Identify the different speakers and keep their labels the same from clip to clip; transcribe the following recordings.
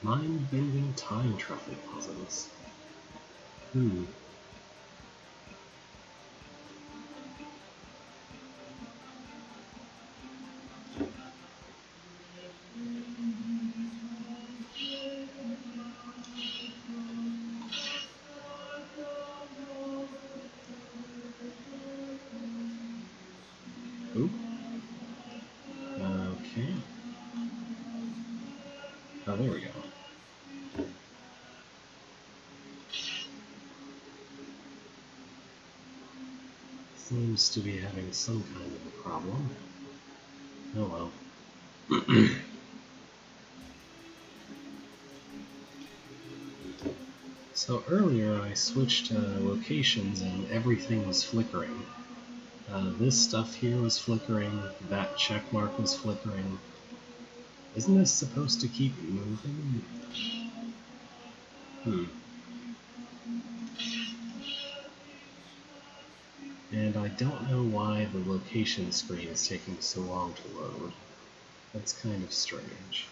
Speaker 1: Mind-bending time travel puzzles. Oop. Okay. Oh, there we go. Seems to be having some kind of a problem. Oh well. So earlier I switched locations and everything was flickering. This stuff here was flickering, that check mark was flickering. Isn't this supposed to keep moving? And I don't know why the location screen is taking so long to load. That's kind of strange.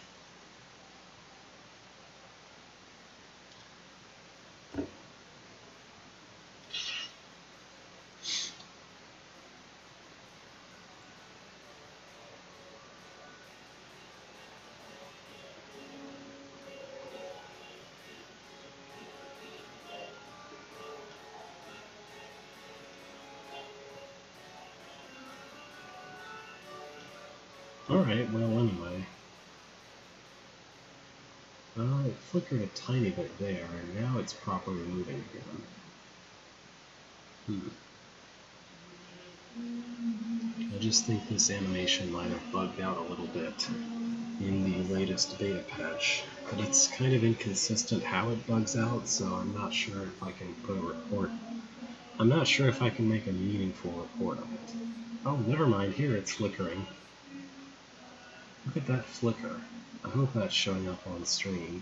Speaker 1: Alright, well anyway. Well, it flickered a tiny bit there, and now it's properly moving again. I just think this animation might have bugged out a little bit in the latest beta patch, but it's kind of inconsistent how it bugs out, so I'm not sure if I can put a report. I'm not sure if I can make a meaningful report of it. Oh, never mind, here it's flickering. Look at that flicker. I hope that's showing up on stream.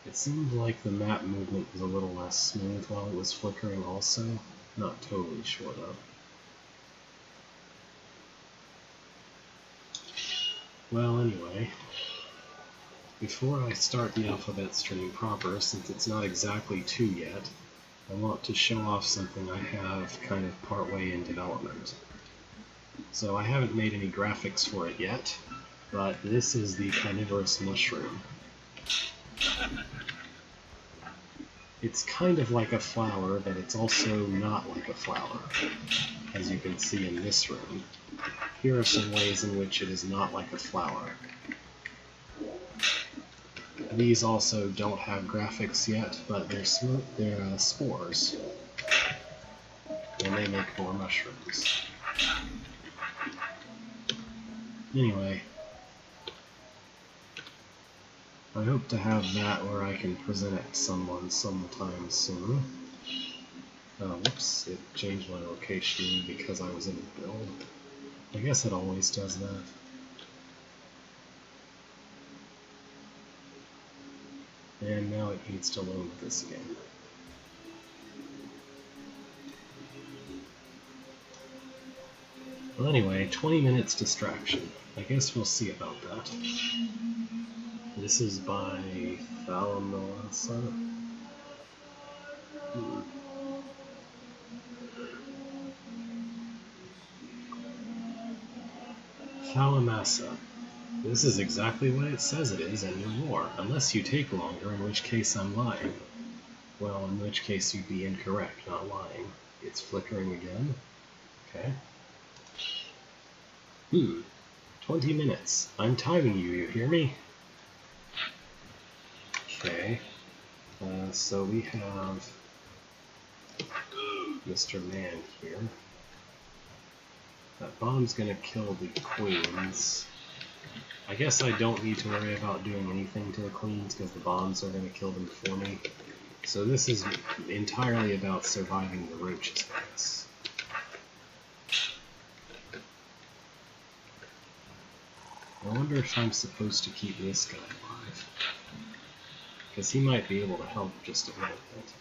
Speaker 1: It seemed like the map movement was a little less smooth while it was flickering also. Not totally sure though. Well, anyway, before I start the alphabet stream proper, since it's not exactly 2 yet, I want to show off something I have kind of partway in development. So I haven't made any graphics for it yet, but this is the carnivorous mushroom. It's kind of like a flower, but it's also not like a flower, as you can see in this room. Here are some ways in which it is not like a flower. These also don't have graphics yet, but they're spores, and they make more mushrooms. Anyway, I hope to have that where I can present it to someone sometime soon. Whoops, it changed my location because I was in a build. I guess it always does that. And now it needs to load this again. Well anyway, 20 minutes distraction. I guess we'll see about that. This is by Thalamasa. Thalamasa. This is exactly what it says it is and no more, unless you take longer, in which case I'm lying. Well, in which case you'd be incorrect, not lying. It's flickering again. Okay. 20 minutes. I'm timing you, you hear me? Okay. So we have Mr. Man here. That bomb's gonna kill the queens. I guess I don't need to worry about doing anything to the queens because the bombs are gonna kill them for me. So this is entirely about surviving the roaches, I guess. I wonder if I'm supposed to keep this guy alive, because he might be able to help just a little bit.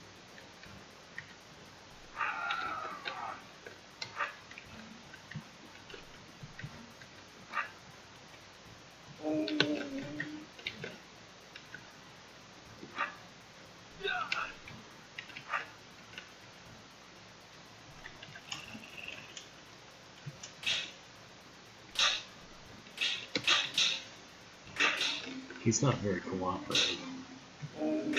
Speaker 1: He's not very cooperative. I'm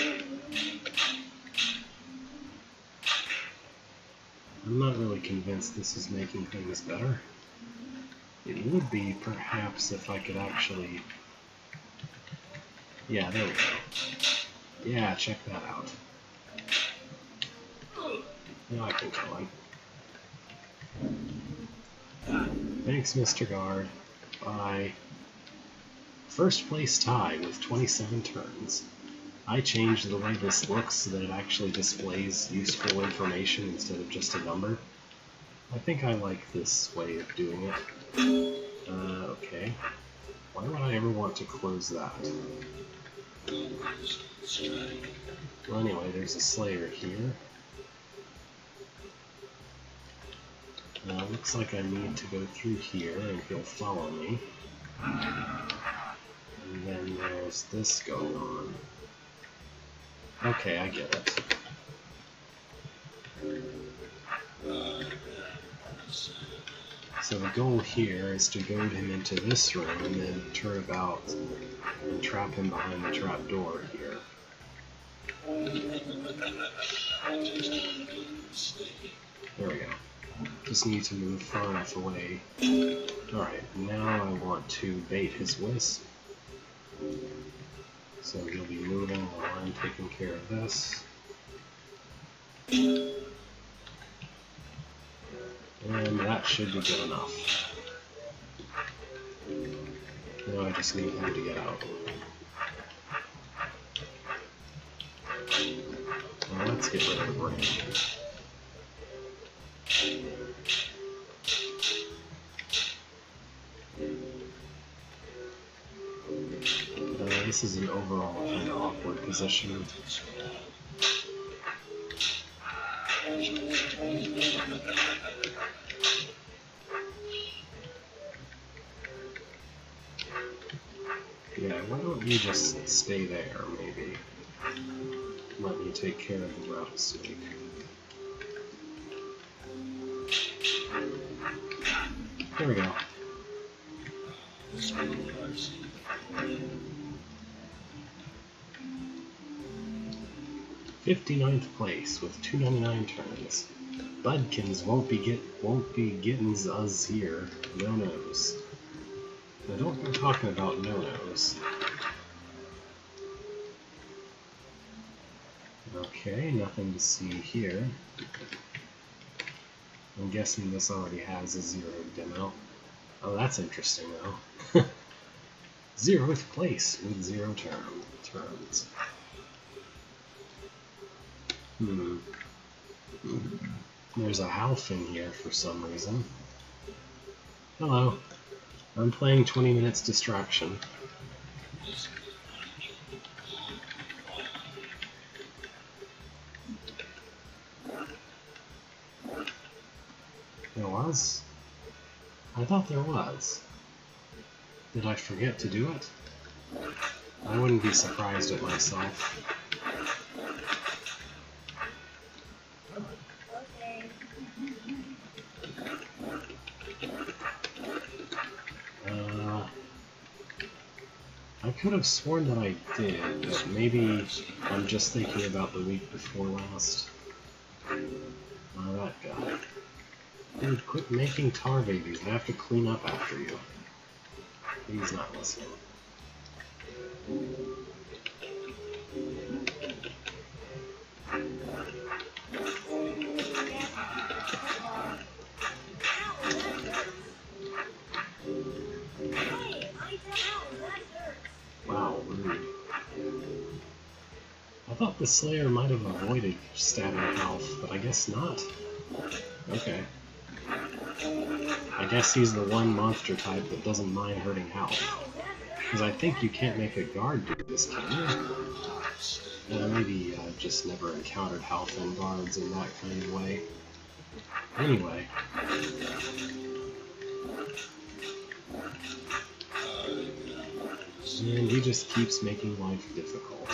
Speaker 1: not really convinced this is making things better. It would be, perhaps, if I could actually... Yeah, there we go. Yeah, check that out. Now I can kill him. Thanks, Mr. Guard. Bye. First place tie with 27 turns. I changed the way this looks so that it actually displays useful information instead of just a number. I think I like this way of doing it. Okay. Why would I ever want to close that? Well, anyway, there's a Slayer here. Looks like I need to go through here and he'll follow me. And then there's this going on. Okay, I get it. So the goal here is to goad him into this room and then turn about and trap him behind the trap door here. There we go. Just need to move far enough away. Alright, now I want to bait his wisp. So he'll be moving while I'm taking care of this. And that should be good enough. Now I just need him to get out. Well, let's get rid of the brain. This is an overall kind of awkward position. Yeah, why don't you just stay there, maybe? Let me take care of the rattlesnake. There we go. 59th place with 299 turns. Budkins won't be getting us here. No-nos. Now don't go talking about no-nos. Okay, nothing to see here. I'm guessing this already has a 0 demo. Oh, that's interesting though. 0th place with 0 turns. There's a Half in here for some reason. Hello. I'm playing 20 minutes distraction. There was? I thought there was. Did I forget to do it? I wouldn't be surprised at myself. I could have sworn that I did, but maybe I'm just thinking about the week before last. Oh, that guy. Dude, quit making tar babies. I have to clean up after you. He's not listening. Wow, rude. I thought the Slayer might have avoided stabbing Half, but I guess not. Okay. I guess he's the one monster type that doesn't mind hurting Half. Because I think you can't make a guard do this, can you? Maybe I've just never encountered Half and guards in that kind of way. Anyway. And he just keeps making life difficult.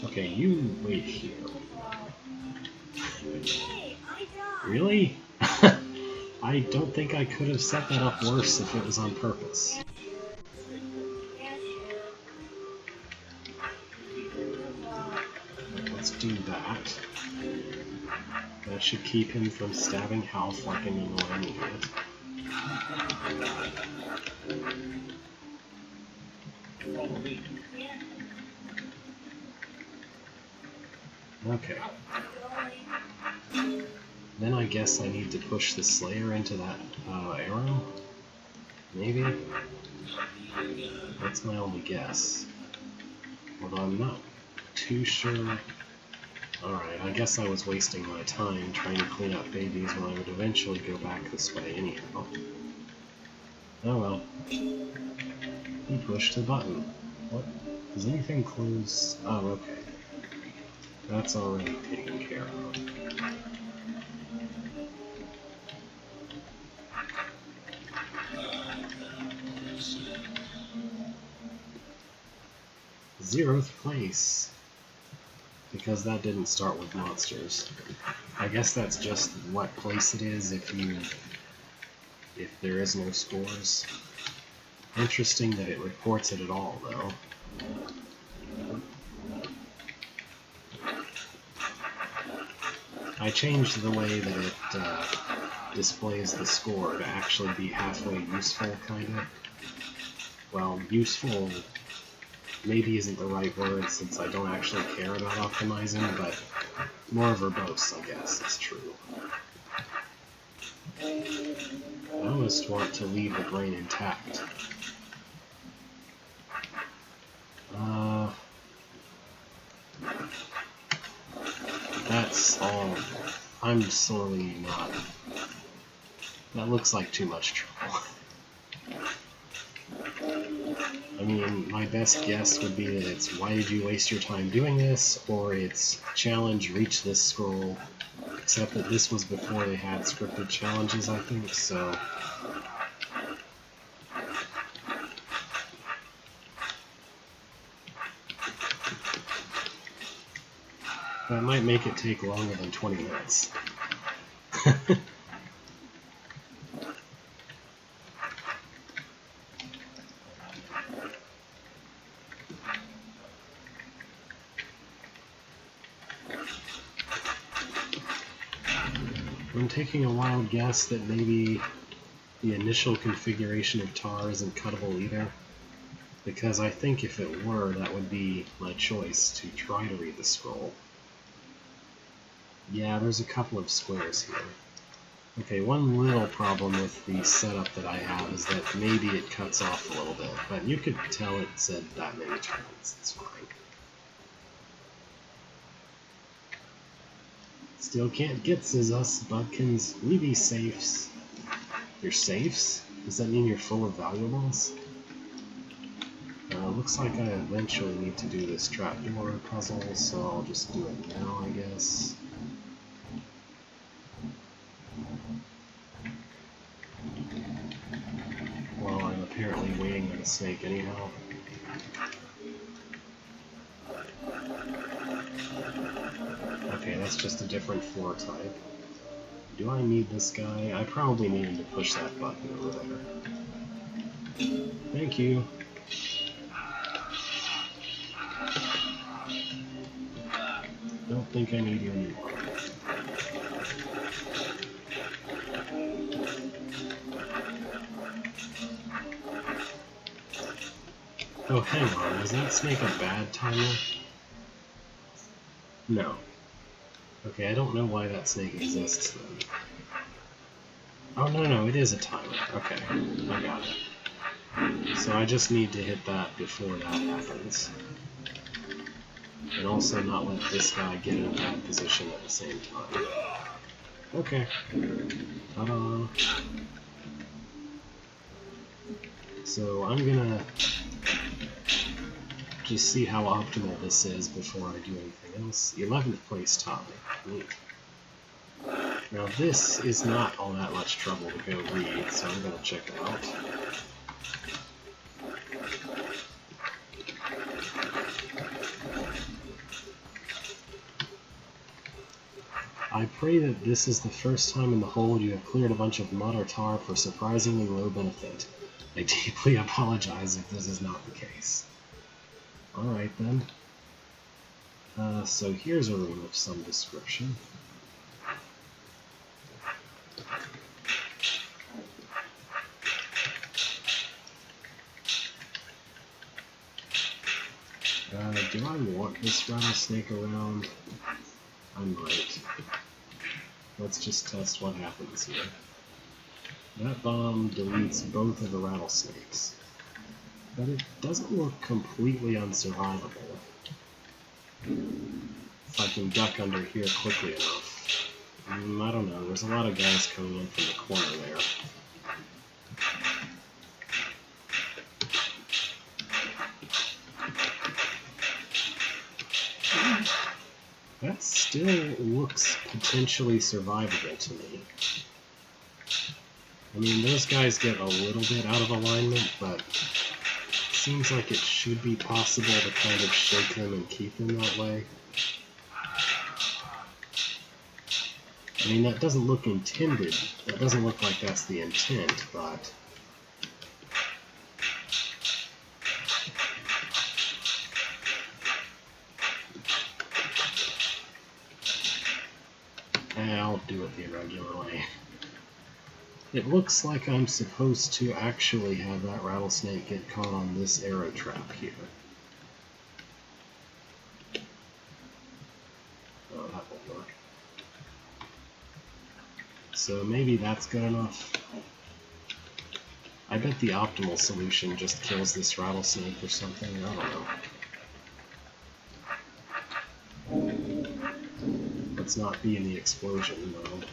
Speaker 1: Okay, you wait here. Really? I don't think I could have set that up worse if it was on purpose. Let's do that. That should keep him from stabbing Half like an annoying idiot. Okay. Then I guess I need to push the Slayer into that arrow? Maybe? That's my only guess. Although I'm not too sure. Alright, I guess I was wasting my time trying to clean up babies when I would eventually go back this way anyhow. Oh well. He pushed the button. What? Does anything close? Oh, okay. That's already taken care of. Zeroth place. Because that didn't start with monsters. I guess that's just what place it is if there is no scores. Interesting that it reports it at all, though. I changed the way that it displays the score to actually be halfway useful, kinda. Well, useful maybe isn't the right word since I don't actually care about optimizing, but more verbose, I guess, is true. I almost want to leave the brain intact. That's all. I'm sorely not. That looks like too much trouble. I mean, my best guess would be that it's why did you waste your time doing this, or it's challenge, reach this scroll, except that this was before they had scripted challenges, I think, so... That might make it take longer than 20 minutes. I'm taking a wild guess that maybe the initial configuration of tar isn't cuttable either, because I think if it were, that would be my choice to try to read the scroll. Yeah, there's a couple of squares here. Okay, one little problem with the setup that I have is that maybe it cuts off a little bit, but you could tell it said that many turns, it's fine. Still can't get us, Budkins. Leave these safes. Your safes? Does that mean you're full of valuables? Looks like I eventually need to do this trapdoor puzzle, so I'll just do it now, I guess. Well, I'm apparently waiting on a snake anyhow. Okay, that's just a different floor type. Do I need this guy? I probably need him to push that button over there. Thank you. Don't think I need you anymore. Oh, hang on. Was that snake a bad timer? No. Okay, I don't know why that snake exists then. Oh, no, it is a timer. Okay, I got it. So I just need to hit that before that happens. And also not let this guy get in a bad position at the same time. Okay. Ta-da! So I'm gonna just see how optimal this is before I do anything else. 11th place topic. Neat. Now this is not all that much trouble to go read, so I'm gonna check it out. I pray that this is the first time in the hold you have cleared a bunch of mud or tar for surprisingly low benefit. I deeply apologize if this is not the case. Alright then. So here's a room of some description. Do I want this rattlesnake around? I might. Let's just test what happens here. That bomb deletes both of the rattlesnakes, but it doesn't look completely unsurvivable. If I can duck under here quickly enough. I don't know, there's a lot of guys coming in from the corner there. That still looks potentially survivable to me. I mean, those guys get a little bit out of alignment, but it seems like it should be possible to kind of shake them and keep them that way. I mean, that doesn't look intended. That doesn't look like that's the intent, but... I'll do it the irregular way. It looks like I'm supposed to actually have that rattlesnake get caught on this arrow trap here. Oh, that won't work. So maybe that's good enough. I bet the optimal solution just kills this rattlesnake or something, I don't know. Let's not be in the explosion mode.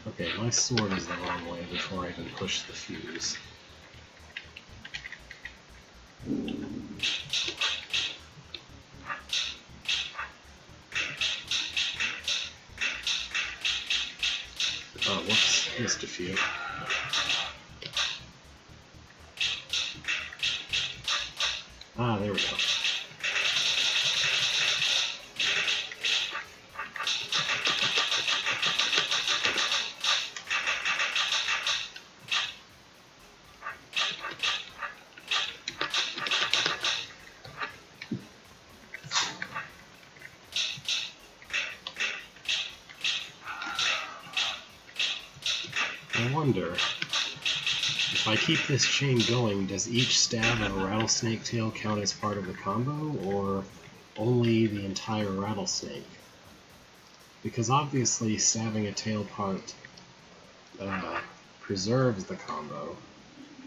Speaker 1: Okay, my sword is the wrong way before I even push the fuse. Oh, whoops, missed a few. Ah, there we go. I wonder, if I keep this chain going, does each stab of a rattlesnake tail count as part of the combo, or only the entire rattlesnake? Because obviously stabbing a tail part preserves the combo.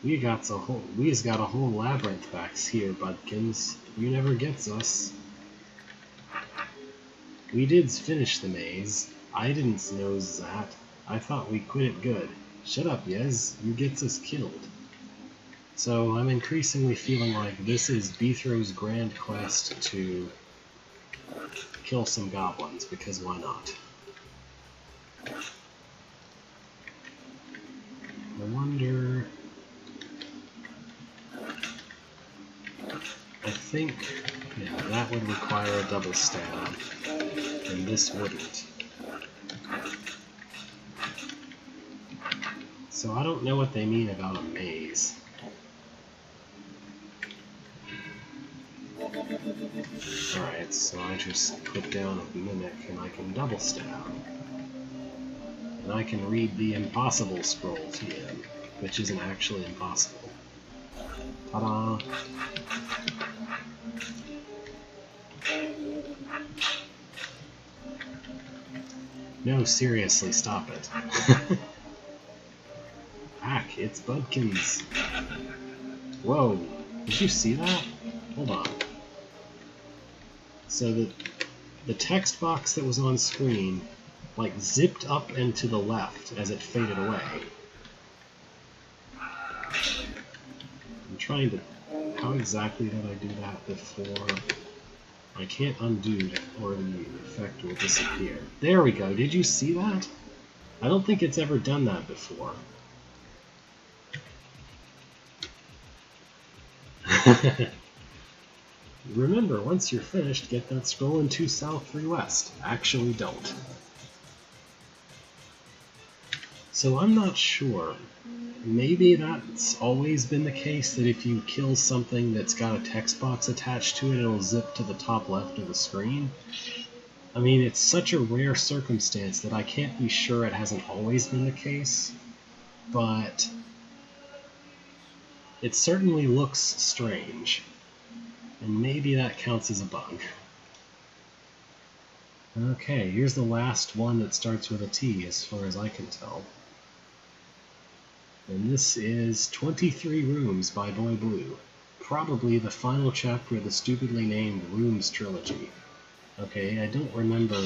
Speaker 1: We's got a whole labyrinth back here, Budkins. You never gets us. We did finish the maze. I didn't know that. I thought we quit it good. Shut up, Yez. You gets us killed. So I'm increasingly feeling like this is Beethro's grand quest to kill some goblins, because why not? I wonder... I think, yeah, that would require a double stab, and this wouldn't. So I don't know what they mean about a maze. Alright, so I just put down a mimic and I can double stab. And I can read the impossible scroll to the end, which isn't actually impossible. Ta-da! No, seriously, stop it. Hack, it's Budkins. Whoa, did you see that? Hold on. So the text box that was on screen, like, zipped up and to the left as it faded away. I'm trying to... How exactly did I do that before? I can't undo it, or the effect will disappear. There we go, did you see that? I don't think it's ever done that before. Remember, once you're finished, get that scroll in 2 south, 3 west. Actually don't. So I'm not sure. Maybe that's always been the case, that if you kill something that's got a text box attached to it, it'll zip to the top left of the screen. I mean, it's such a rare circumstance that I can't be sure it hasn't always been the case, but it certainly looks strange, and maybe that counts as a bug. Okay, here's the last one that starts with a T, as far as I can tell. And this is 23 Rooms by Boy Blue. Probably the final chapter of the stupidly named Rooms trilogy. Okay, I don't remember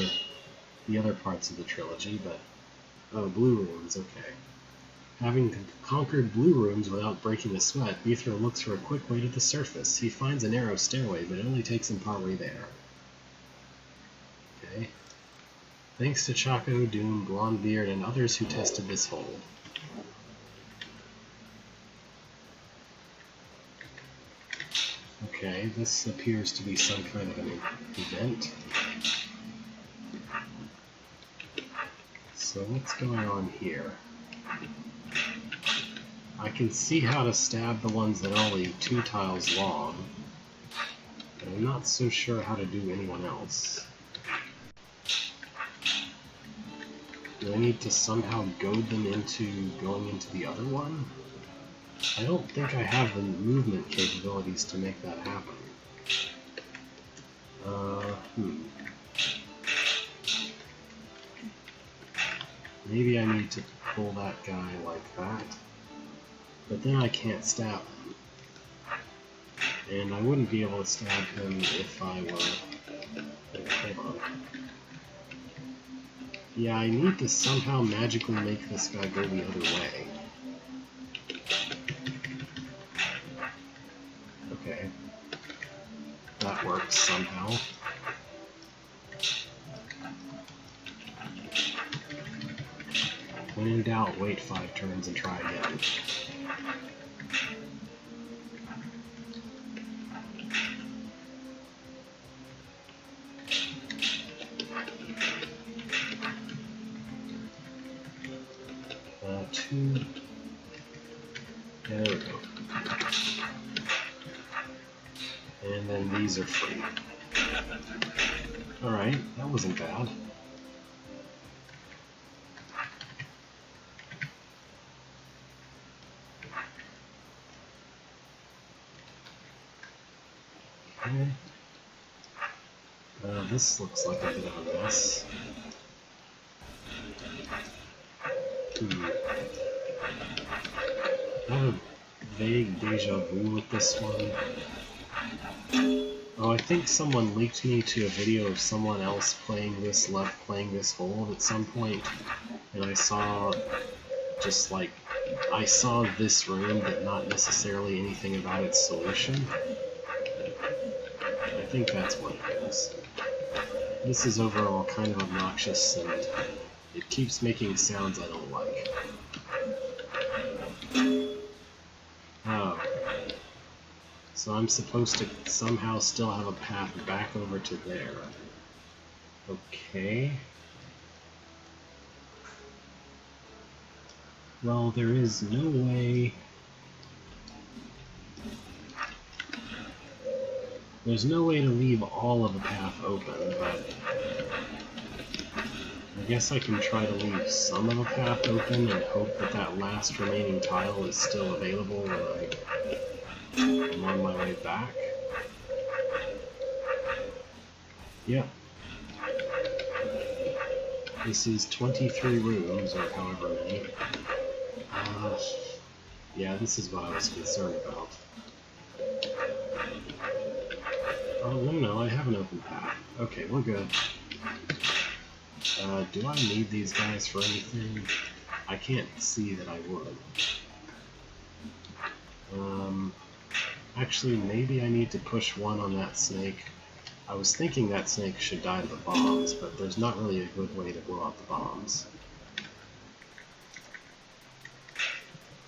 Speaker 1: the other parts of the trilogy, but... Oh, Blue Rooms, okay. Having conquered Blue Rooms without breaking a sweat, Beethro looks for a quick way to the surface. He finds a narrow stairway, but it only takes him partway there. Okay. Thanks to Chaco, Doom, Blondebeard, and others who tested this hole. Okay, this appears to be some kind of an event. So what's going on here? I can see how to stab the ones that are only 2 tiles long, but I'm not so sure how to do anyone else. Do I need to somehow goad them into going into the other one? I don't think I have the movement capabilities to make that happen. Maybe I need to pull that guy like that. But then I can't stab him. And I wouldn't be able to stab him if I were... Hold on. Yeah, I need to somehow magically make this guy go the other way. Okay. That works somehow. When in doubt, wait 5 turns and try again. There we go. And then these are free. Alright, that wasn't bad. Okay. This looks like a bit of a mess. I have a vague deja vu with this one. Oh, I think someone leaked me to a video of someone else playing this hold at some point, and I saw just like, I saw this room, but not necessarily anything about its solution. I think that's what it is. This is overall kind of obnoxious, and it keeps making sounds I don't like. Oh. So I'm supposed to somehow still have a path back over to there. Okay. Well, there is no way... There's no way to leave all of the path open, but... I guess I can try to leave some of the path open and hope that that last remaining tile is still available when I'm on my way back. Yep. This is 23 rooms, or however many. Yeah, this is what I was concerned about. Oh, no, I have an open path. Okay, we're good. Do I need these guys for anything? I can't see that I would. Actually, maybe I need to push one on that snake. I was thinking that snake should die to the bombs, but there's not really a good way to blow out the bombs.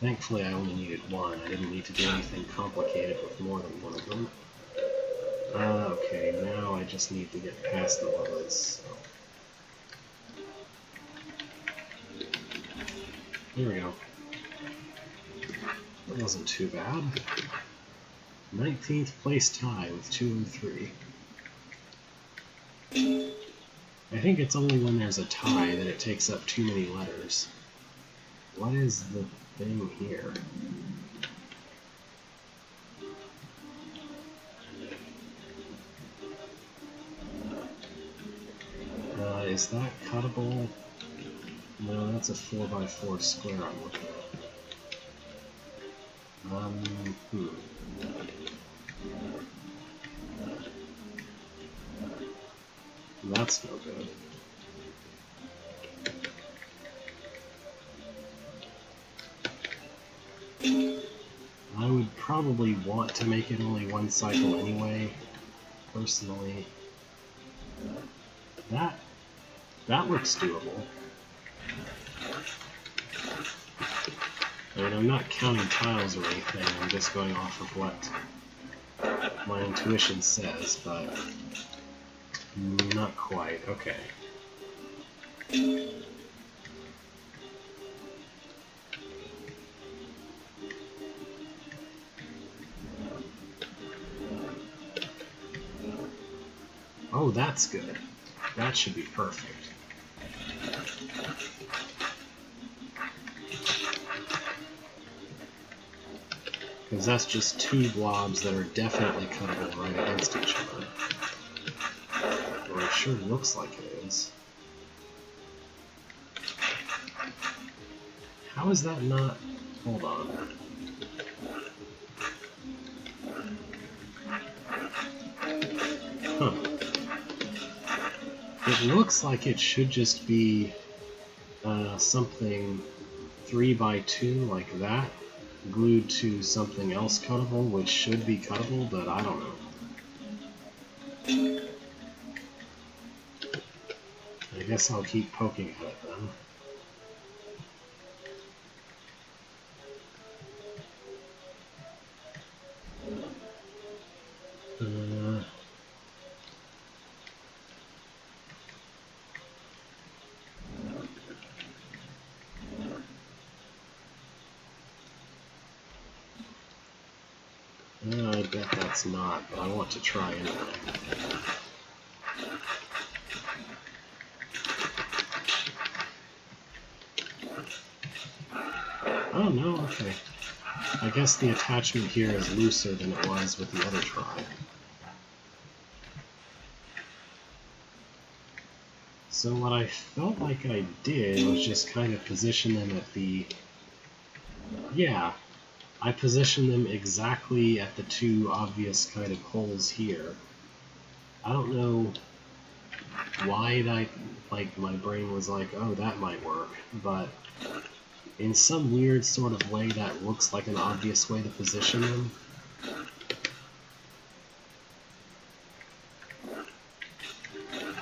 Speaker 1: Thankfully I only needed one. I didn't need to do anything complicated with more than one of them. Okay, now I just need to get past the others. So. There we go. That wasn't too bad. 19th place tie with 2 and 3. I think it's only when there's a tie that it takes up too many letters. What is the thing here? Is that cuttable? No, that's a 4x4 square I'm looking at. That's no good. I would probably want to make it only one cycle anyway, personally. That looks doable. I mean, I'm not counting tiles or anything, I'm just going off of what my intuition says, but not quite. Okay. Oh, that's good. That should be perfect. Because that's just two blobs that are definitely cuttable right against each other. Or it sure looks like it is. How is that not... Hold on. Huh. It looks like it should just be something 3x2 like that, glued to something else cuttable, which should be cuttable, but I don't know. I guess I'll keep poking at it then. I bet that's not, but I want to try anyway. Oh no, okay. I guess the attachment here is looser than it was with the other try. So what I felt like I did was just kind of position them at the... Yeah, I positioned them exactly at the two obvious kind of holes here. I don't know why my brain was like, oh, that might work, but in some weird sort of way that looks like an obvious way to position them.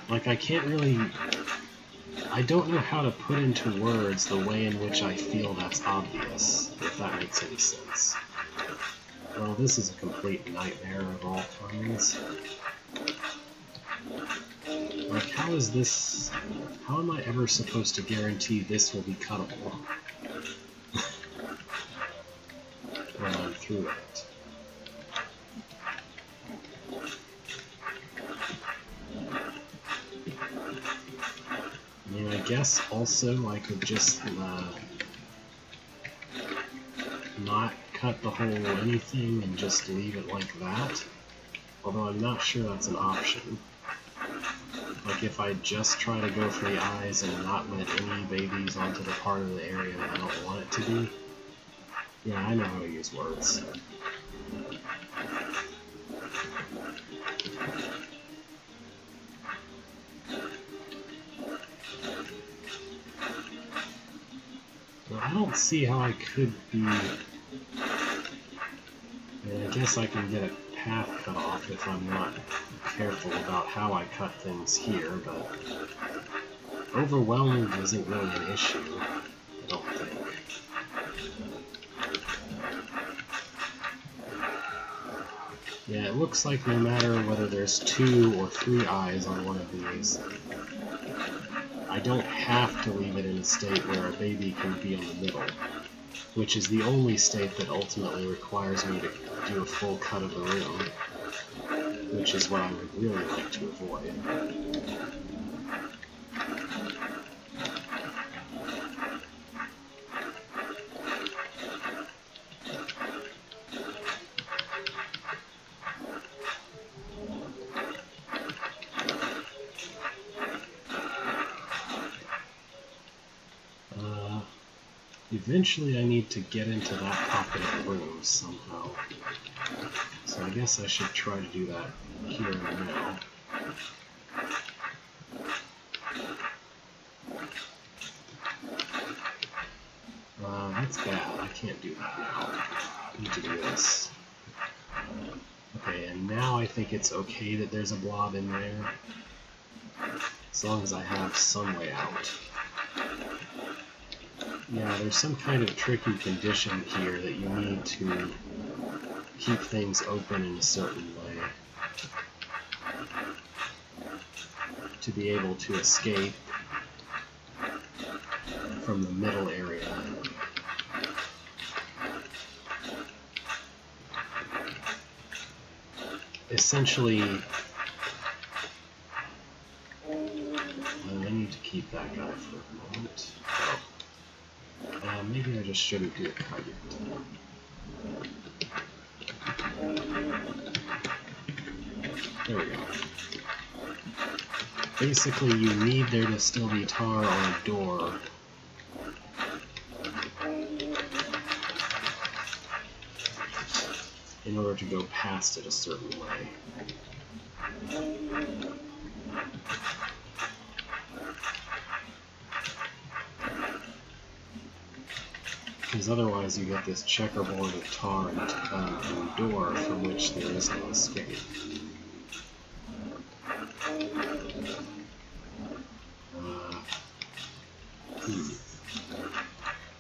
Speaker 1: Like, I don't know how to put into words the way in which I feel that's obvious, if that makes any sense. Well, this is a complete nightmare of all kinds. Like, how am I ever supposed to guarantee this will be cuttable when I'm through it? I mean, I guess also I could just not cut the whole anything and just leave it like that, although I'm not sure that's an option. Like if I just try to go for the eyes and not let any babies onto the part of the area that I don't want it to be. Yeah, I know how to use words. Well, I don't see how I could be... I guess I can get a path cut off if I'm not careful about how I cut things here, but overwhelming isn't really an issue, I don't think. Yeah, it looks like no matter whether there's 2 or 3 eyes on one of these, I don't have to leave it in a state where a baby can be in the middle, which is the only state that ultimately requires me to do a full cut of the room, which is what I would really like to avoid. Eventually I need to get into that pocket of the room somehow. So I guess I should try to do that here and now. That's bad. I can't do that now. I need to do this. Okay, and now I think it's okay that there's a blob in there, as long as I have some way out. Yeah, there's some kind of tricky condition here that you need to keep things open in a certain way to be able to escape from the middle area. Essentially, I need to keep that guy for a moment. Maybe I just shouldn't do a cut yet. There we go. Basically, you need there to still be tar on a door in order to go past it a certain way. Because otherwise you get this checkerboard of tar and the door from which there is no escape. I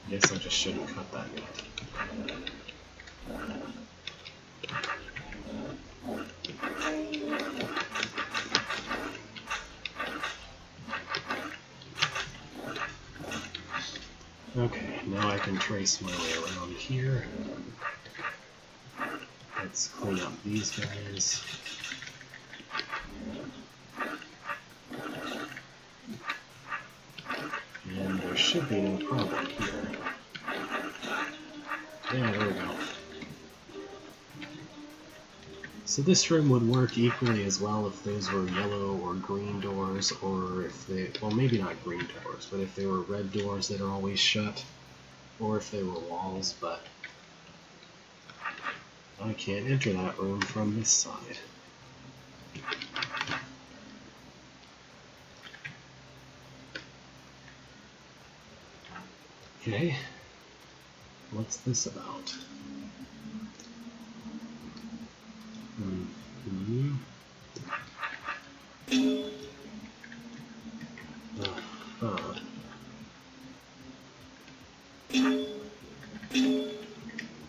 Speaker 1: guess I just shouldn't cut that yet. Okay, now I can trace my way around here. Let's clean up these guys. And there should be no problem here. Yeah, there we go. So this room would work equally as well if those were yellow or green doors, or if they, well, maybe not green doors, but if they were red doors that are always shut, or if they were walls, but I can't enter that room from this side. Okay, what's this about? Do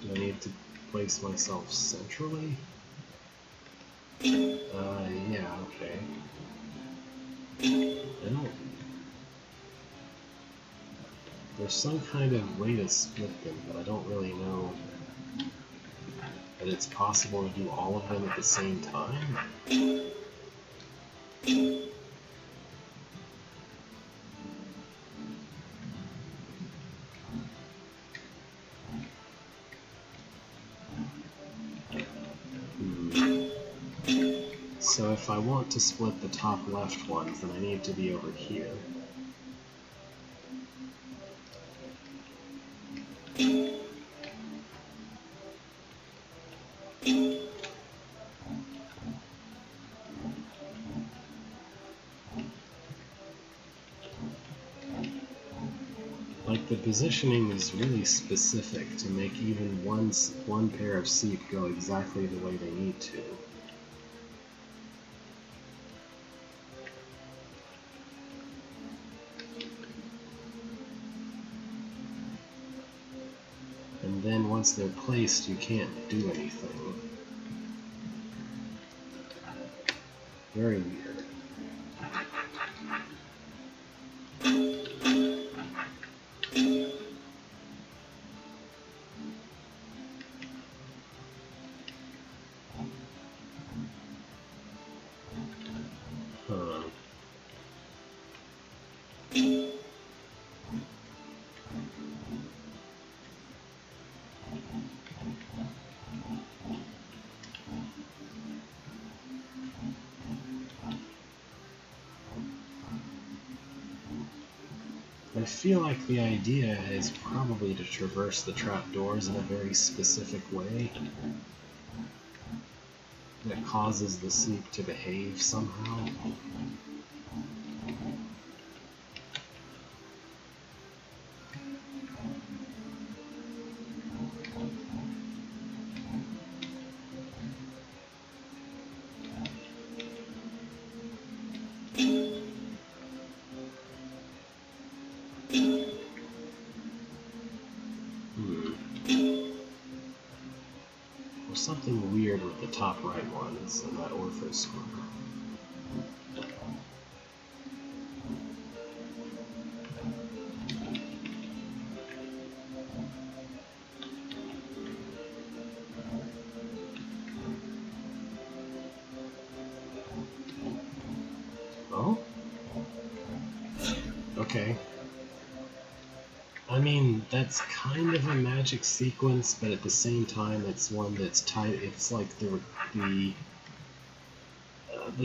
Speaker 1: I need to place myself centrally? Yeah, okay. There's some kind of way to split them, but I don't really know that it's possible to do all of them at the same time. So if I want to split the top left ones, then I need to be over here. Like, the positioning is really specific to make even one pair of seat go exactly the way they need to. And then once they're placed, you can't do anything. Very weird. Huh. I feel like the idea is probably to traverse the trapdoors in a very specific way that causes the soup to behave somehow. There's something weird with the top right ones in that ortho square. Oh? Okay. I mean, that's kind of a magic sequence, but at the same time, it's one that's tight. It's like the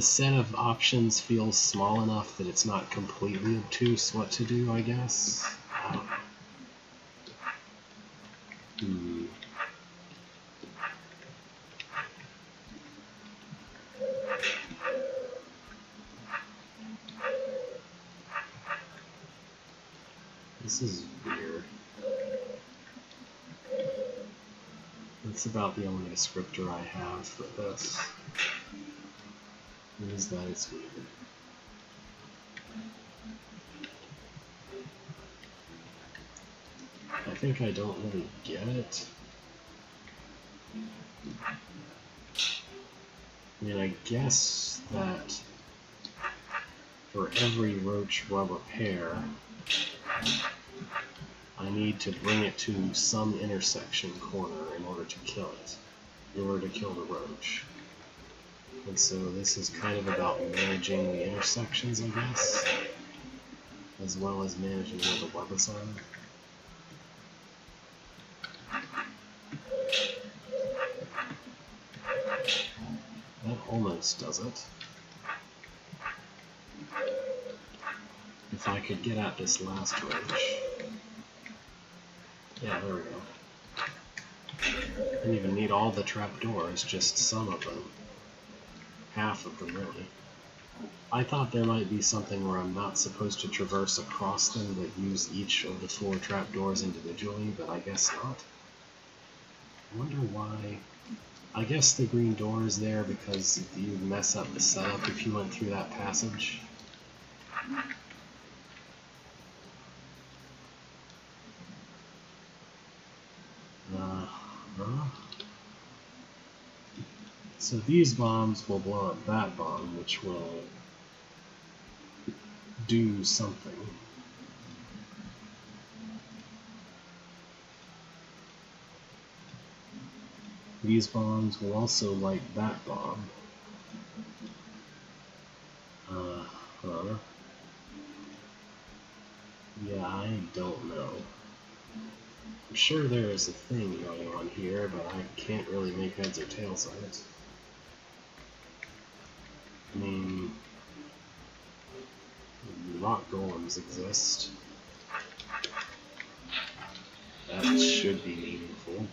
Speaker 1: set of options feels small enough that it's not completely obtuse what to do, I guess. This is weird. That's about the only descriptor I have for this. Is that it's weird. I think I don't really get it. I mean, I guess that for every roach rubber pair, I need to bring it to some intersection corner in order to kill it, in order to kill the roach. And so this is kind of about managing the intersections, I guess, as well as managing where the webs are. That almost does it. If I could get at this last roach. Yeah, there we go. I didn't even need all the trapdoors, just some of them. Half of them, really. I thought there might be something where I'm not supposed to traverse across them, but use each of the 4 trapdoors individually, but I guess not. I wonder why. I guess the green door is there because you'd mess up the setup if you went through that passage. So these bombs will blow up that bomb, which will do something. These bombs will also light that bomb. Yeah, I don't know. I'm sure there is a thing going on here, but I can't really make heads or tails of it. I mean, rock golems exist. That should be meaningful.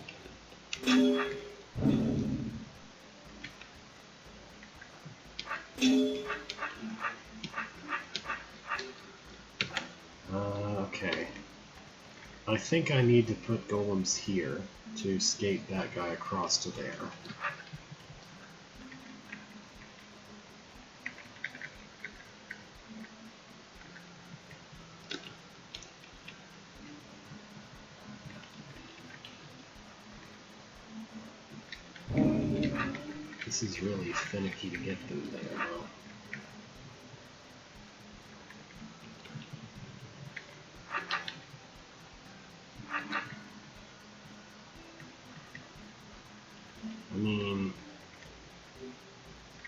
Speaker 1: Okay. I think I need to put golems here to skate that guy across to there. This is really finicky to get them there, though. I mean,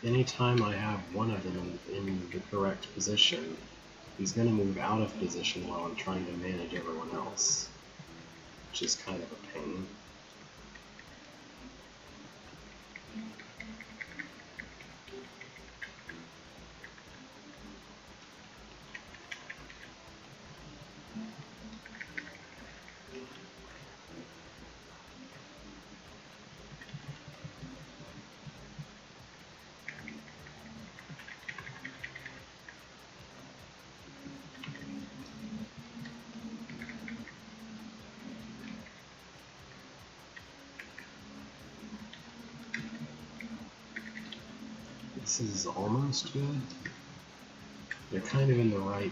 Speaker 1: anytime I have one of them in the correct position, he's going to move out of position while I'm trying to manage everyone else, which is kind of a pain. This is almost good. They're kind of in the right...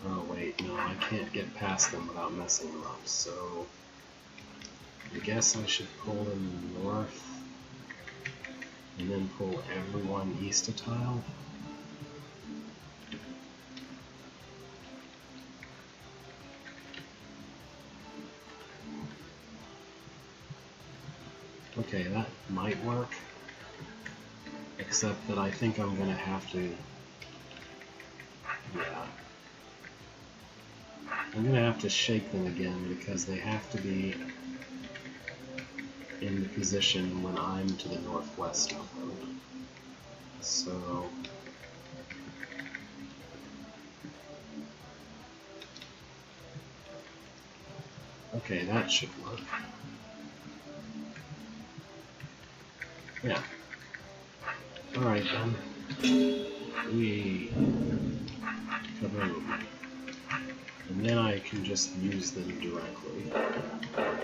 Speaker 1: Oh wait, no, I can't get past them without messing them up, so... I guess I should pull them north, and then pull everyone east a tile. Okay, that might work. Except that I think I'm gonna have to... Yeah. I'm gonna have to shake them again because they have to be in the position when I'm to the northwest of them. So... Okay, that should work. Yeah. Alright then. Kaboom. And then I can just use them directly.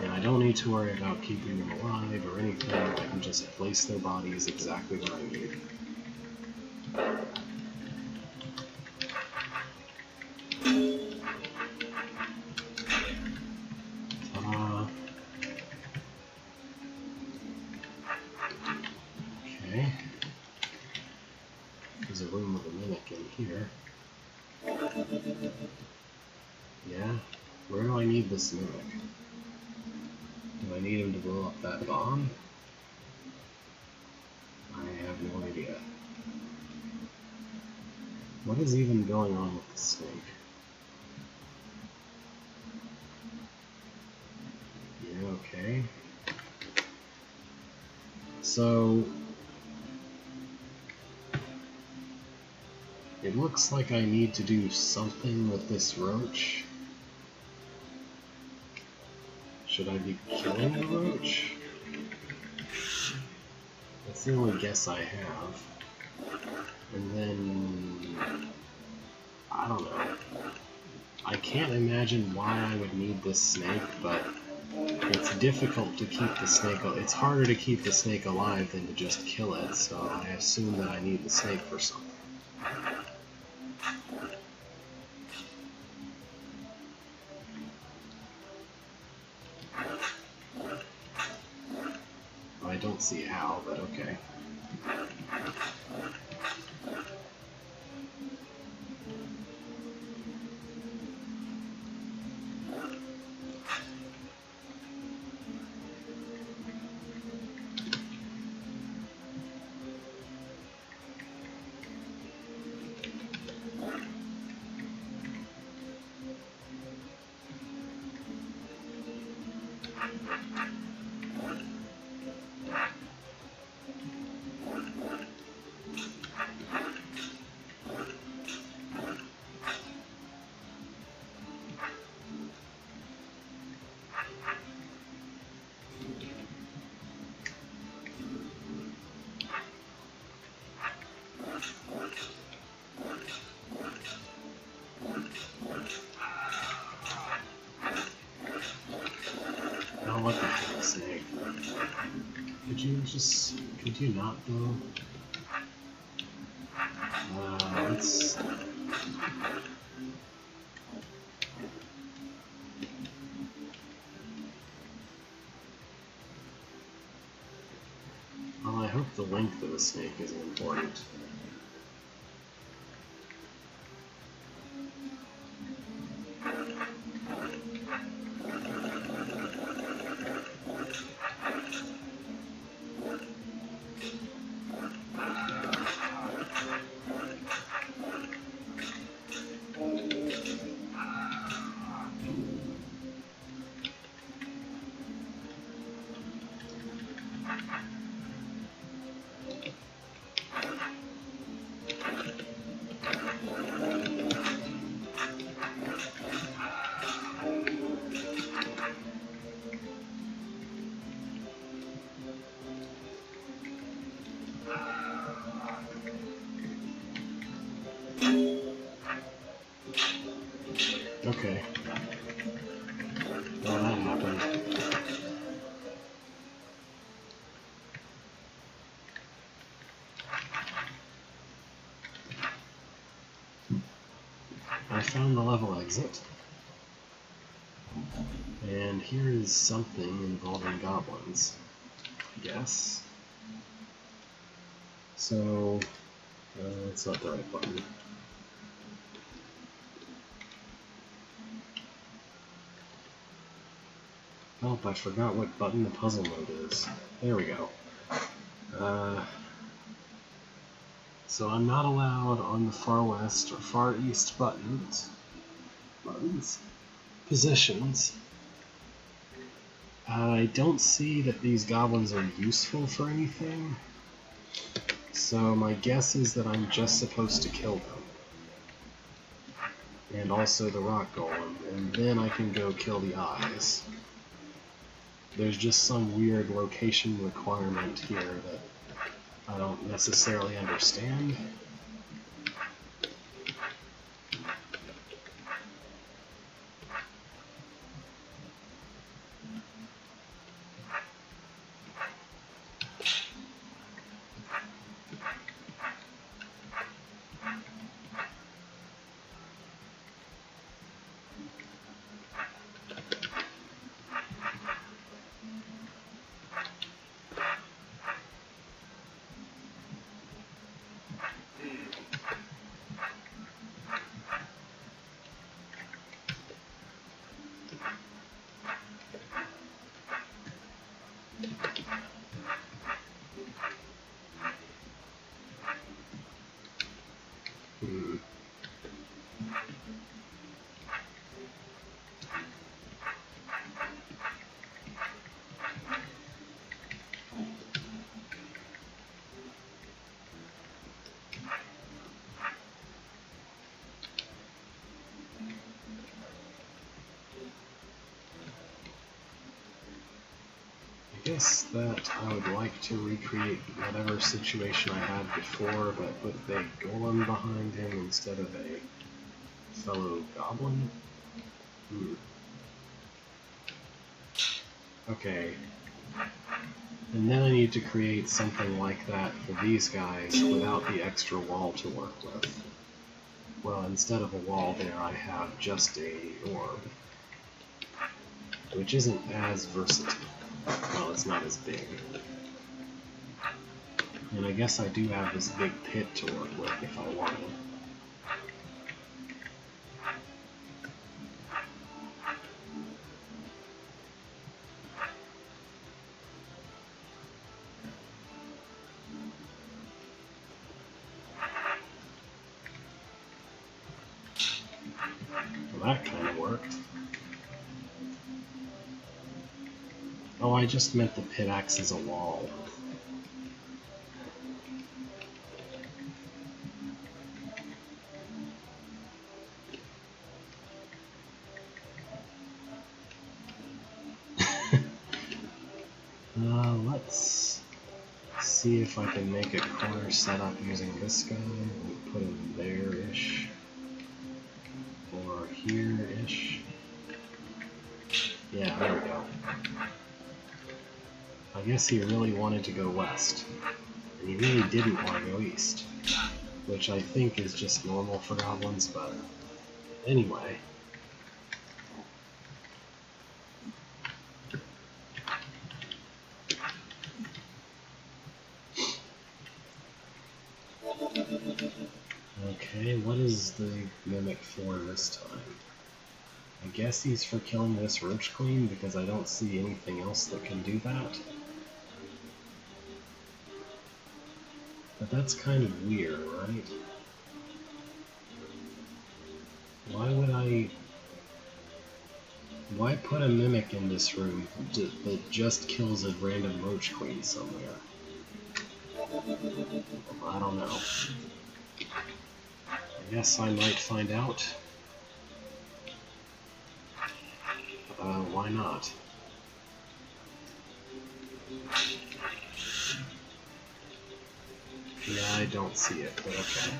Speaker 1: And I don't need to worry about keeping them alive or anything. I can just place their bodies exactly where I need. Okay. There's a room with a mimic in here. Yeah? Where do I need this mimic? Do I need him to blow up that bomb? I have no idea. What is even going on with the snake? Yeah, okay. So... it looks like I need to do something with this roach. Should I be killing the roach? That's the only guess I have. And then... I don't know. I can't imagine why I would need this snake, but it's difficult to keep the snake... It's harder to keep the snake alive than to just kill it, so I assume that I need the snake for something. I don't see how, but okay. What the heck's sake? Could you not though? Let's... Well, I hope the length of the snake isn't important. Okay. Well, that happened. I found the level exit. And here is something involving goblins, I guess. So, it's not the right button. Oh, I forgot what button the puzzle mode is. There we go. So I'm not allowed on the far west or far east positions. I don't see that these goblins are useful for anything, so my guess is that I'm just supposed to kill them. And also the rock golem, and then I can go kill the eyes. There's just some weird location requirement here that I don't necessarily understand. I guess that I would like to recreate whatever situation I had before, but with a golem behind him instead of a fellow goblin. Okay. And then I need to create something like that for these guys without the extra wall to work with. Well, instead of a wall there, I have just a orb, which isn't as versatile. Well, it's not as big. And I guess I do have this big pit to work with if I wanted. Well, that kind of worked. Oh, I just meant the pit acts as a wall. Let's see if I can make a corner setup using this guy. We'll put him there-ish. Or here-ish. Yeah, there we go. I guess he really wanted to go west. And he really didn't want to go east. Which I think is just normal for goblins, but anyway. Okay, what is the mimic for this time? I guess he's for killing this roach queen because I don't see anything else that can do that. But that's kind of weird, right? Why put a mimic in this room that just kills a random roach queen somewhere? I don't know. I guess I might find out. Why not? Yeah, I don't see it, but okay.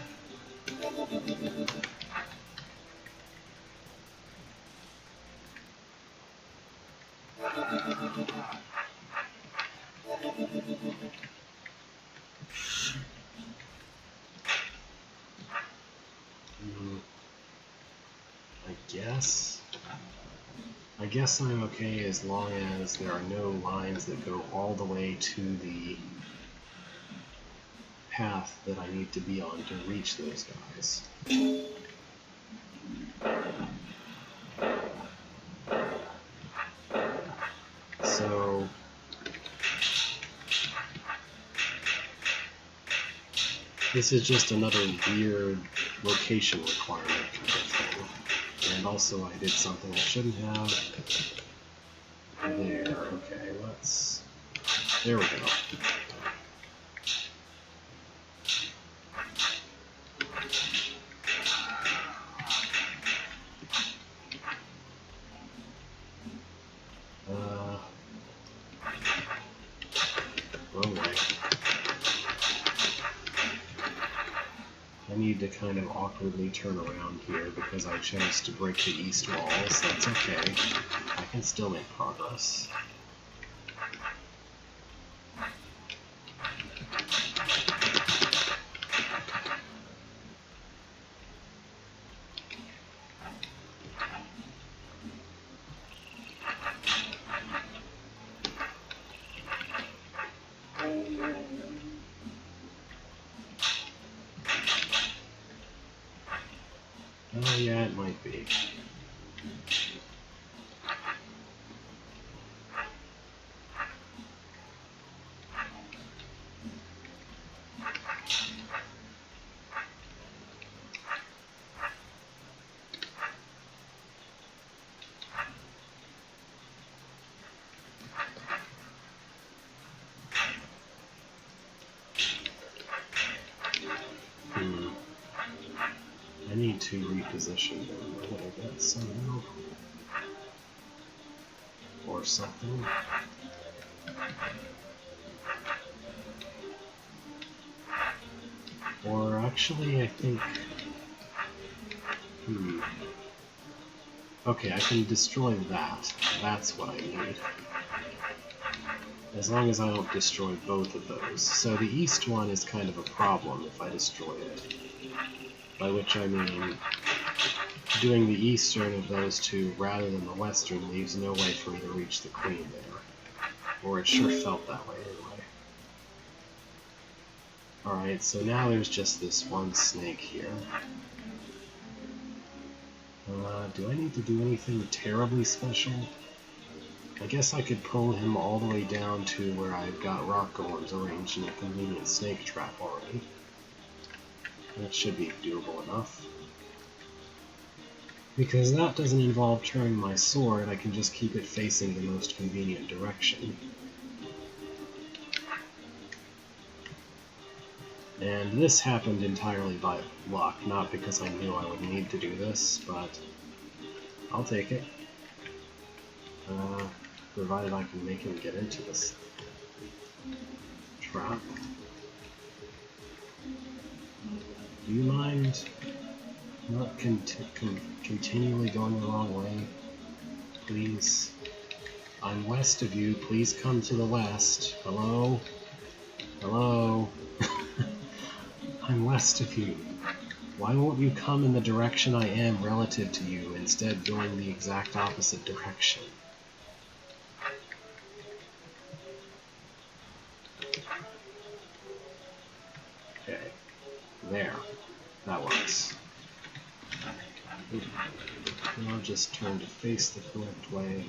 Speaker 1: guess I'm okay as long as there are no lines that go all the way to the path that I need to be on to reach those guys. So this is just another weird location requirement kind of thing. And also I did something I shouldn't have. There, okay, there we go. Wrong way. I need to kind of awkwardly turn around here because I chose to break the east walls. That's okay. I can still make progress. Oh yeah, it might be. I need to reposition them. Would I get somehow? Or something? Or actually, I think... Okay, I can destroy that. That's what I need. As long as I don't destroy both of those. So the east one is kind of a problem if I destroy it. By which I mean, doing the eastern of those two rather than the western leaves no way for me to reach the queen there. Or it sure felt that way anyway. Alright, so now there's just this one snake here. Do I need to do anything terribly special? I guess I could pull him all the way down to where I've got rock golems arranged in a convenient snake trap already. That should be doable enough. Because that doesn't involve turning my sword, I can just keep it facing the most convenient direction. And this happened entirely by luck, not because I knew I would need to do this, but I'll take it. Provided I can make him get into this trap. Do you mind not continually going the wrong way? Please. I'm west of you. Please come to the west. Hello? Hello? I'm west of you. Why won't you come in the direction I am relative to you, instead going the exact opposite direction? Okay. There. That works. Now just turn to face the correct way.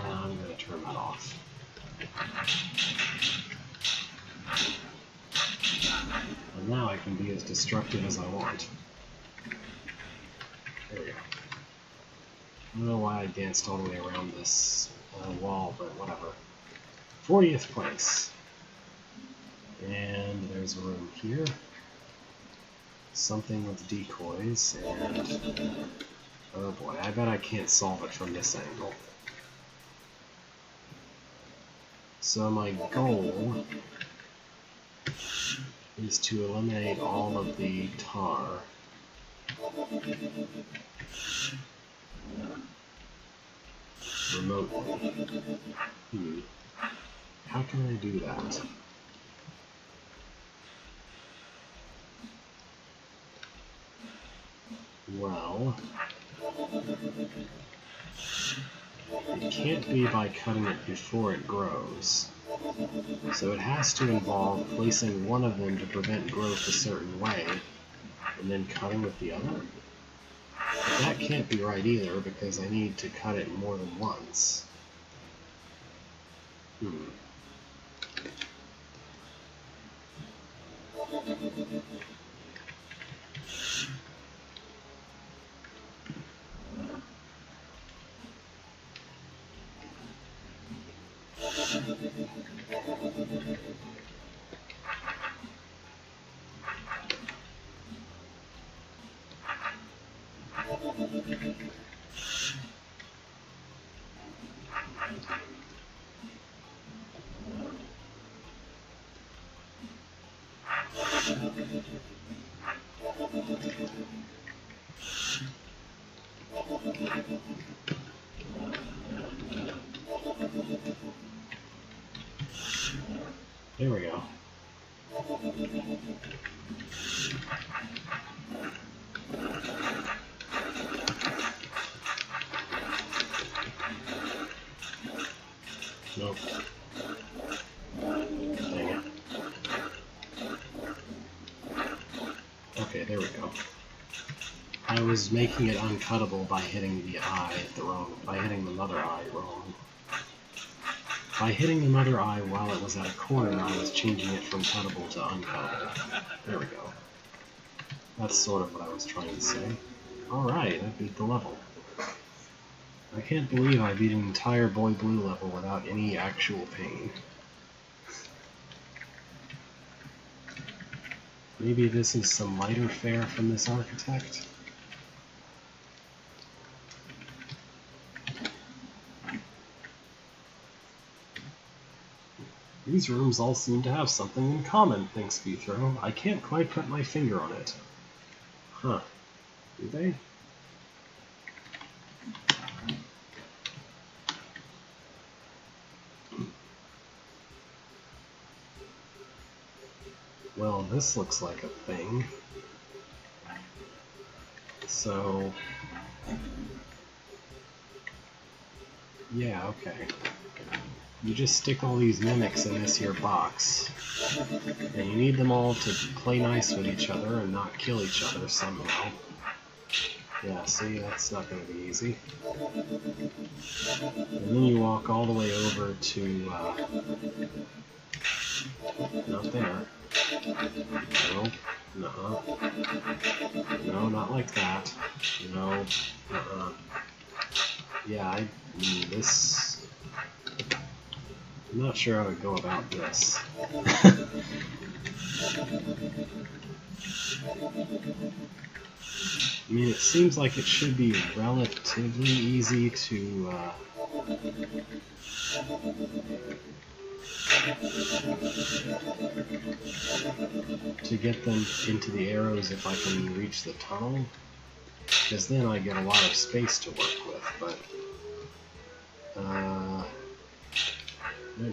Speaker 1: I'm going to turn that off. And now I can be as destructive as I want. There we go. I don't know why I danced all the way around this wall, but whatever. 40th place. And there's a room here. Something with decoys, and... oh boy, I bet I can't solve it from this angle. So my goal is to eliminate all of the tar. Remotely. How can I do that? Well, it can't be by cutting it before it grows. So it has to involve placing one of them to prevent growth a certain way, and then cutting with the other. But that can't be right either, because I need to cut it more than once. There we go. Nope. Dang it. Okay, there we go. I was making it uncuttable by hitting the eye by hitting the mother eye wrong. By hitting the mother eye while it was at a corner, I was changing it from cuttable to uncuttable. There we go. That's sort of what I was trying to say. Alright, I beat the level. I can't believe I beat an entire Boy Blue level without any actual pain. Maybe this is some lighter fare from this architect? These rooms all seem to have something in common, thinks Bethro. I can't quite put my finger on it. Huh. Do they? Well, this looks like a thing. So... yeah, okay. You just stick all these mimics in this here box, and you need them all to play nice with each other and not kill each other somehow. Yeah, see, that's not going to be easy. And then you walk all the way over to, not there. No, no, not like that. No, yeah, this... I'm not sure how to go about this. I mean, it seems like it should be relatively easy to get them into the arrows if I can reach the tunnel, because then I get a lot of space to work with, but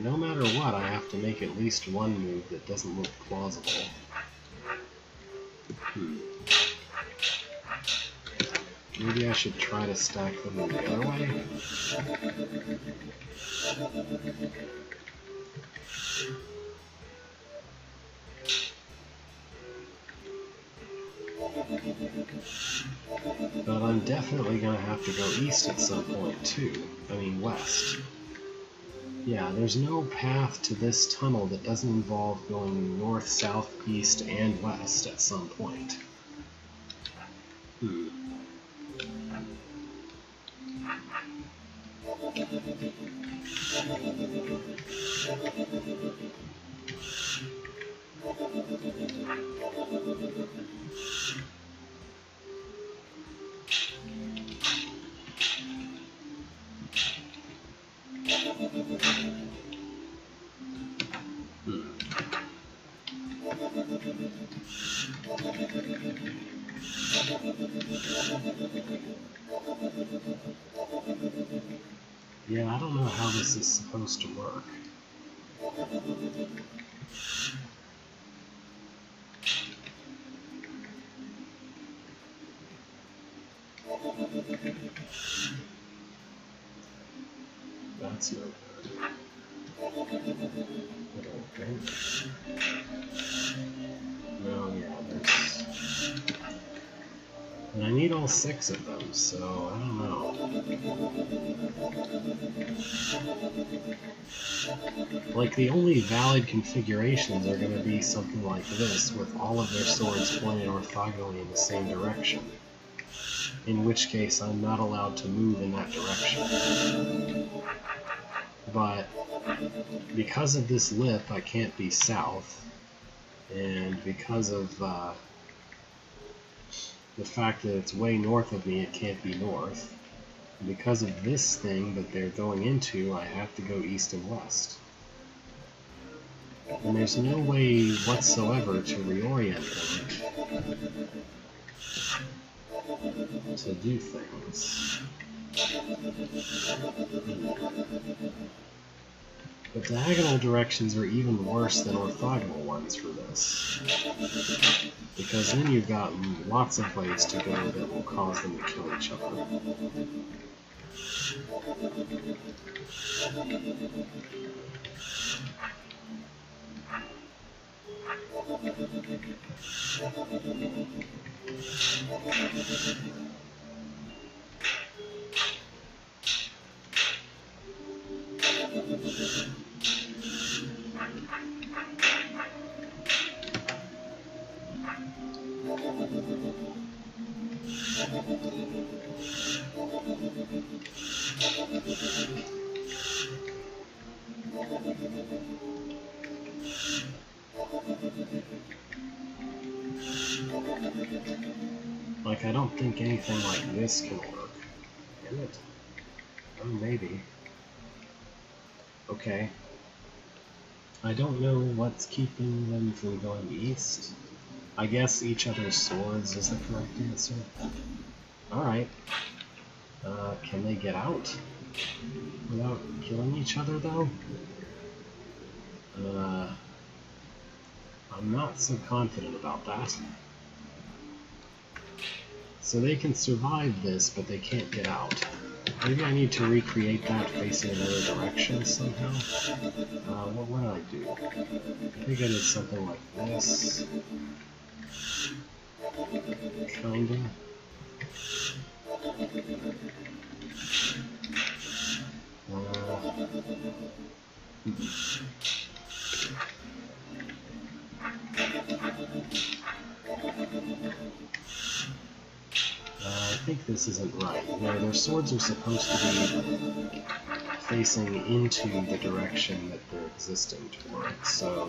Speaker 1: no matter what, I have to make at least one move that doesn't look plausible. Maybe I should try to stack them the other way? But I'm definitely going to have to go east at some point, too. I mean, west. Yeah, there's no path to this tunnel that doesn't involve going north, south, east, and west at some point. Yeah, I don't know how this is supposed to work. That's no good. I don't think. No, yeah, there's... And I need all 6 of them, so I don't know. Like, the only valid configurations are going to be something like this, with all of their swords pointed orthogonally in the same direction. In which case, I'm not allowed to move in that direction. But because of this lip, I can't be south, and because of the fact that it's way north of me, it can't be north. And because of this thing that they're going into, I have to go east and west. And there's no way whatsoever to reorient them to do things. But diagonal directions are even worse than orthogonal ones for this. Because then you've got lots of ways to go that will cause them to kill each other. Like, I don't think anything like this can work. Can it? Oh, maybe. Okay. I don't know what's keeping them from going east. I guess each other's swords is the correct answer. Alright. Can they get out without killing each other, though? I'm not so confident about that. So they can survive this, but they can't get out. Maybe I need to recreate that facing another direction somehow. What did I do? I think I did something like this. Kinda. I think this isn't right. No, their swords are supposed to be facing into the direction that they're existing toward, so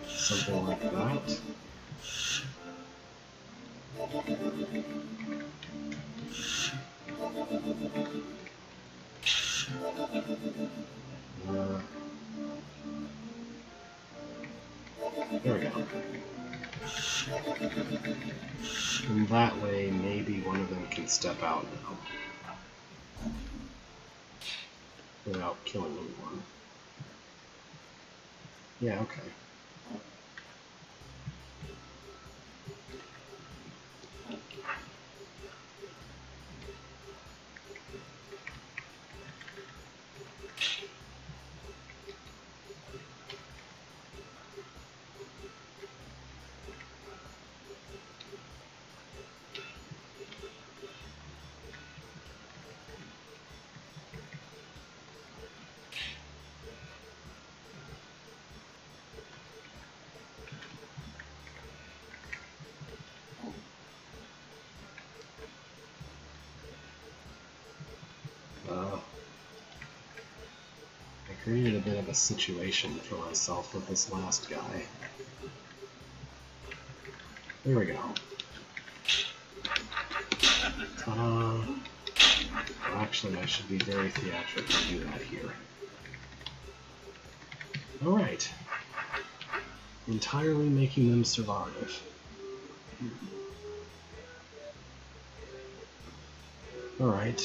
Speaker 1: something like that. There we go. And that way, maybe one of them can step out now. Without killing anyone. Yeah, okay. I created a bit of a situation for myself with this last guy. There we go. Ta-da! Well, actually, I should be very theatrical to do that here. Alright. Entirely making them survive. Alright.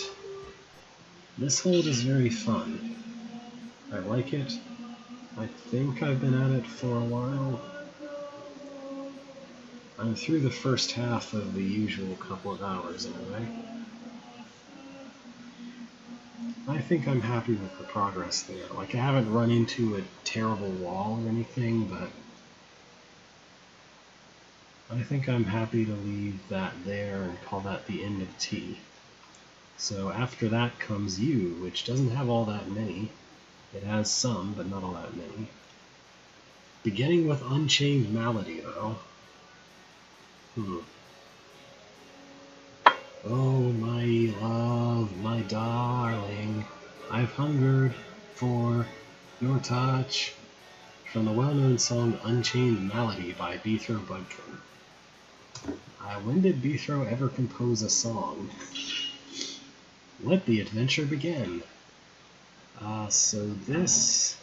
Speaker 1: This hold is very fun. I like it. I think I've been at it for a while. I'm through the first half of the usual couple of hours anyway. I think I'm happy with the progress there. Like, I haven't run into a terrible wall or anything, but I think I'm happy to leave that there and call that the end of T. So after that comes U, which doesn't have all that many. It has some, but not all that many. Beginning with Unchained Malady, though. Oh, my love, my darling, I've hungered for your touch. From the well-known song Unchained Malady by Beathro Budkin. When did Beathro ever compose a song? Let the adventure begin. So this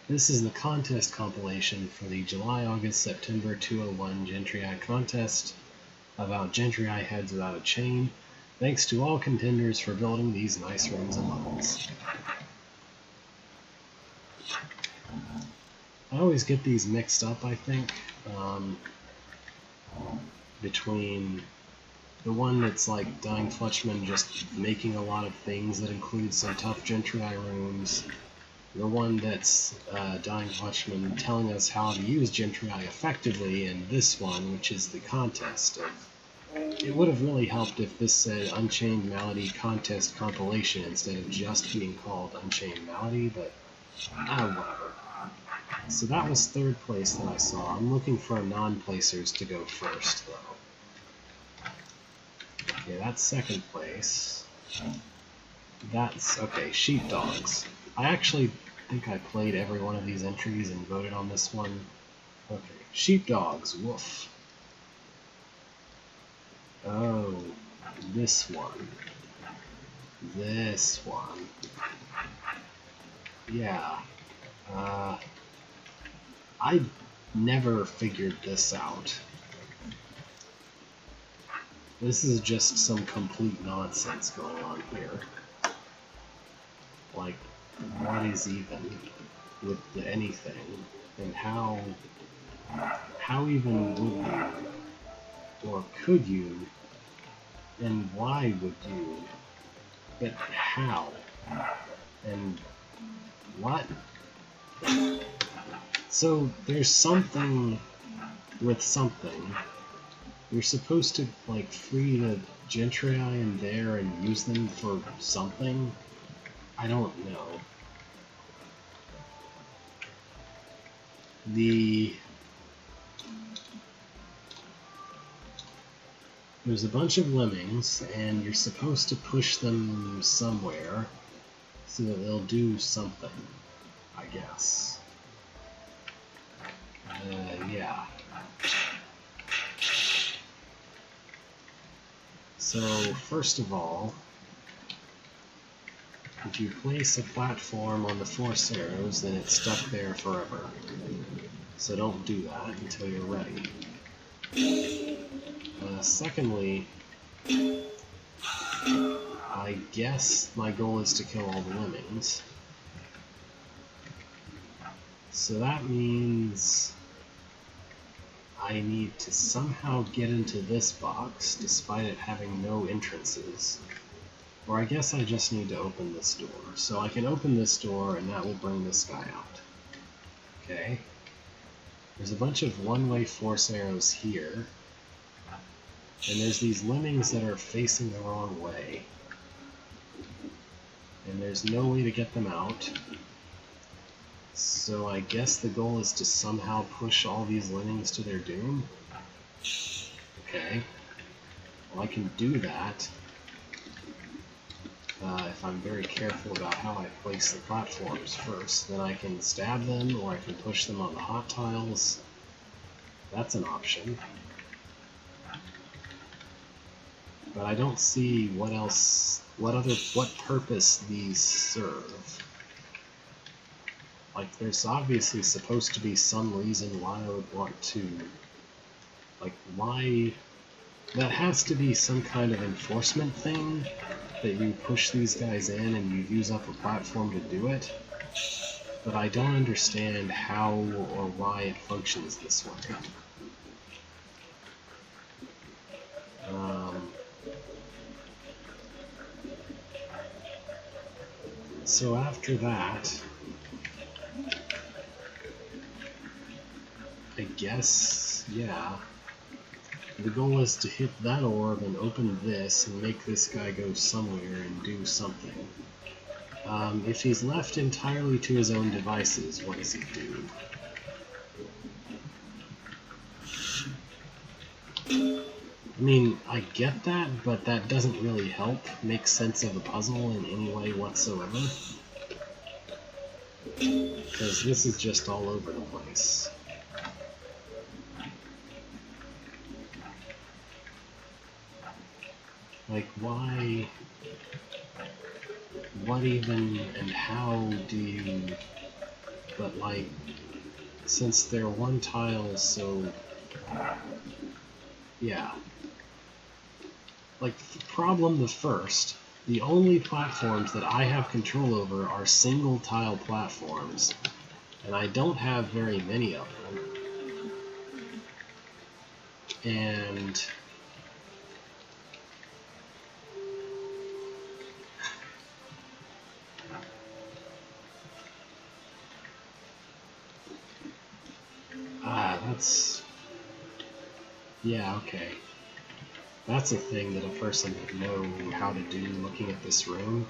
Speaker 1: is the contest compilation for the July, August, September 201 Gentry-Eye contest about Gentry-Eye heads without a chain. Thanks to all contenders for building these nice rooms and levels. I always get these mixed up, I think, between the one that's like Dying Fletchman just making a lot of things that include some tough Gentry-Eye rooms, the one that's Dying Fletchman telling us how to use Gentry-Eye effectively, and this one, which is the contest. It would have really helped if this said Unchained Malady Contest Compilation instead of just being called Unchained Malady, but whatever. So that was third place that I saw. I'm looking for non-placers to go first, though. Okay, that's second place. That's, okay, Sheepdogs. I actually think I played every one of these entries and voted on this one. Okay, Sheepdogs, woof. Oh, this one. This one. Yeah. I never figured this out. This is just some complete nonsense going on here. Like, what is even with anything? And how even would you? Or could you? And why would you? But how? And what? So there's something with something. You're supposed to, like, free the Gentry-Eye in there and use them for something? I don't know. There's a bunch of lemmings, and you're supposed to push them somewhere so that they'll do something, I guess. Yeah. So, first of all, if you place a platform on the Force Arrows, then it's stuck there forever. So don't do that until you're ready. Secondly, I guess my goal is to kill all the lemmings. So that means I need to somehow get into this box, despite it having no entrances. Or I guess I just need to open this door. So I can open this door, and that will bring this guy out. Okay. There's a bunch of one-way Force Arrows here. And there's these lemmings that are facing the wrong way. And there's no way to get them out. So I guess the goal is to somehow push all these lemmings to their doom? Okay. Well, I can do that. If I'm very careful about how I place the platforms first. Then I can stab them, or I can push them on the hot tiles. That's an option. But I don't see what else, what purpose these serve. Like, there's obviously supposed to be some reason why I would want to, like, why, that has to be some kind of enforcement thing, that you push these guys in and you use up a platform to do it, but I don't understand how or why it functions this way. So after that, I guess, yeah, the goal is to hit that orb and open this and make this guy go somewhere and do something. If he's left entirely to his own devices, what does he do? I mean, I get that, but that doesn't really help make sense of the puzzle in any way whatsoever. Because this is just all over the place. Like, why... What even and how do you... But, like, since they're one tile, so... Yeah. Like, problem the first, the only platforms that I have control over are single tile platforms, and I don't have very many of them. And that's... Yeah, okay. That's a thing that a person would know how to do looking at this room.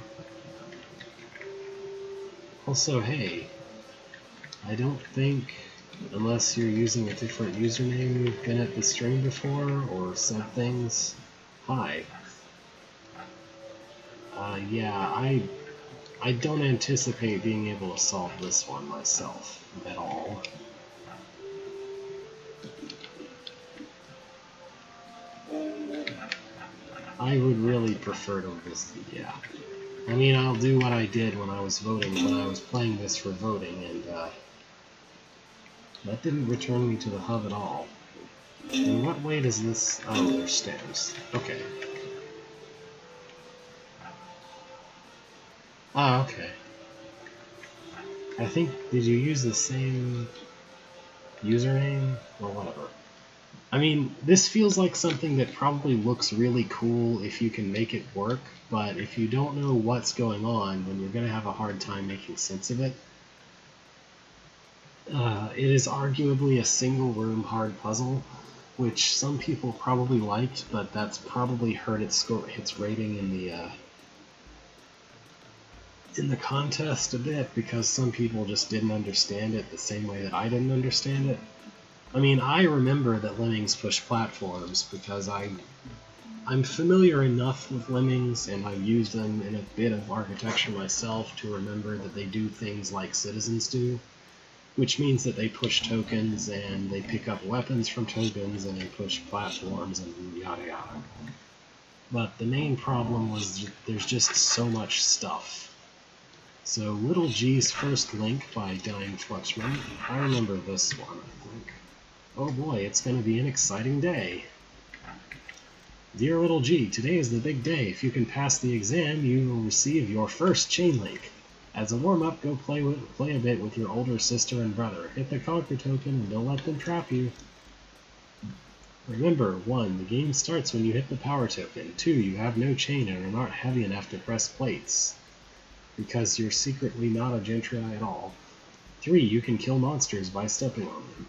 Speaker 1: Also, hey, I don't think, unless you're using a different username, you've been at the stream before, or said things. Hi. Yeah, I don't anticipate being able to solve this one myself at all. I would really prefer to just, yeah. I mean, I'll do what I did when I was voting, when I was playing this for voting, and that didn't return me to the hub at all. In what way does this... Oh, there's stairs. Okay. Ah, okay. I think, did you use the same username, or whatever? I mean, this feels like something that probably looks really cool if you can make it work, but if you don't know what's going on, then you're going to have a hard time making sense of it. It is arguably a single-room hard puzzle, which some people probably liked, but that's probably hurt its rating in the contest a bit, because some people just didn't understand it the same way that I didn't understand it. I mean, I remember that lemmings push platforms because I'm familiar enough with lemmings, and I've used them in a bit of architecture myself to remember that they do things like citizens do, which means that they push tokens, and they pick up weapons from tokens, and they push platforms, and yada yada. But the main problem was there's just so much stuff. So Little G's First Link by Dying Fletchman. I remember this one, I think. Oh boy, it's going to be an exciting day. Dear Little G, today is the big day. If you can pass the exam, you will receive your first chain link. As a warm-up, go play a bit with your older sister and brother. Hit the Conquer token and don't let them trap you. Remember, 1. The game starts when you hit the power token. 2. You have no chain and are not heavy enough to press plates, because you're secretly not a Gentrii at all. 3. You can kill monsters by stepping on them.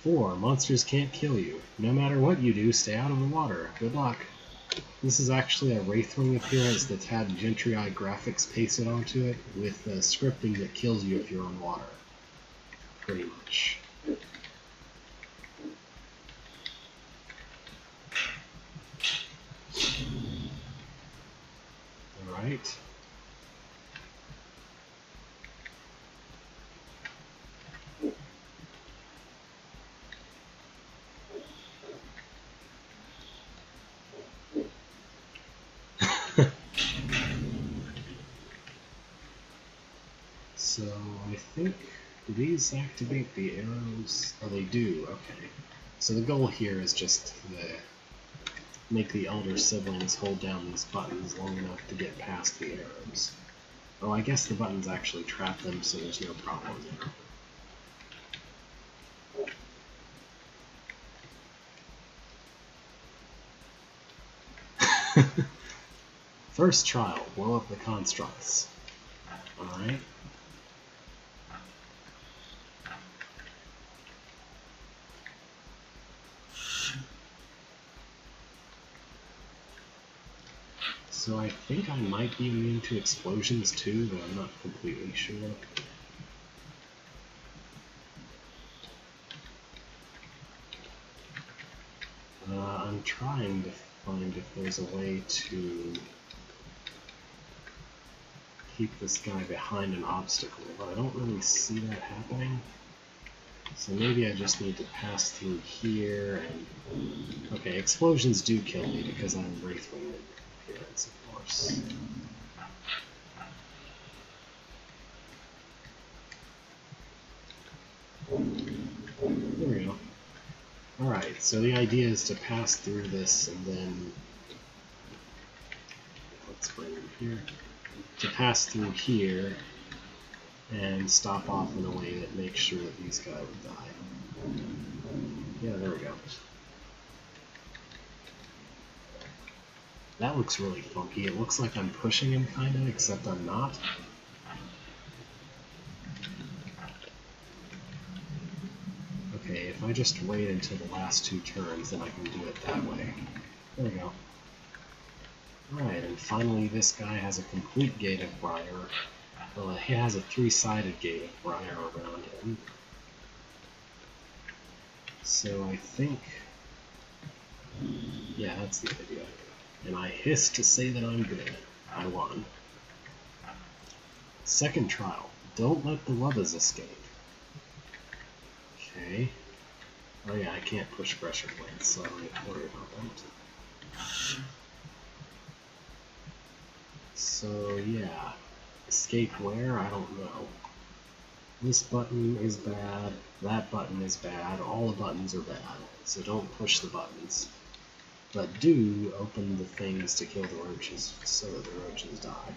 Speaker 1: 4. Monsters can't kill you. No matter what you do, stay out of the water. Good luck. This is actually a Wraithwing appearance that's had Gentrii graphics pasted onto it, with scripting that kills you if you're on water. Pretty much. Alright. So, I think, do these activate the arrows? Oh, they do, okay. So the goal here is just to make the elder siblings hold down these buttons long enough to get past the arrows. Oh, I guess the buttons actually trap them, so there's no problem there. First trial, blow up the constructs. Alright. So I think I might be immune to explosions too, but I'm not completely sure. I'm trying to find if there's a way to keep this guy behind an obstacle, but I don't really see that happening. So maybe I just need to pass through here and... Okay, explosions do kill me because I'm Wraithwing appearance, of course. There we go. Alright, so the idea is to pass through this and then... Let's bring him here. To pass through here and stop off in a way that makes sure that these guys would die. Yeah, there we go. That looks really funky. It looks like I'm pushing him kinda, except I'm not. Okay, if I just wait until the last 2 turns, then I can do it that way. There we go. Alright, and finally this guy has a complete Gate of Briar. Well, he has a 3-sided Gate of Briar around him. So I think... Yeah, that's the idea. And I hiss to say that I'm good. I won. Second trial. Don't let the Wubbas escape. Okay. Oh yeah, I can't push pressure plates, so I don't need to worry about that. So yeah. Escape where? I don't know. This button is bad, that button is bad, all the buttons are bad, so don't push the buttons. But do open the things to kill the roaches so that the roaches die.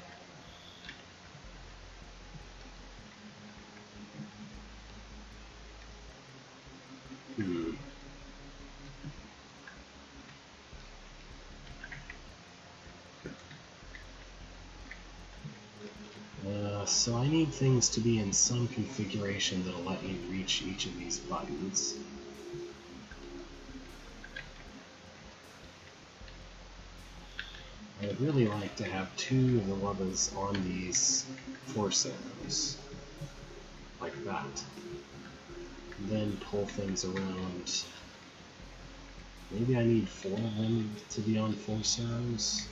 Speaker 1: So I need things to be in some configuration that'll let me reach each of these buttons. I'd really like to have 2 of the Wubbas on these force arrows, like that. And then pull things around. Maybe I need 4 of them to be on force arrows.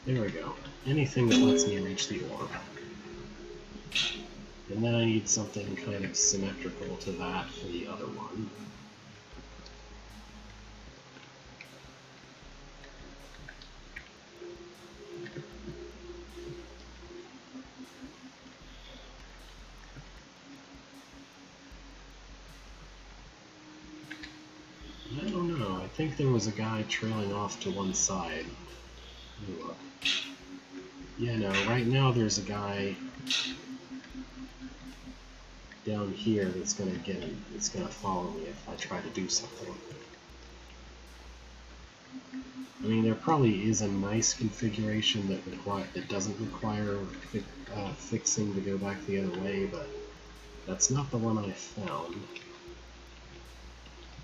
Speaker 1: There we go. Anything that lets me reach the orb. And then I need something kind of symmetrical to that for the other one. I don't know. I think there was a guy trailing off to one side. Let me look. Yeah, no, right now there's a guy down here that's gonna get him. It's gonna follow me if I try to do something. I mean, there probably is a nice configuration that doesn't require fixing to go back the other way, but that's not the one I found.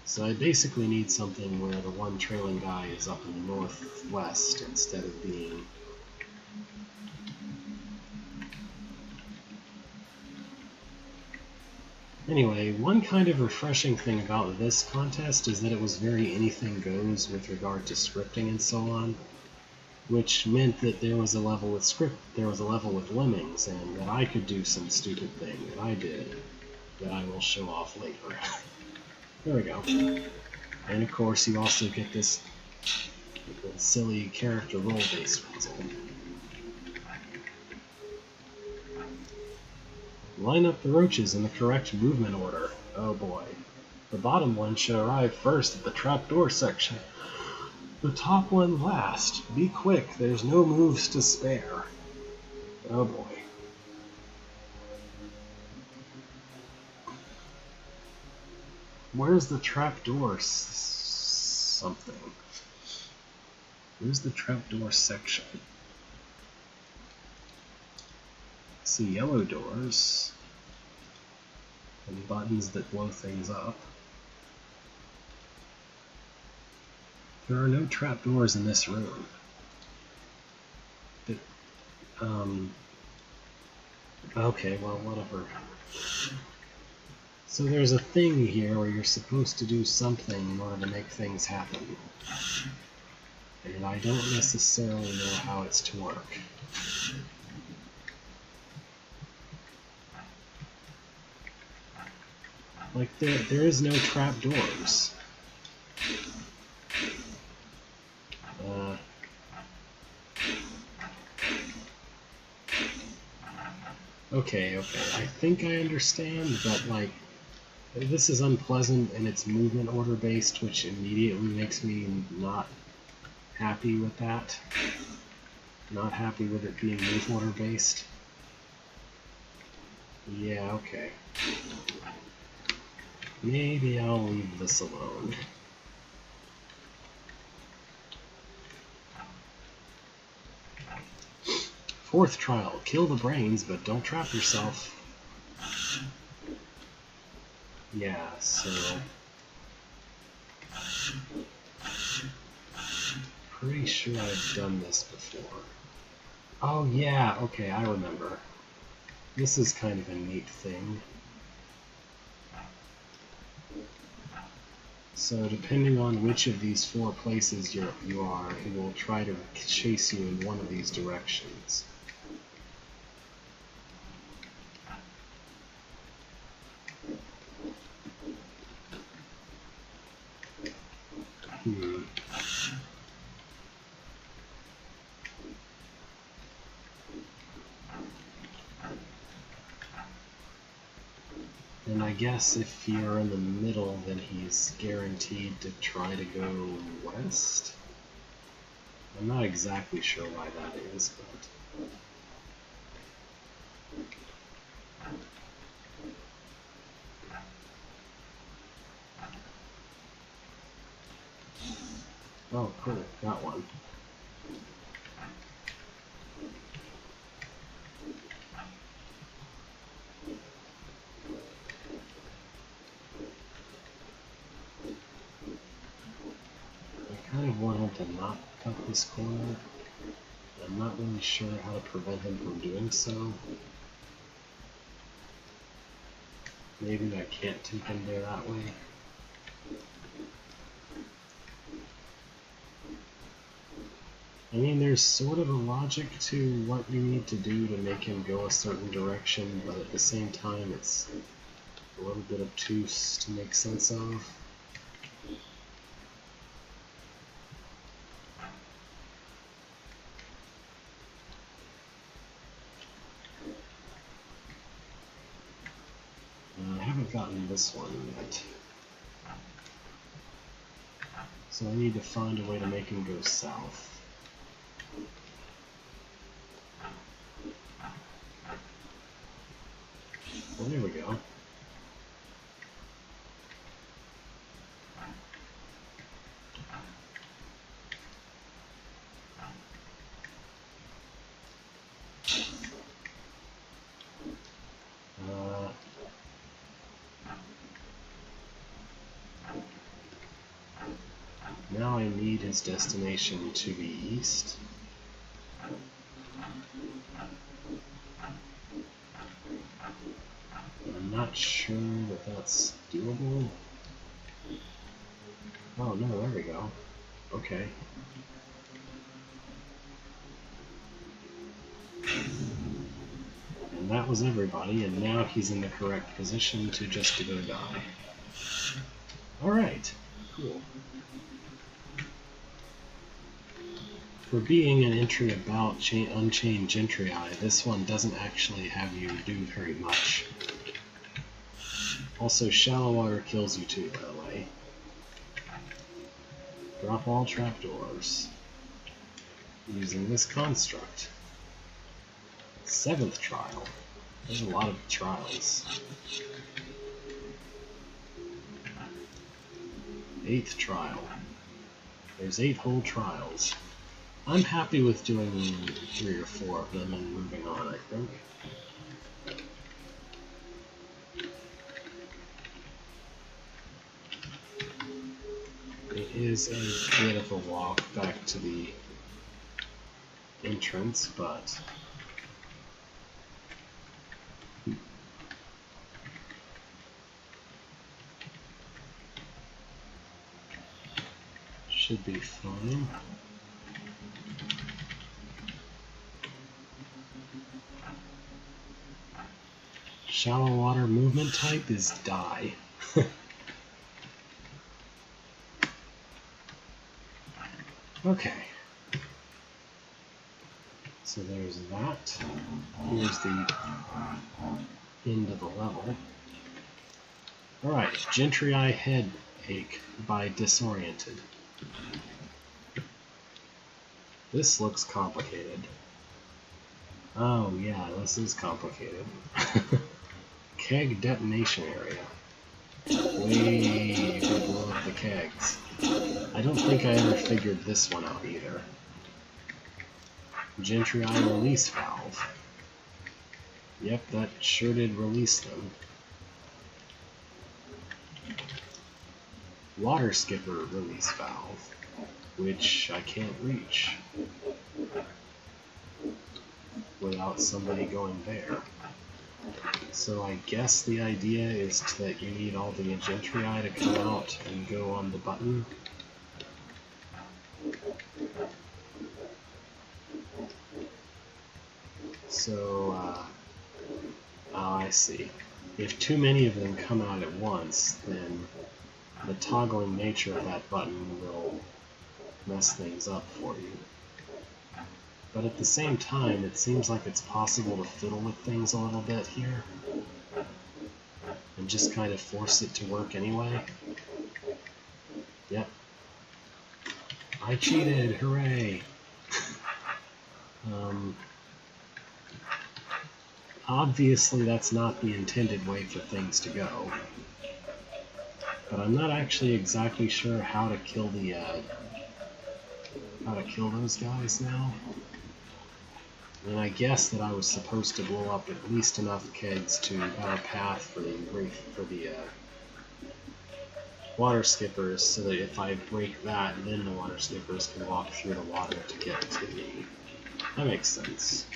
Speaker 1: So I basically need something where the one trailing guy is up in the northwest instead of being... Anyway, one kind of refreshing thing about this contest is that it was very anything goes with regard to scripting and so on, which meant that there was a level with lemmings, and that I could do some stupid thing that I did. that I will show off later. There we go. And of course you also get this silly character role-based puzzle. Line up the roaches in the correct movement order. Oh boy. The bottom one should arrive first at the trapdoor section. The top one last. Be quick, there's no moves to spare. Oh boy. Where's the trapdoor something? Where's the trapdoor section? See yellow doors and buttons that blow things up. There are no trapdoors in this room. But, okay, well, whatever. So there's a thing here where you're supposed to do something in order to make things happen. And I don't necessarily know how it's to work. Like, there is no trapdoors. Okay, I think I understand, but like, this is unpleasant and it's movement order based, which immediately makes me not happy with that. Not happy with it being move order based. Yeah, okay. Maybe I'll leave this alone. Fourth trial, kill the brains, but don't trap yourself. Yeah, so... pretty sure I've done this before. Oh yeah, okay, I remember. This is kind of a neat thing. So depending on which of these 4 places you are, it will try to chase you in one of these directions. And I guess if you're in the middle, then he's guaranteed to try to go west? I'm not exactly sure why that is, but... oh, cool, got one. I kind of want him to not cut this corner. I'm not really sure how to prevent him from doing so. Maybe I can't take him there that way. I mean, there's sort of a logic to what you need to do to make him go a certain direction, but at the same time it's a little bit obtuse to make sense of. I haven't gotten this one yet. So I need to find a way to make him go south. Well, there we go. Now I need his destination to be east. I'm not sure that that's doable. Oh no, there we go. Okay. And that was everybody, and now he's in the correct position to just to go die. Alright, cool. For being an entry about Unchained Gentry-Eye, this one doesn't actually have you do very much. Also, Shallow Water kills you too, by the way. Drop all trapdoors. Using this construct. 7th trial. There's a lot of trials. 8th trial. There's 8 whole trials. I'm happy with doing 3 or 4 of them and moving on, I think. It is a bit of a walk back to the entrance, but should be fine. Shallow water movement type is die. Okay. So there's that. Here's the end of the level. Alright, Gentry-Eye Headache by Disoriented. This looks complicated. Oh yeah, this is complicated. Keg detonation area. Way to blow up the kegs. I don't think I ever figured this one out either. Gentry-Eye release valve. Yep, that sure did release them. Water skipper release valve, which I can't reach without somebody going there. So I guess the idea is that you need all the Gentry-Eye to come out and go on the button. So, I see. If too many of them come out at once, then the toggling nature of that button will mess things up for you. But at the same time, it seems like it's possible to fiddle with things a little bit here and just kind of force it to work anyway. Yep. I cheated! Hooray! Obviously that's not the intended way for things to go. But I'm not actually exactly sure how to kill the, how to kill those guys now. And I guess that I was supposed to blow up at least enough kegs to have a path for the water skippers, so that if I break that, then the water skippers can walk through the water to get to me. That makes sense.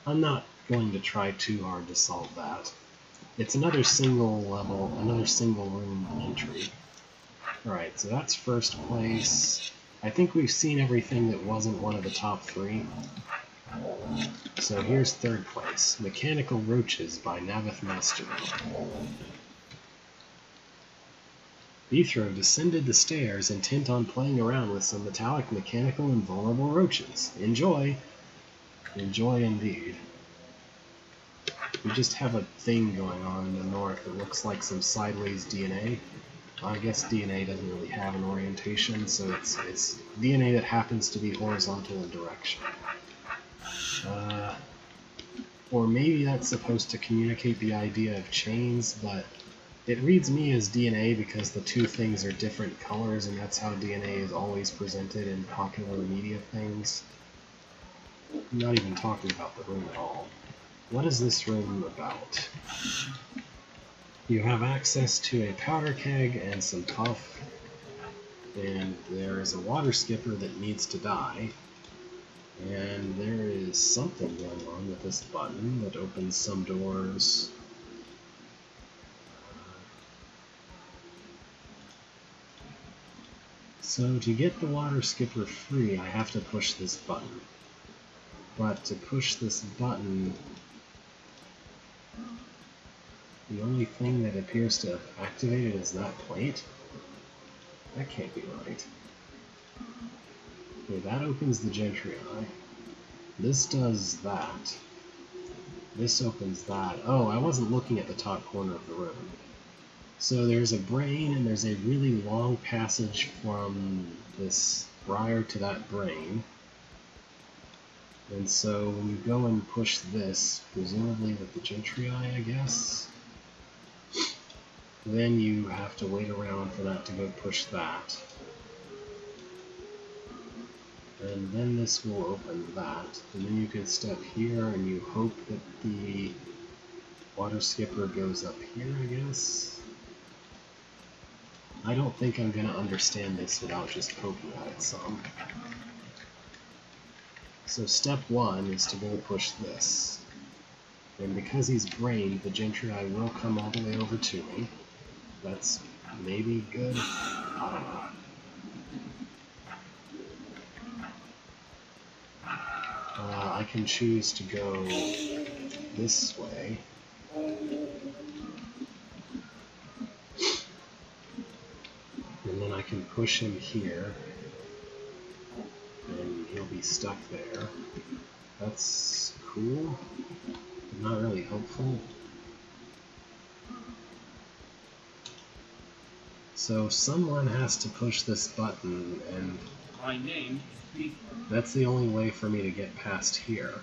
Speaker 1: I'm not going to try too hard to solve that. It's another single level, another single room entry. Alright, so that's first place. I think we've seen everything that wasn't one of the top 3. So here's third place, Mechanical Roaches by Navith Master. Bethro descended the stairs intent on playing around with some metallic, mechanical, and vulnerable roaches. Enjoy! Enjoy indeed. We just have a thing going on in the north that looks like some sideways DNA. I guess DNA doesn't really have an orientation, so it's DNA that happens to be horizontal in direction. Or maybe that's supposed to communicate the idea of chains, but it reads me as DNA because the two things are different colors, and that's how DNA is always presented in popular media things. I'm not even talking about the room at all. What is this room about? You have access to a powder keg and some puff, and there is a water skipper that needs to die. And there is something going on with this button that opens some doors. So to get the water skipper free, I have to push this button. But to push this button, The only thing that appears to have activated is that plate? That can't be right. Okay, that opens the Gentry Eye. This does that. This opens that. Oh, I wasn't looking at the top corner of the room. So there's a brain, and there's a really long passage from this briar to that brain. And so when you go and push this, presumably with the Gentry Eye, I guess, then you have to wait around for that to go push that. And then this will open that. And then you can step here and you hope that the water skipper goes up here, I guess. I don't think I'm going to understand this without just poking at it some. So step 1 is to go push this. And because he's brained, the Gentry Eye will come all the way over to me. That's maybe good. I don't know. I can choose to go this way. And then I can push him here. And he'll be stuck there. That's cool. Not really helpful. So someone has to push this button, and
Speaker 2: my name is
Speaker 1: that's the only way for me to get past here.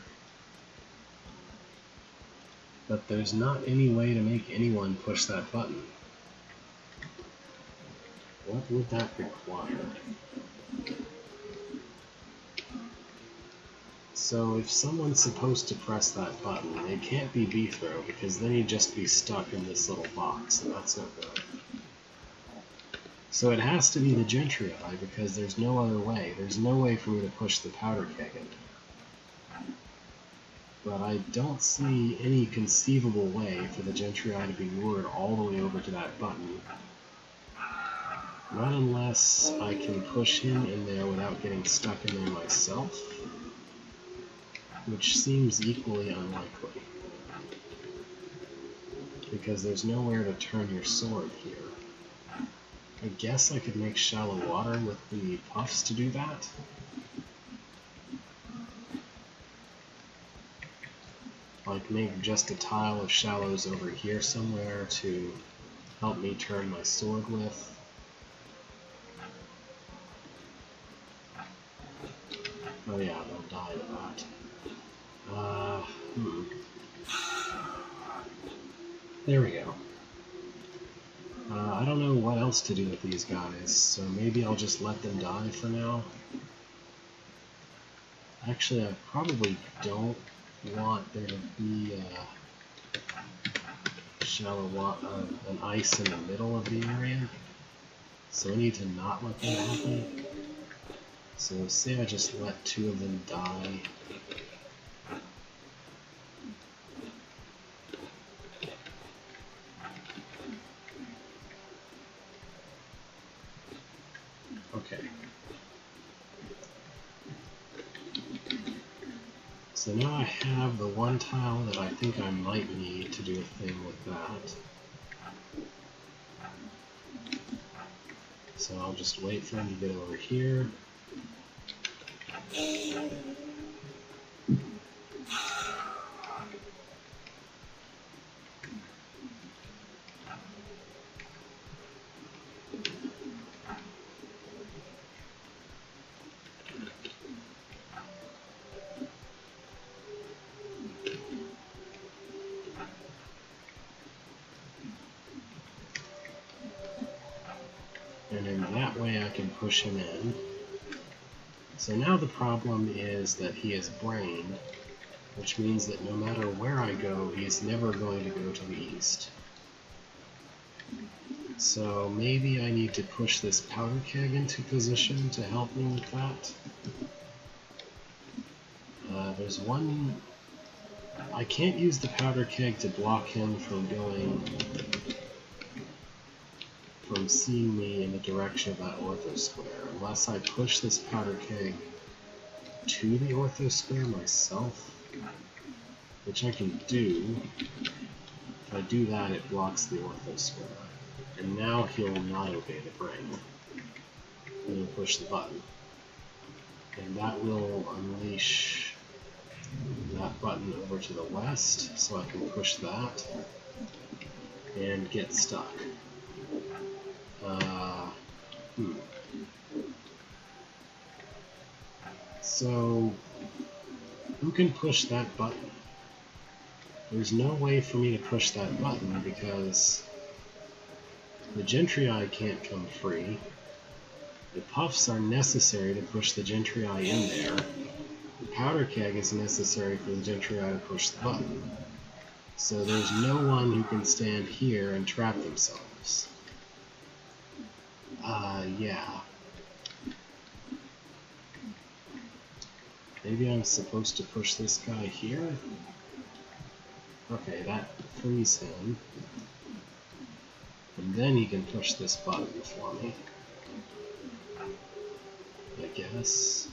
Speaker 1: But there's not any way to make anyone push that button. What would that require? So if someone's supposed to press that button, it can't be Beethro, because then he'd just be stuck in this little box, and that's no good. So it has to be the Gentry Eye, because there's no other way. There's no way for me to push the powder keg in. But I don't see any conceivable way for the Gentry Eye to be lured all the way over to that button. Not unless I can push him in there without getting stuck in there myself, which seems equally unlikely, because there's nowhere to turn your sword here. I guess I could make shallow water with the puffs to do that. Like make just a tile of shallows over here somewhere to help me turn my sword with. Oh yeah, they'll die to that. There we go. I don't know what else to do with these guys, so maybe I'll just let them die for now. Actually, I probably don't want there to be shallow an ice in the middle of the area, so I need to not let that happen. So say I just let 2 of them die. Okay. So now I have the one tile that I think I might need to do a thing with that. So I'll just wait for him to get over here. And in that way I can push him in. So now the problem is that he is brained, which means that no matter where I go, he's never going to go to the east. So maybe I need to push this powder keg into position to help me with that. There's one... I can't use the powder keg to block him from seeing me in the direction of that ortho square, unless I push this powder keg to the ortho square myself, which I can do. If I do that, it blocks the ortho square. And now he'll not obey the brain. He'll push the button. And that will unleash that button over to the west, so I can push that and get stuck. So, who can push that button? There's no way for me to push that button because the Gentrii can't come free. The puffs are necessary to push the Gentrii in there. The powder keg is necessary for the Gentrii to push the button. So there's no one who can stand here and trap themselves. Yeah. Maybe I'm supposed to push this guy here? Okay, that frees him. And then he can push this button for me. I guess.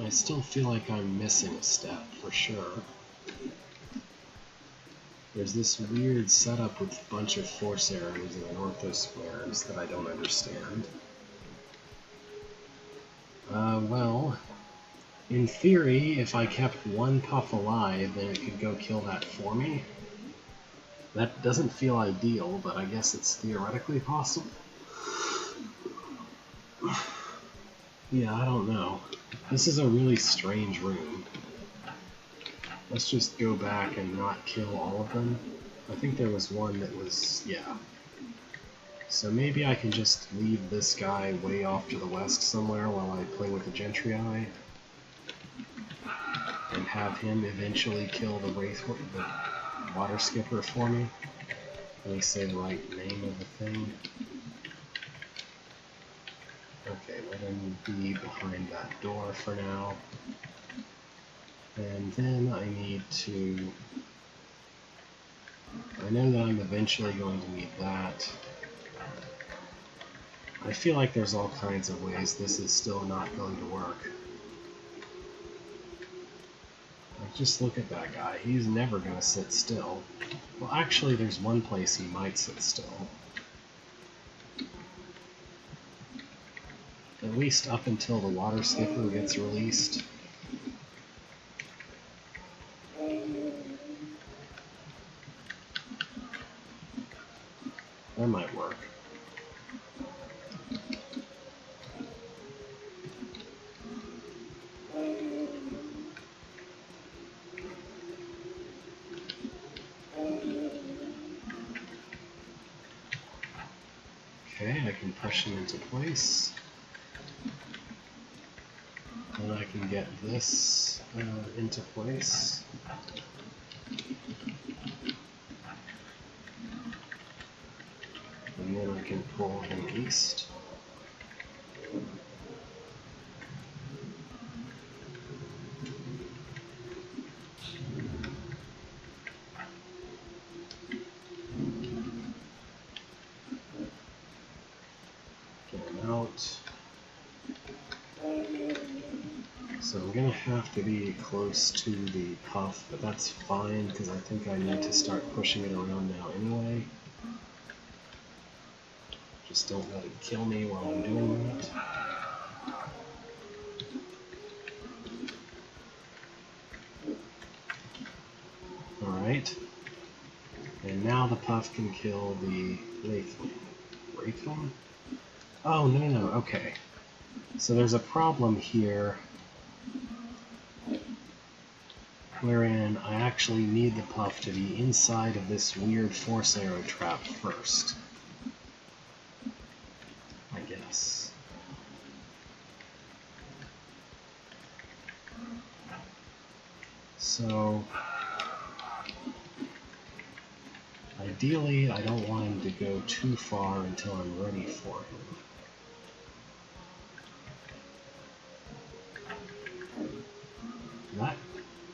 Speaker 1: I still feel like I'm missing a step, for sure. There's this weird setup with a bunch of force arrows and ortho squares that I don't understand. Well, in theory, if I kept one puff alive, then it could go kill that for me. That doesn't feel ideal, but I guess it's theoretically possible. Yeah, I don't know. This is a really strange room. Let's just go back and not kill all of them. I think there was one that was, yeah. So maybe I can just leave this guy way off to the west somewhere while I play with the Gentrii and have him eventually kill the water skipper for me. Let me say the right name of the thing. Okay, let him be behind that door for now. And then I need to... I know that I'm eventually going to need that. I feel like there's all kinds of ways this is still not going to work. Like, just look at that guy. He's never going to sit still. Well, actually, there's one place he might sit still. At least up until the water skipper gets released. That might work. Okay, I can push him into place. Then I can get this into place. And then I can pull him east. Get him out. So I'm going to have to be close to the puff, but that's fine because I think I need to start pushing it around now anyway. Just don't let it kill me while I'm doing that. Alright. And now the puff can kill the Wraithling. Wraithling? Oh, no, okay. So there's a problem here wherein I actually need the puff to be inside of this weird force arrow trap first. I guess. So, ideally, I don't want him to go too far until I'm ready for him.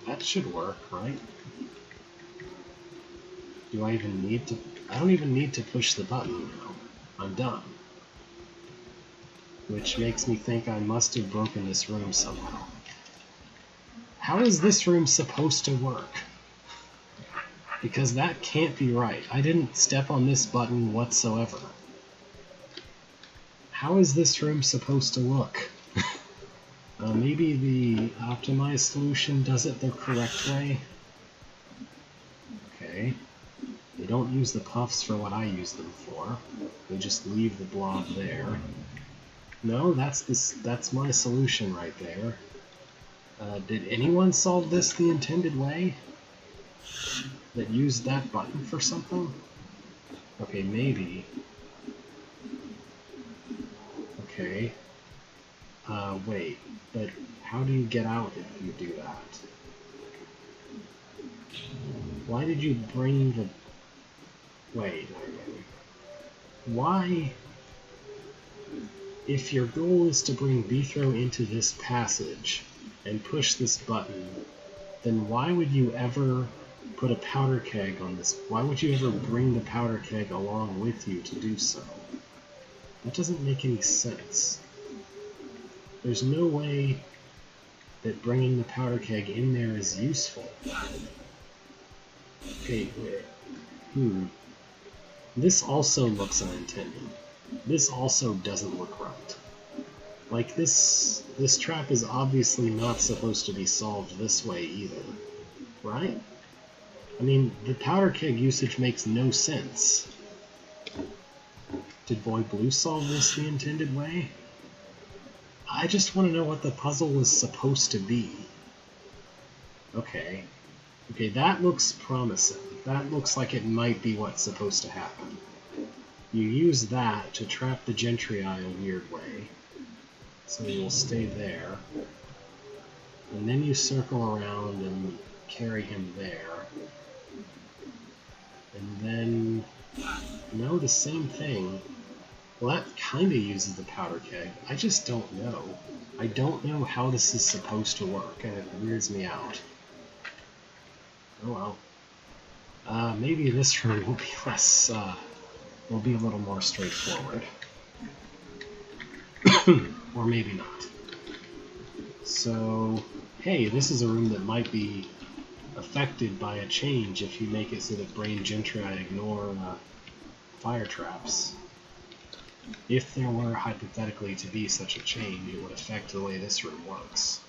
Speaker 1: That should work, right? Do I even need to... I don't even need to push the button now. I'm done. Which makes me think I must have broken this room somehow. How is this room supposed to work? Because that can't be right. I didn't step on this button whatsoever. How is this room supposed to look? Maybe the optimized solution does it the correct way? Okay. They don't use the puffs for what I use them for. They just leave the blob there. No, that's my solution right there. Did anyone solve this the intended way? That used that button for something? Okay, maybe. Okay. Wait, but how do you get out if you do that? Why did you bring the... Wait. Why... If your goal is to bring Beethro into this passage and push this button, then why would you ever put a powder keg on this? Why would you ever bring the powder keg along with you to do so? That doesn't make any sense. There's no way that bringing the powder keg in there is useful. Okay, wait. This also looks unintended. This also doesn't look right. Like, this trap is obviously not supposed to be solved this way either, right? I mean, the powder keg usage makes no sense. Did Boy Blue solve this the intended way? I just want to know what the puzzle was supposed to be. Okay, that looks promising. That looks like it might be what's supposed to happen. You use that to trap the Gentry Eye a weird way. So you'll stay there. And then you circle around and carry him there. And then... No, the same thing. Well, that kind of uses the powder keg. I just don't know. I don't know how this is supposed to work, and it weirds me out. Oh well. Maybe this room will be less, will be a little more straightforward. Or maybe not. So, hey, this is a room that might be affected by a change if you make it so that Brain Gentry ignore fire traps. If there were hypothetically to be such a change, it would affect the way this room works.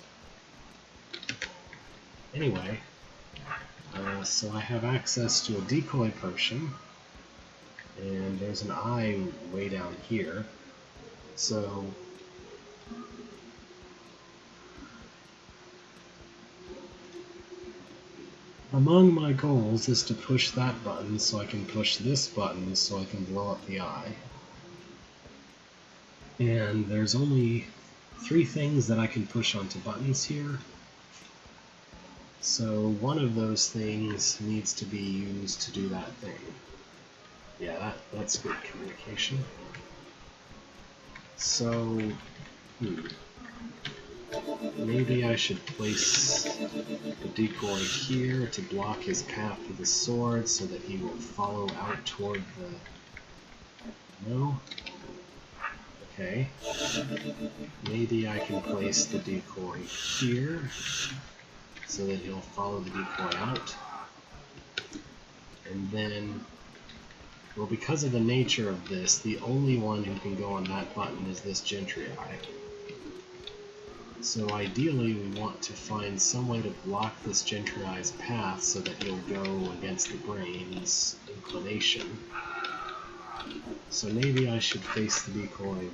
Speaker 1: Anyway, so I have access to a decoy potion, and there's an eye way down here. So among my goals is to push that button so I can push this button so I can blow up the eye. And there's only 3 things that I can push onto buttons here. So one of those things needs to be used to do that thing. Yeah, that's good communication. So, maybe I should place the decoy here to block his path with the sword so that he will follow out toward the... No? Okay. Maybe I can place the decoy here so that he'll follow the decoy out. And then, well, because of the nature of this, the only one who can go on that button is this Gentry Eye. So ideally we want to find some way to block this Gentry Eye's path so that he'll go against the brain's inclination. So maybe I should face the decoy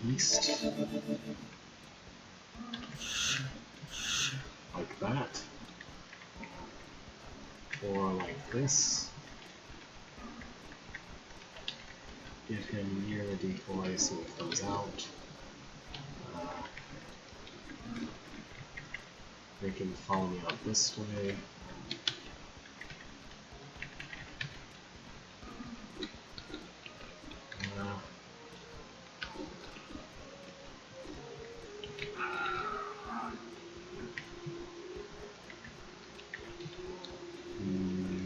Speaker 1: east. Like that. Or like this. Get him near the decoy so it comes out. Make him follow me out this way.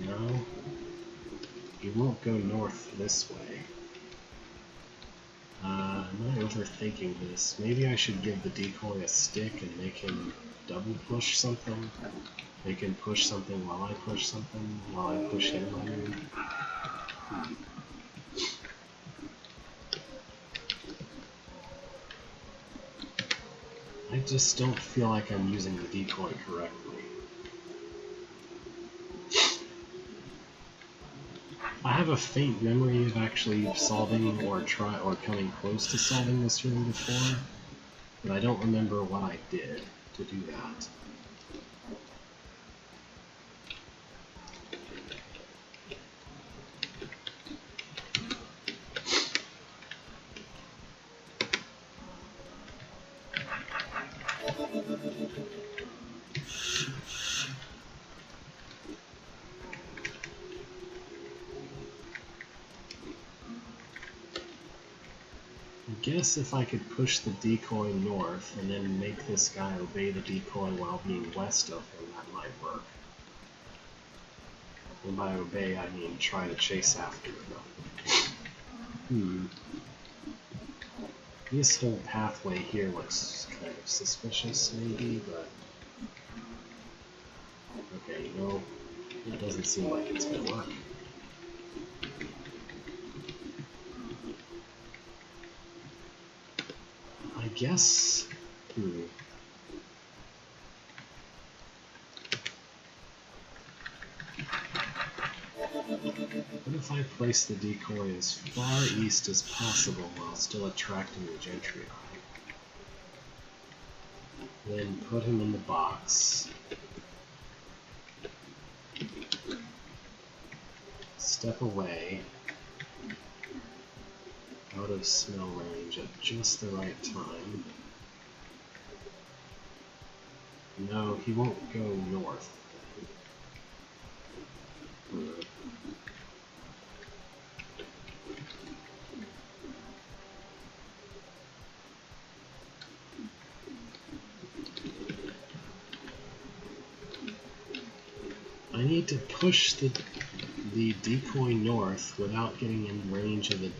Speaker 1: No. He won't go north this way. Am I overthinking this? Maybe I should give the decoy a stick and make him double push something? Make him push something while I push something, while I push him, I mean. I just don't feel like I'm using the decoy correctly. I have a faint memory of actually solving or coming close to solving this room before, but I don't remember what I did to do that. I guess if I could push the decoy north and then make this guy obey the decoy while being west of him, that might work. And by obey, I mean try to chase after him. This whole pathway here looks kind of suspicious, maybe, but... Okay, no, it doesn't seem like it's gonna work. I guess... What if I place the decoy as far east as possible while still attracting the Gentry Eye? Then put him in the box. Step away out of smell range at just the right time. No, he won't go north. I need to push the decoy north without getting in range of the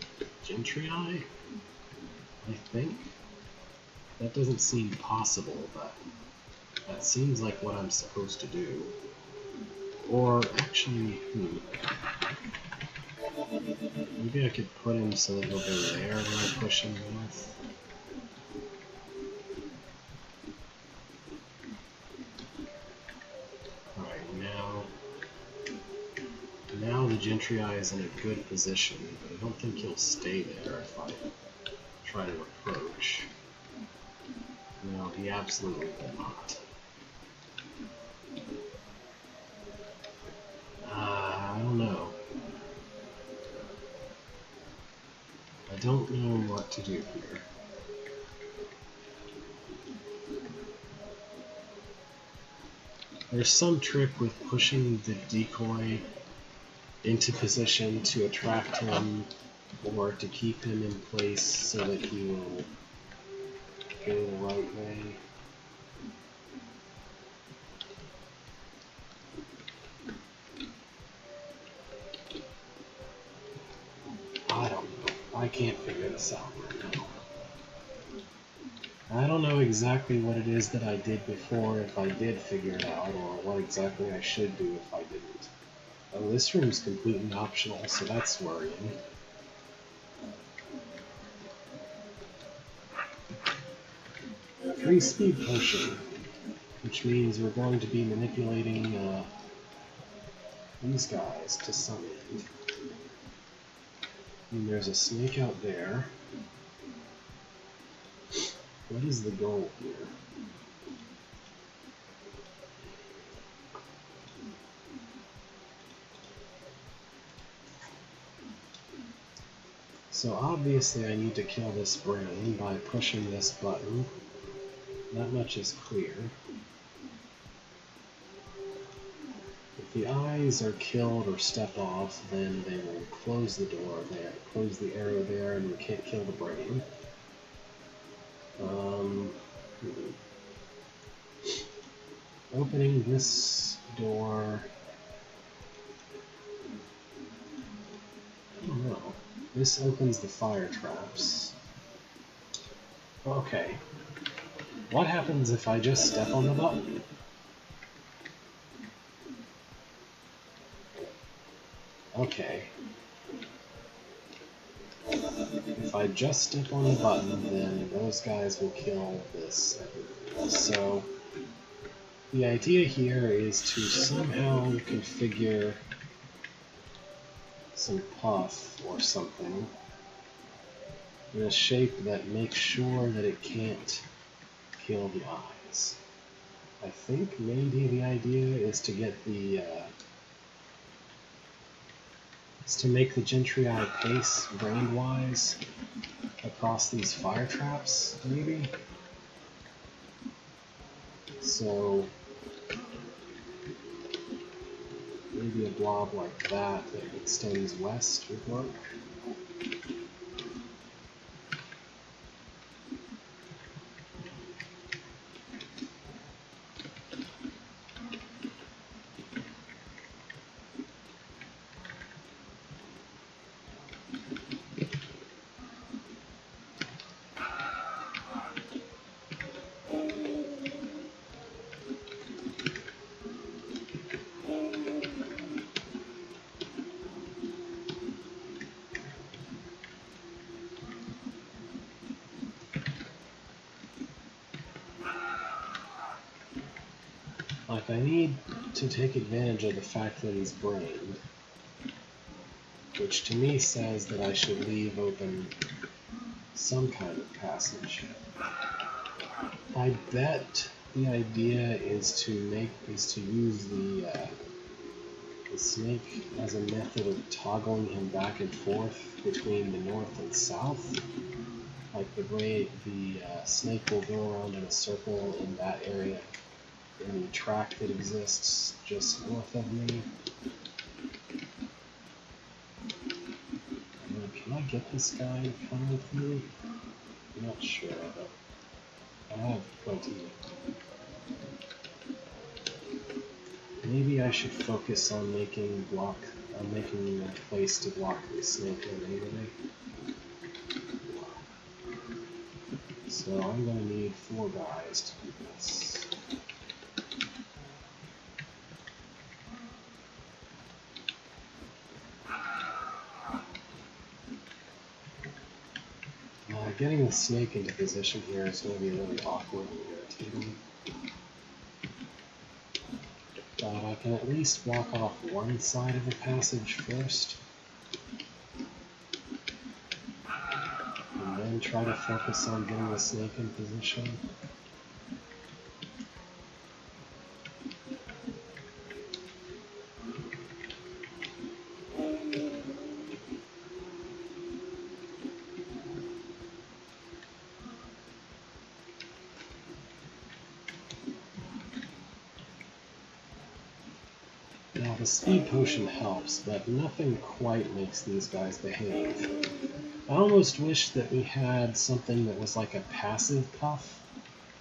Speaker 1: Gentry Eye, I think. That doesn't seem possible, but that seems like what I'm supposed to do. Or actually, maybe I could put him so that he'll go there when I push him north. Now the Gentry Eye is in a good position, but I don't think he'll stay there if I try to approach. No, he absolutely will not. I don't know. I don't know what to do here. There's some trick with pushing the decoy into position to attract him or to keep him in place so that he will go the right way. I don't know. I can't figure this out right now. I don't know exactly what it is that I did before, if I did figure it out, or what exactly I should do if I didn't. Oh, this room's completely optional, so that's worrying. Free speed potion, which means we're going to be manipulating these guys to some end. And there's a snake out there. What is the goal here? So obviously I need to kill this brain by pushing this button. That much is clear. If the eyes are killed or step off, then they will close the door there, close the arrow there, and we can't kill the brain. Opening this door... I don't know. This opens the fire traps. Okay. What happens if I just step on the button? Okay. If I just step on the button, then those guys will kill this. So the idea here is to somehow configure some puff or something in a shape that makes sure that it can't kill the eyes. I think maybe the idea is to get the is to make the Gentry Eye pace brain-wise across these fire traps, maybe? So maybe a blob like that that extends west would work. Like, I need to take advantage of the fact that he's brained, which to me says that I should leave open some kind of passage. I bet the idea is to use the snake as a method of toggling him back and forth between the north and south. Like the snake will go around in a circle in that area in the track that exists just north of me. Can I get this guy to come with me? I'm not sure, but I have plenty. Maybe I should focus on making a place to block the snake in anyway. So I'm going to need 4 guys to do this. Getting the snake into position here is going to be really awkward and irritating. But I can at least block off one side of the passage first. And then try to focus on getting the snake in position. Now the speed potion helps, but nothing quite makes these guys behave. I almost wish that we had something that was like a passive puff,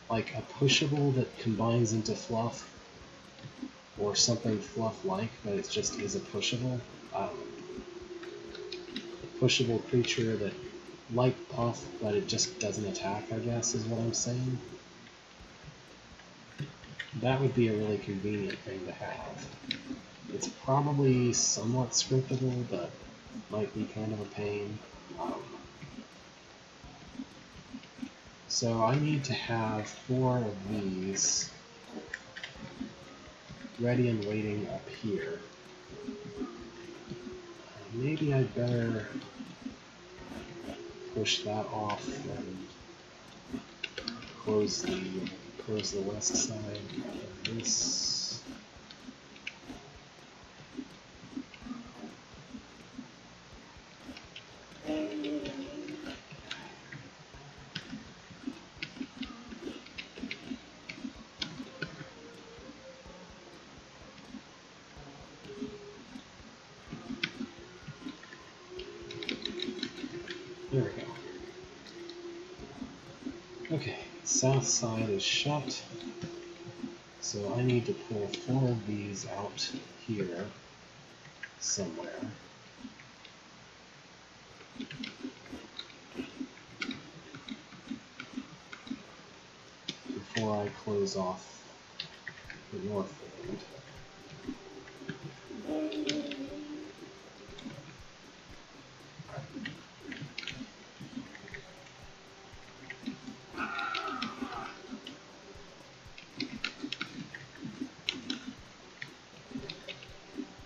Speaker 1: like a pushable that combines into fluff, or something fluff-like, but it just is a pushable. A pushable creature that, like Puff, but it just doesn't attack, I guess, is what I'm saying. That would be a really convenient thing to have. It's probably somewhat scriptable, but might be kind of a pain. So I need to have 4 of these ready and waiting up here. Maybe I'd better push that off and close the west side of this. There we go. Okay, south side is shut, so I need to pull 4 of these out here somewhere. before I close off the north end.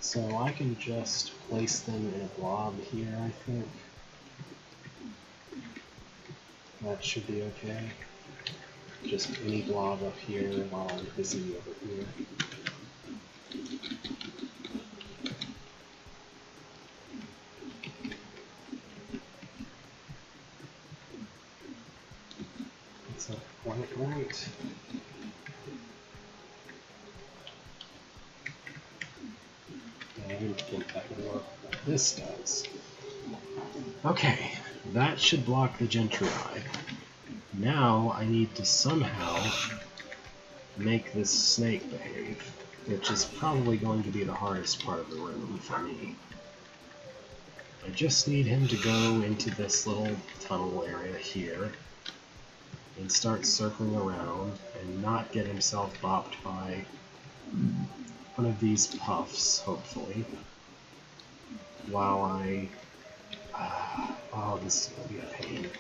Speaker 1: So I can just place them in a blob here, I think. That should be okay. Just any blob up here while I'm busy over here. That's not quite right. I didn't think that would work, but this does. Okay, that should block the Gentry-Eye. Now I need to somehow make this snake behave, which is probably going to be the hardest part of the room for me. I just need him to go into this little tunnel area here and start circling around and not get himself bopped by one of these puffs, hopefully, while I... oh, this is going to be a pain.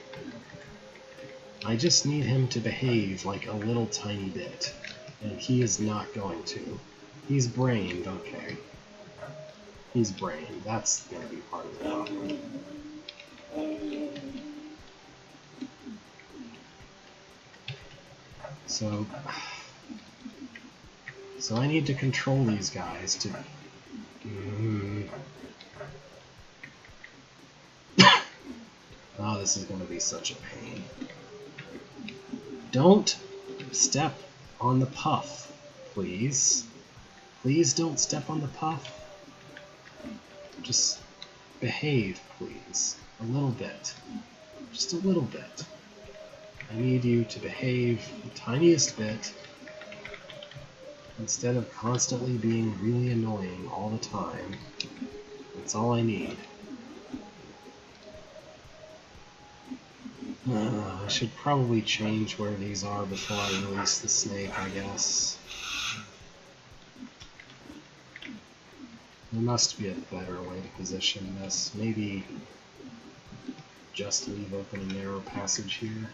Speaker 1: I just need him to behave like a little tiny bit, and he is not going to. He's brained, okay. He's brained. That's going to be part of the problem. So I need to control these guys to... Oh, this is going to be such a pain. Don't step on the puff, please. Please don't step on the puff. Just behave, please. A little bit. Just a little bit. I need you to behave the tiniest bit instead of constantly being really annoying all the time. That's all I need. I should probably change where these are before I release the snake, I guess. There must be a better way to position this. Maybe just leave open a narrow passage here.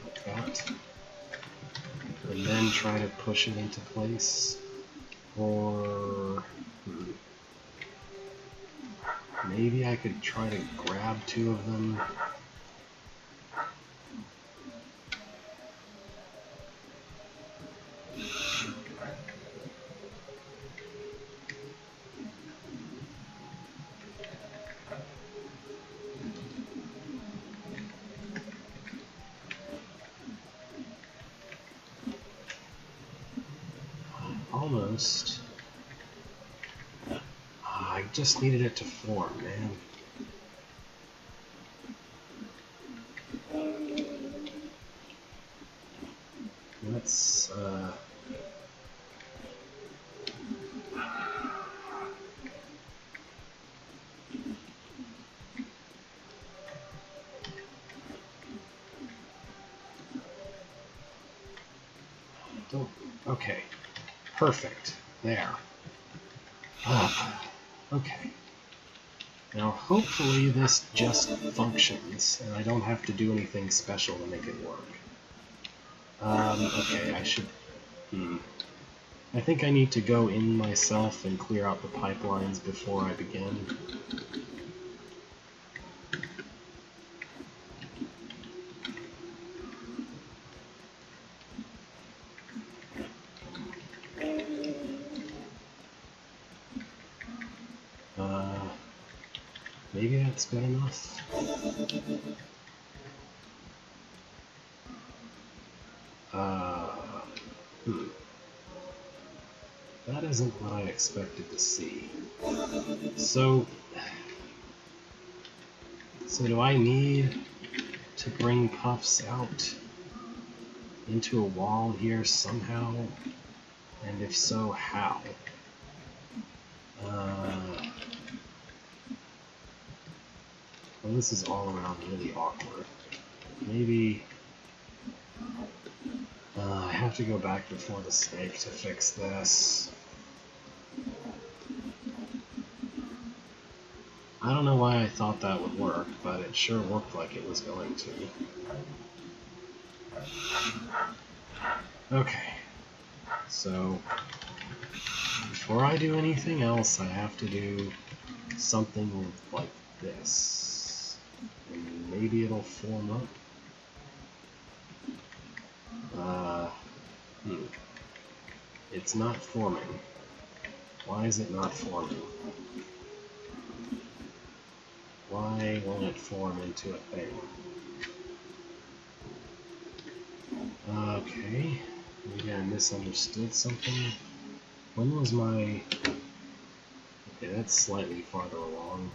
Speaker 1: Like that. And then try to push it into place. Or... maybe I could try to grab two of them. Almost. I just needed it to form, man. Let's, don't... okay. Perfect. There. Okay. Now, hopefully this just functions, and I don't have to do anything special to make it work. Okay, I should... I think I need to go in myself and clear out the pipelines before I begin. Maybe that's good enough. That isn't what I expected to see. So do I need to bring puffs out into a wall here somehow? And if so, how? Well, this is all around really awkward. Maybe I have to go back before the snake to fix this. I don't know why I thought that would work, but it sure looked like it was going to. Okay, so before I do anything else, I have to do something like this. And maybe it'll form up. It's not forming. Why is it not forming? Why won't it form into a thing? Okay, maybe I misunderstood something. When was my... Okay, that's slightly farther along.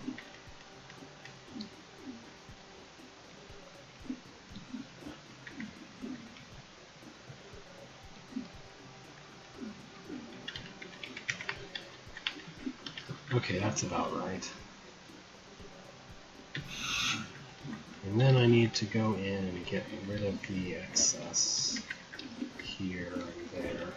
Speaker 1: Okay, that's about right. And then I need to go in and get rid of the excess here and there.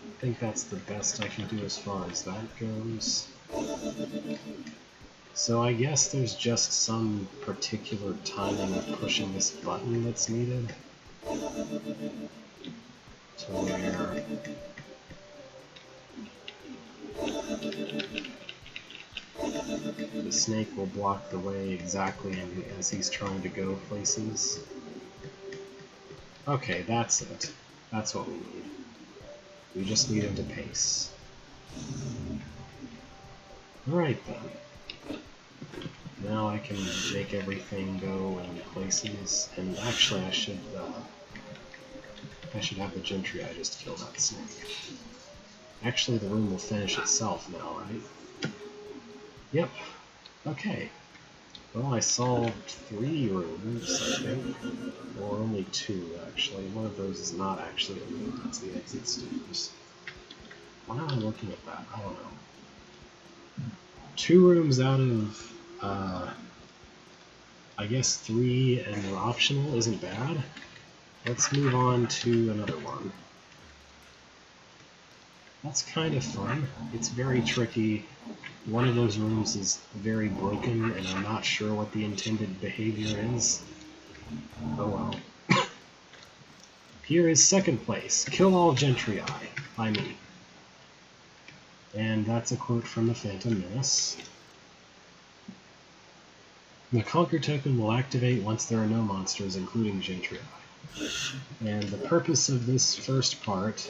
Speaker 1: I think that's the best I can do as far as that goes. So I guess there's just some particular timing of pushing this button that's needed. To where the snake will block the way exactly as he's trying to go places. Okay, that's it. That's what we need. We just need him to pace. Alright then. Now I can make everything go in places, and actually I should have the Gentry I just killed that snake. Actually the room will finish itself now, right? Yep. Okay. Well, I solved 3 rooms, I think. Or only 2, actually. One of those is not actually a room, it's the exit stairs. Why am I looking at that? I don't know. 2 rooms out of, I guess 3 and they're optional isn't bad. Let's move on to another one. That's kind of fun. It's very tricky. One of those rooms is very broken, and I'm not sure what the intended behavior is. Oh well. Here is second place. Kill all Gentry by me. And that's a quote from the Phantom Menace. The Conquer token will activate once there are no monsters, including Gentry. And the purpose of this first part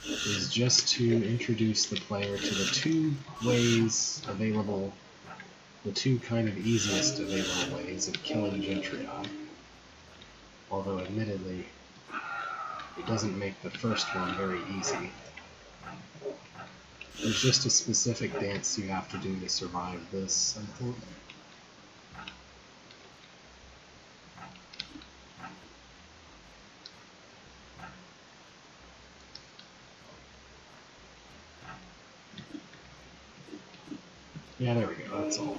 Speaker 1: is just to introduce the player to the 2 ways available, the 2 kind of easiest available ways of killing Gentry. Although admittedly, it doesn't make the first one very easy. There's just a specific dance you have to do to survive this, I think. Yeah, there we go, that's all.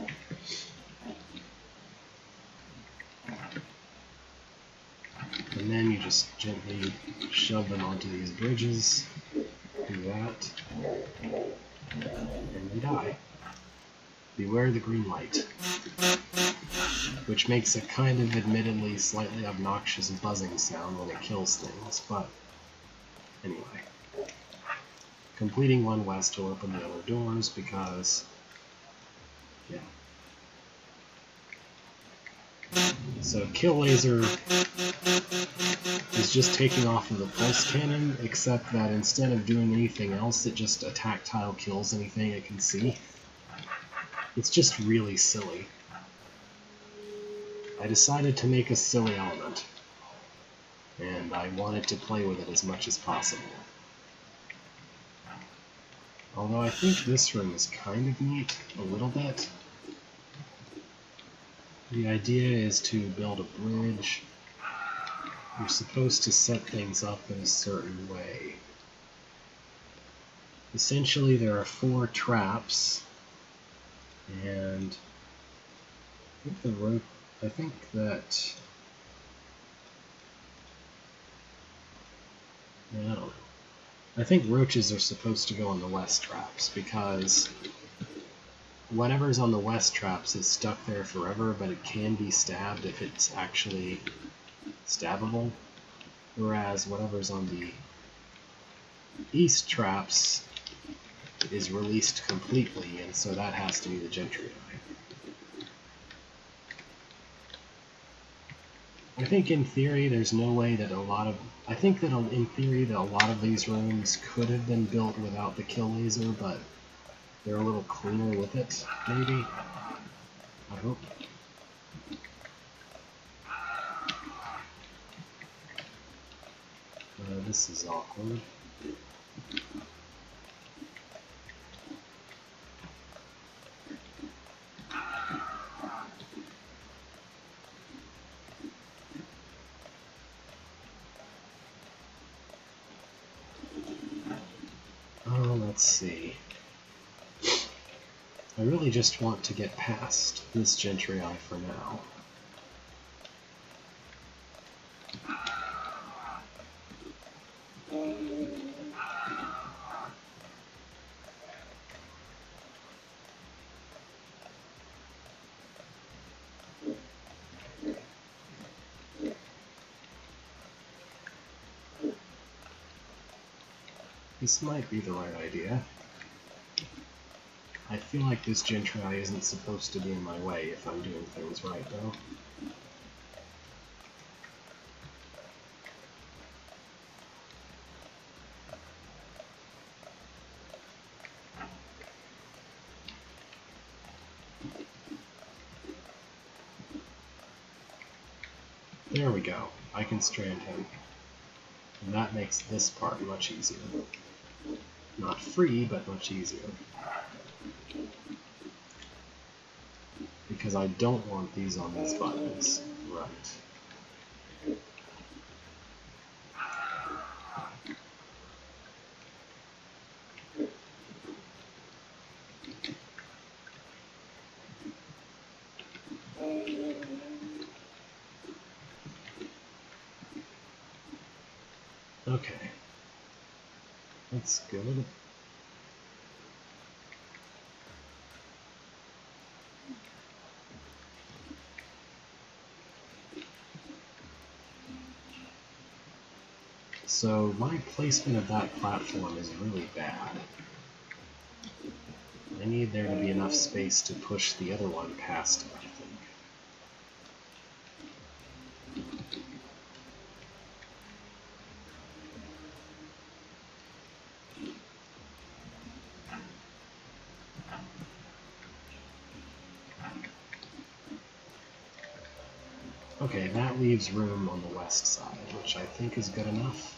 Speaker 1: And then you just gently shove them onto these bridges, do that, and they die. Beware the green light, which makes a kind of admittedly slightly obnoxious buzzing sound when it kills things, but anyway. Completing one west will open the other doors because, yeah. So Kill Laser is just taking off of the pulse cannon, except that instead of doing anything else, it just tactile kills anything it can see. It's just really silly. I decided to make a silly element, and I wanted to play with it as much as possible. Although I think this room is kind of neat, a little bit. The idea is to build a bridge. You're supposed to set things up in a certain way. Essentially, there are 4 traps, and I think that I don't know. I think roaches are supposed to go on the west traps because whatever's on the west traps is stuck there forever, but it can be stabbed if it's actually stabbable. Whereas whatever's on the east traps is released completely, and so that has to be the Gentry Eye. I think in theory there's no way that I think that in theory that a lot of these rooms could have been built without the kill laser, but they're a little cleaner with it, maybe? I hope. This is awkward. Let's see. I really just want to get past this Gentry Eye for now. This might be the right idea. I feel like this Gentry Eye isn't supposed to be in my way if I'm doing things right, though. There we go. I can strand him. And that makes this part much easier. Not free, but much easier. Because I don't want these on these buttons. Right. Okay. That's good. So my placement of that platform is really bad. I need there to be enough space to push the other one past it, I think. Okay, that leaves room on the west side, which I think is good enough.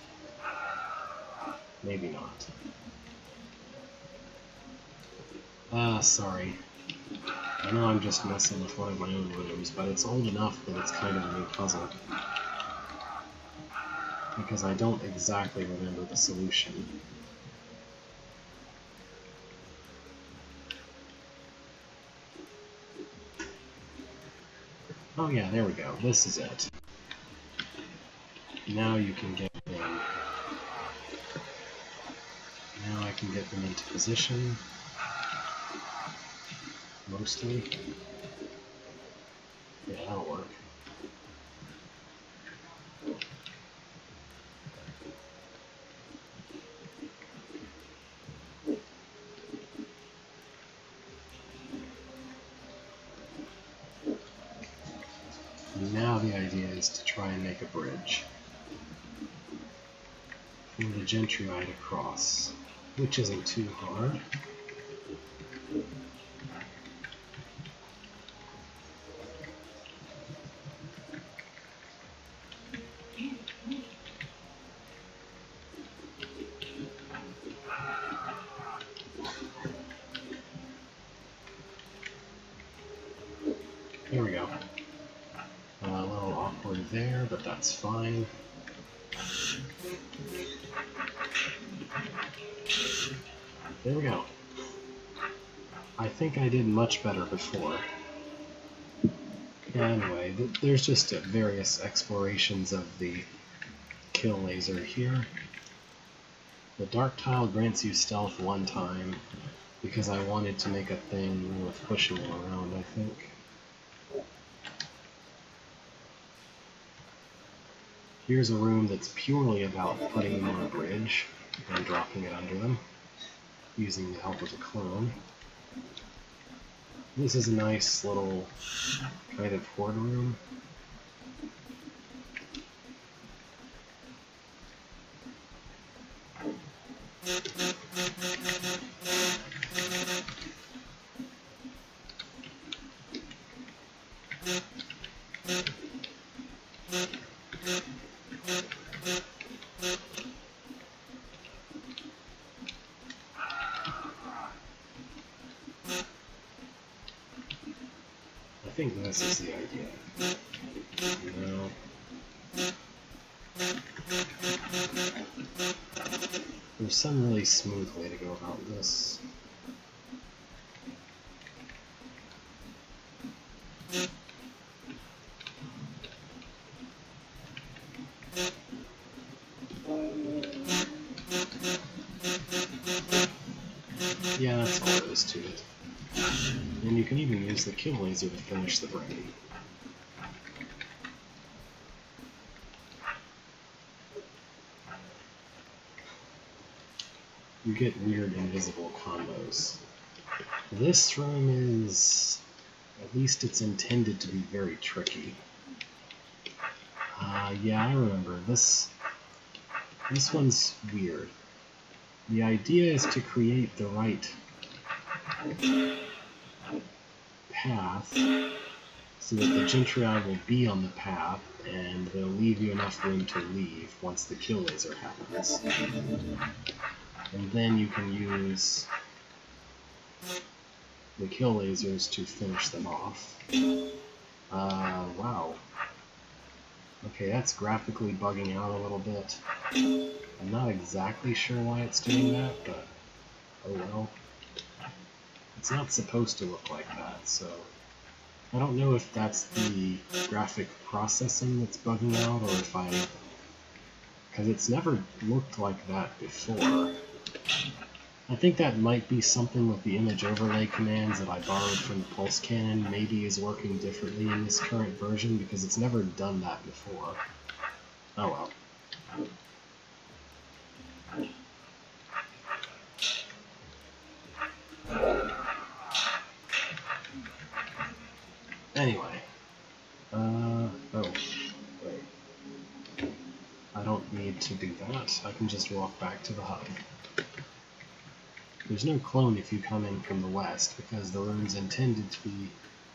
Speaker 1: Maybe not. Sorry. I know I'm just messing with one of my own rooms, but it's old enough that it's kind of a new puzzle. Because I don't exactly remember the solution. Oh yeah, there we go. This is it. Now you can get them. Now I can get them into position. Mostly. Yeah, that'll work. Now the idea is to try and make a bridge for the Gentry Eye to cross, which isn't too hard. There we go. or there, but that's fine. There we go. I think I did much better before. Yeah, anyway, there's just various explorations of the kill laser here. The dark tile grants you stealth one time, because I wanted to make a thing with pushing it around, I think. Here's a room that's purely about putting them on a bridge and dropping it under them, using the help of a clone. This is a nice little kind of horde room. I think this is the idea. No. There's some really smooth way to go about this. Yeah, that's all there is to it. And you can even use the kill laser to finish the brain. You get weird invisible combos. This room is... at least it's intended to be very tricky. Yeah, I remember. This one's weird. The idea is to create the right path so that the Gentry will be on the path and they'll leave you enough room to leave once the kill laser happens. And then you can use the kill lasers to finish them off. Wow. Okay, that's graphically bugging out a little bit. I'm not exactly sure why it's doing that, but oh well. It's not supposed to look like that, so I don't know if that's the graphic processing that's bugging out, or if because it's never looked like that before. I think that might be something with the image overlay commands that I borrowed from the Pulse Cannon maybe is working differently in this current version, because it's never done that before. Oh well. Anyway. Oh, wait. I don't need to do that. I can just walk back to the hub. There's no clone if you come in from the west, because the room's intended to be...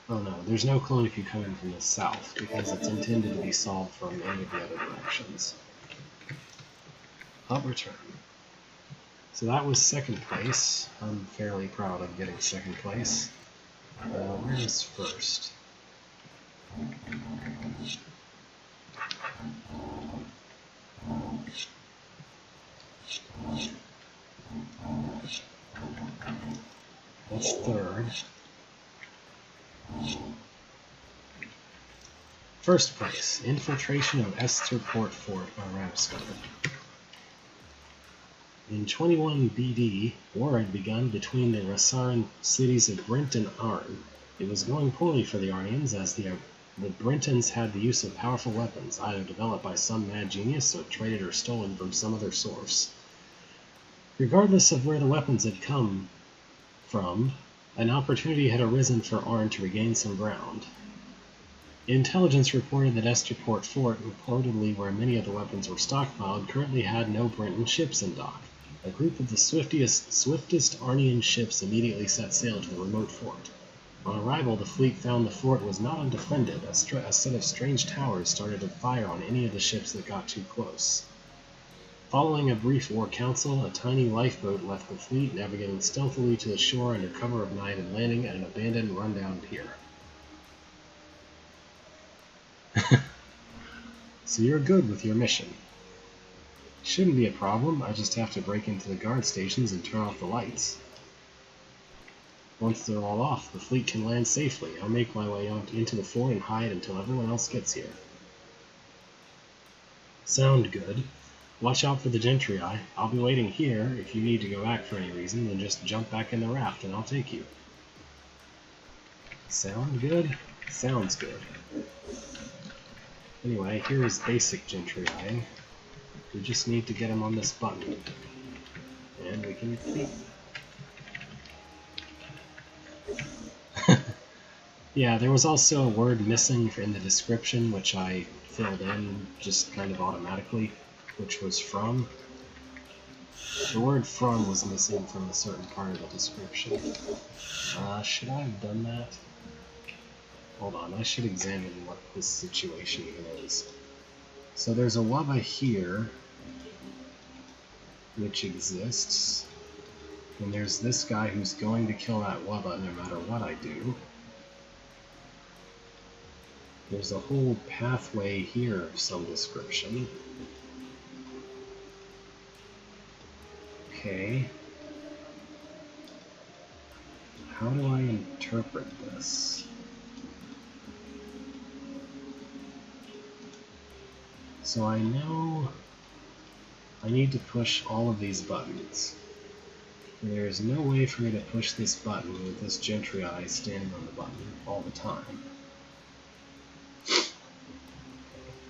Speaker 1: oh no, there's no clone if you come in from the south, because it's intended to be solved from any of the other directions. Hub return. So that was second place. I'm fairly proud of getting second place. Where is first? That's third. First place, infiltration of Esterport Fort by Ramscar. In 21 BD, war had begun between the Rasaran cities of Brent and Arn. It was going poorly for the Arnians, as the Brentons had the use of powerful weapons, either developed by some mad genius or traded or stolen from some other source. Regardless of where the weapons had come from, an opportunity had arisen for Arn to regain some ground. Intelligence reported that Esterport Fort, reportedly where many of the weapons were stockpiled, currently had no Brenton ships in dock. A group of the swiftest Arnian ships immediately set sail to the remote fort. On arrival, the fleet found the fort was not undefended. A set of strange towers started to fire on any of the ships that got too close. Following a brief war council, a tiny lifeboat left the fleet, navigating stealthily to the shore under cover of night and landing at an abandoned, rundown pier. So you're good with your mission. Shouldn't be a problem, I just have to break into the guard stations and turn off the lights. Once they're all off, the fleet can land safely. I'll make my way into the fort and hide until everyone else gets here. Sound good. Watch out for the Gentry Eye. I'll be waiting here. If you need to go back for any reason, then just jump back in the raft and I'll take you. Sound good? Sounds good. Anyway, here is basic Gentry Eye. We just need to get him on this button. And we can see. Yeah, there was also a word missing in the description, which I filled in just kind of automatically, which was from. The word from was missing from a certain part of the description. Should I have done that? Hold on, I should examine what this situation even is. So there's a Wubba here, which exists, and there's this guy who's going to kill that Wubba no matter what I do. There's a whole pathway here of some description. Okay. How do I interpret this? So I know I need to push all of these buttons. There is no way for me to push this button with this Gentry Eye standing on the button all the time.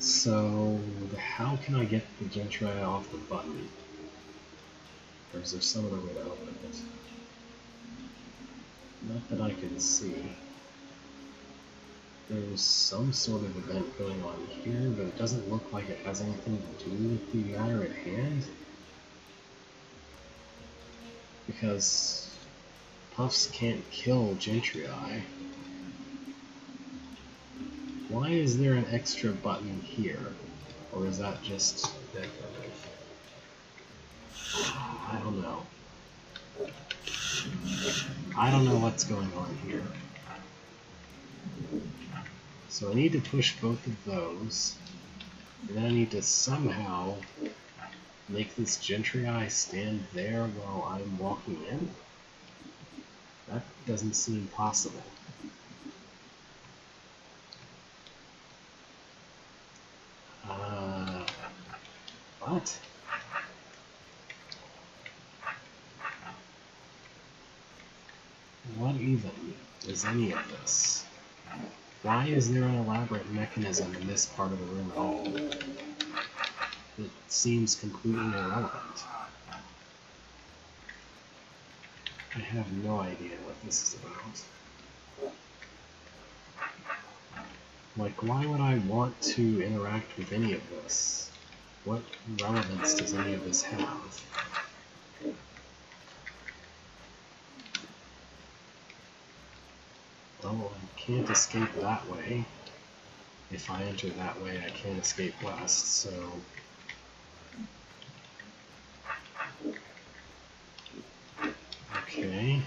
Speaker 1: So how can I get the Gentry Eye off the button? Or is there some other way to open it? Not that I can see. There's some sort of event going on here, but it doesn't look like it has anything to do with the matter at hand. Because Puffs can't kill Gentry Eye. Why is there an extra button here? Or is that just decorative? I don't know. I don't know what's going on here. So I need to push both of those, and then I need to somehow make this Gentry Eye stand there while I'm walking in? That doesn't seem possible. What? What even is any of this? Why is there an elaborate mechanism in this part of the room at all? It seems completely irrelevant. I have no idea what this is about. Like, why would I want to interact with any of this? What relevance does any of this have? Well, I can't escape that way. If I enter that way, I can't escape west, so... Okay.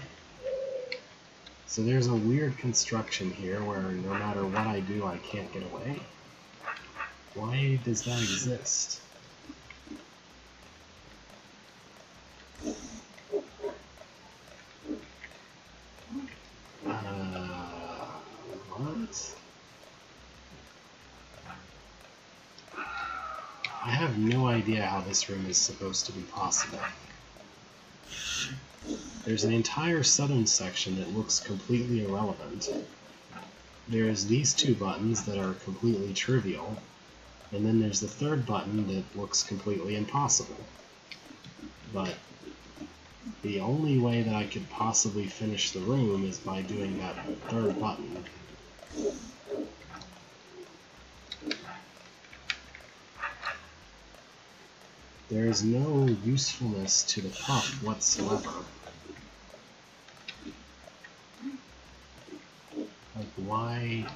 Speaker 1: So there's a weird construction here where no matter what I do, I can't get away. Why does that exist? What? I have no idea how this room is supposed to be possible. There's an entire southern section that looks completely irrelevant. There's these two buttons that are completely trivial, and then there's the third button that looks completely impossible. But the only way that I could possibly finish the room is by doing that third button. There is no usefulness to the puff whatsoever. Like, why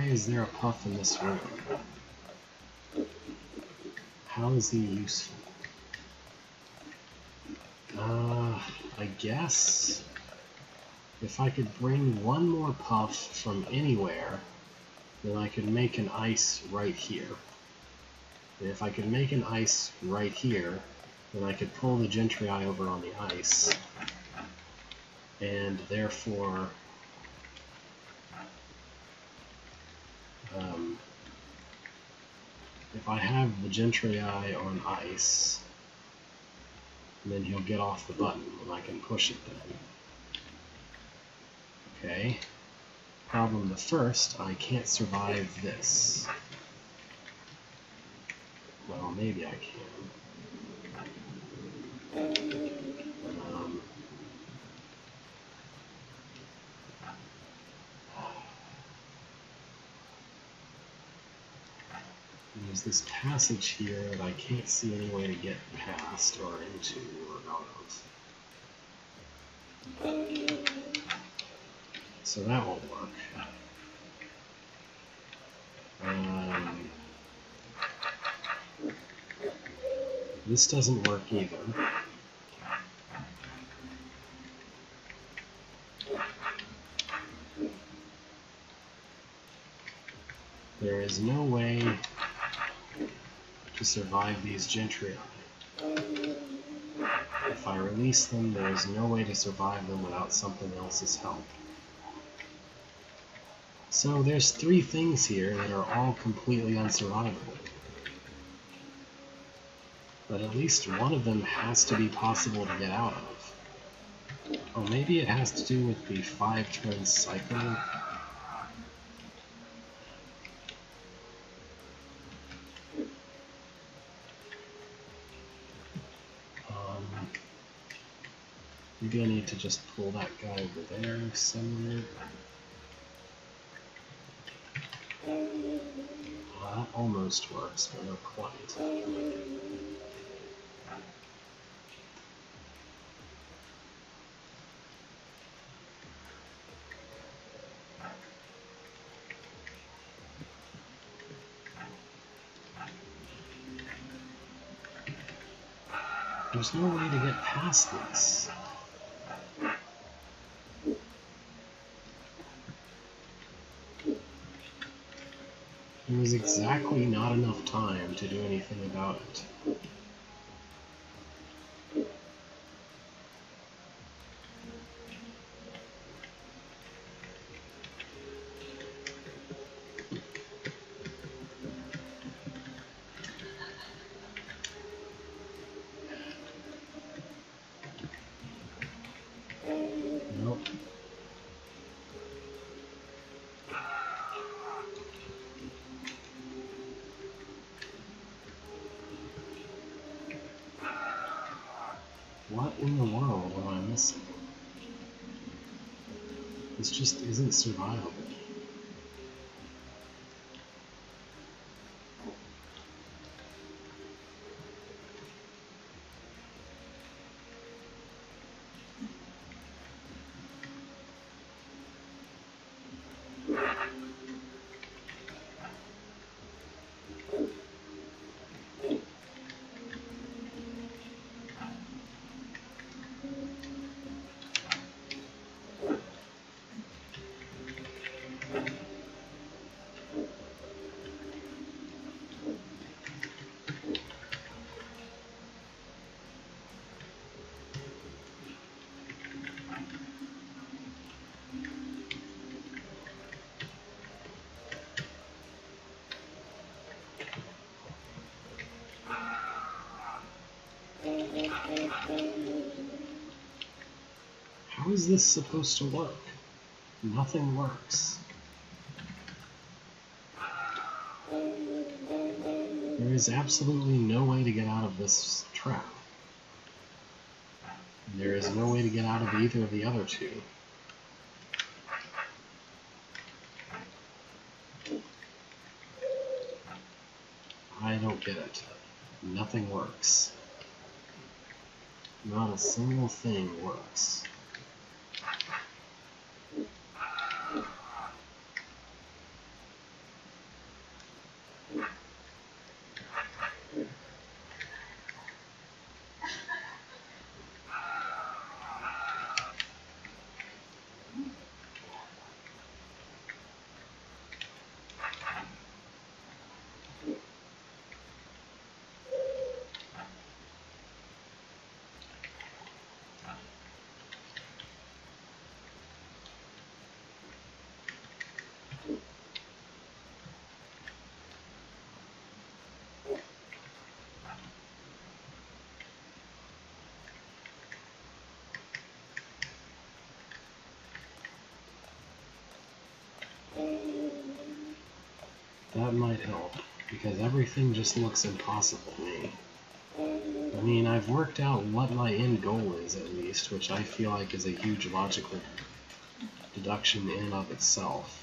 Speaker 1: is there a puff in this room? How is he useful? I guess if I could bring one more puff from anywhere, then I could make an ice right here. And if I could make an ice right here, then I could pull the Gentry over on the ice, and therefore if I have the Gentry on ice, then he'll get off the button, and I can push it then. Okay. Problem the first, I can't survive this. Well, maybe I can. There's this passage here that I can't see any way to get past or into or out of. So that won't work. This doesn't work either. There is no way to survive these Gentry. If I release them, there is no way to survive them without something else's help. So there's 3 things here that are all completely unsurvivable. But at least one of them has to be possible to get out of. Oh, maybe it has to do with the 5-turn cycle. Maybe I need to just pull that guy over there somewhere. Well, that almost works, but not quite. There's no way to get past this. There was exactly not enough time to do anything about it. Nope. What in the world am I missing? This just isn't survivable. How is this supposed to work? Nothing works. There is absolutely no way to get out of this trap. There is no way to get out of either of the other 2. I don't get it. Nothing works. Not a single thing works. That might help, because everything just looks impossible to me. I mean, I've worked out what my end goal is, at least, which I feel like is a huge logical deduction in and of itself.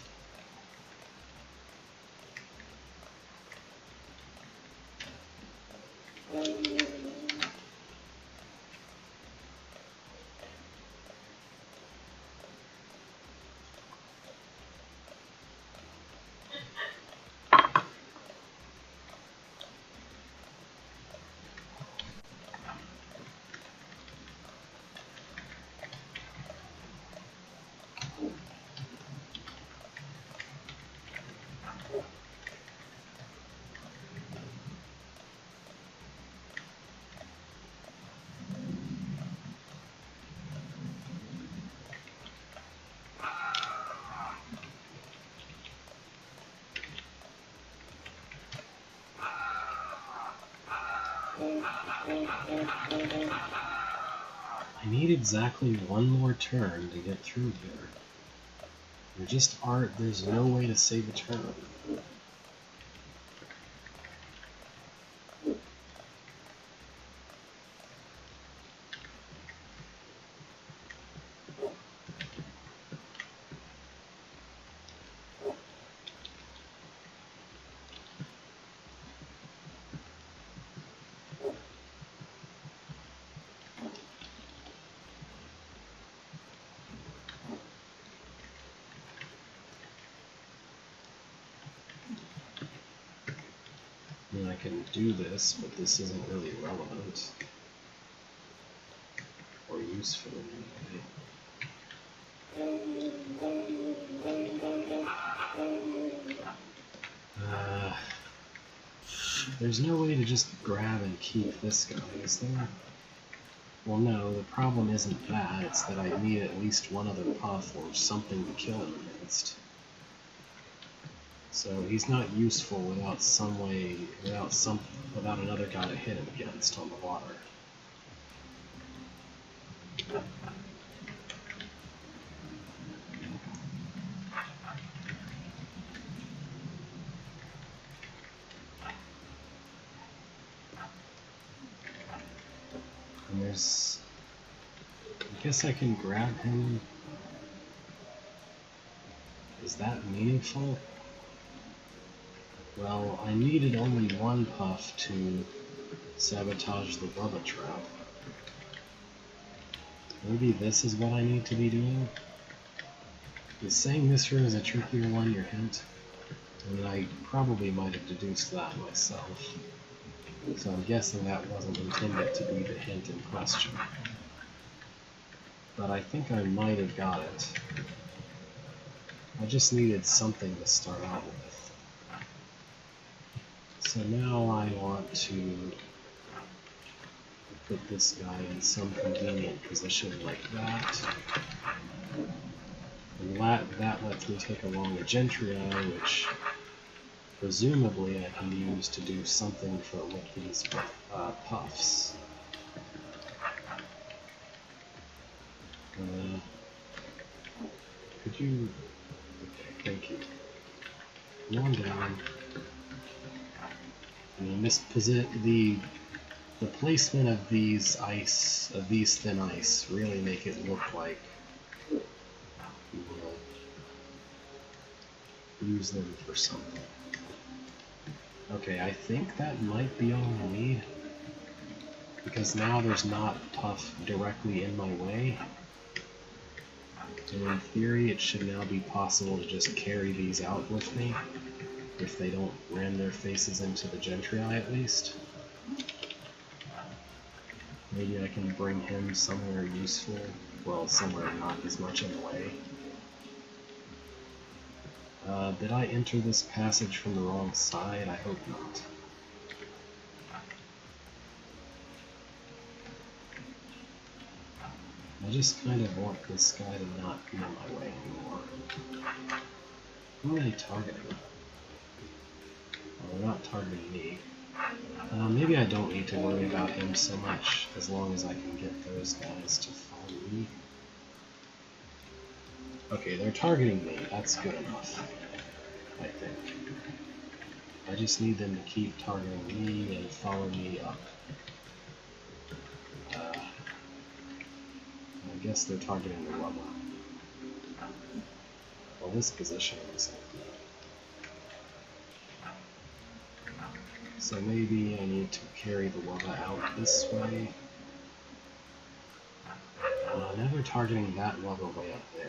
Speaker 1: I need exactly one more turn to get through here. There's no way to save a turn. I mean, I can do this, but this isn't really relevant or useful in any way. There's no way to just grab and keep this guy, is there? Well, no, the problem isn't that, it's that I need at least one other puff or something to kill him against. So he's not useful without without another guy to hit him against on the water. And I guess I can grab him. Is that meaningful? Well, I needed only one puff to sabotage the Bubba trap. Maybe this is what I need to be doing? Is saying this room is a trickier one your hint? I mean, I probably might have deduced that myself. So I'm guessing that wasn't intended to be the hint in question. But I think I might have got it. I just needed something to start out with. So now I want to put this guy in some convenient position like that. And that lets me take along a Gentry, which presumably I can use to do something with these puffs. Could you... Okay, thank you. Come on down. I mean, the placement of these thin ice really make it look like you will use them for something. Okay, I think that might be all I need, because now there's not puff directly in my way. And in theory, it should now be possible to just carry these out with me, if they don't ram their faces into the Gentry at least. Maybe I can bring him somewhere useful, well, somewhere not as much in the way. Did I enter this passage from the wrong side? I hope not. I just kind of want this guy to not be in my way anymore. Who are they targeting? Well, they're not targeting me. Maybe I don't need to worry about him so much, as long as I can get those guys to follow me. Okay, they're targeting me. That's good enough, I think. I just need them to keep targeting me and follow me up. I guess they're targeting the Wubba. Well, this position is like that. So maybe I need to carry the Wubba out this way. Now they're targeting that Wubba way up there.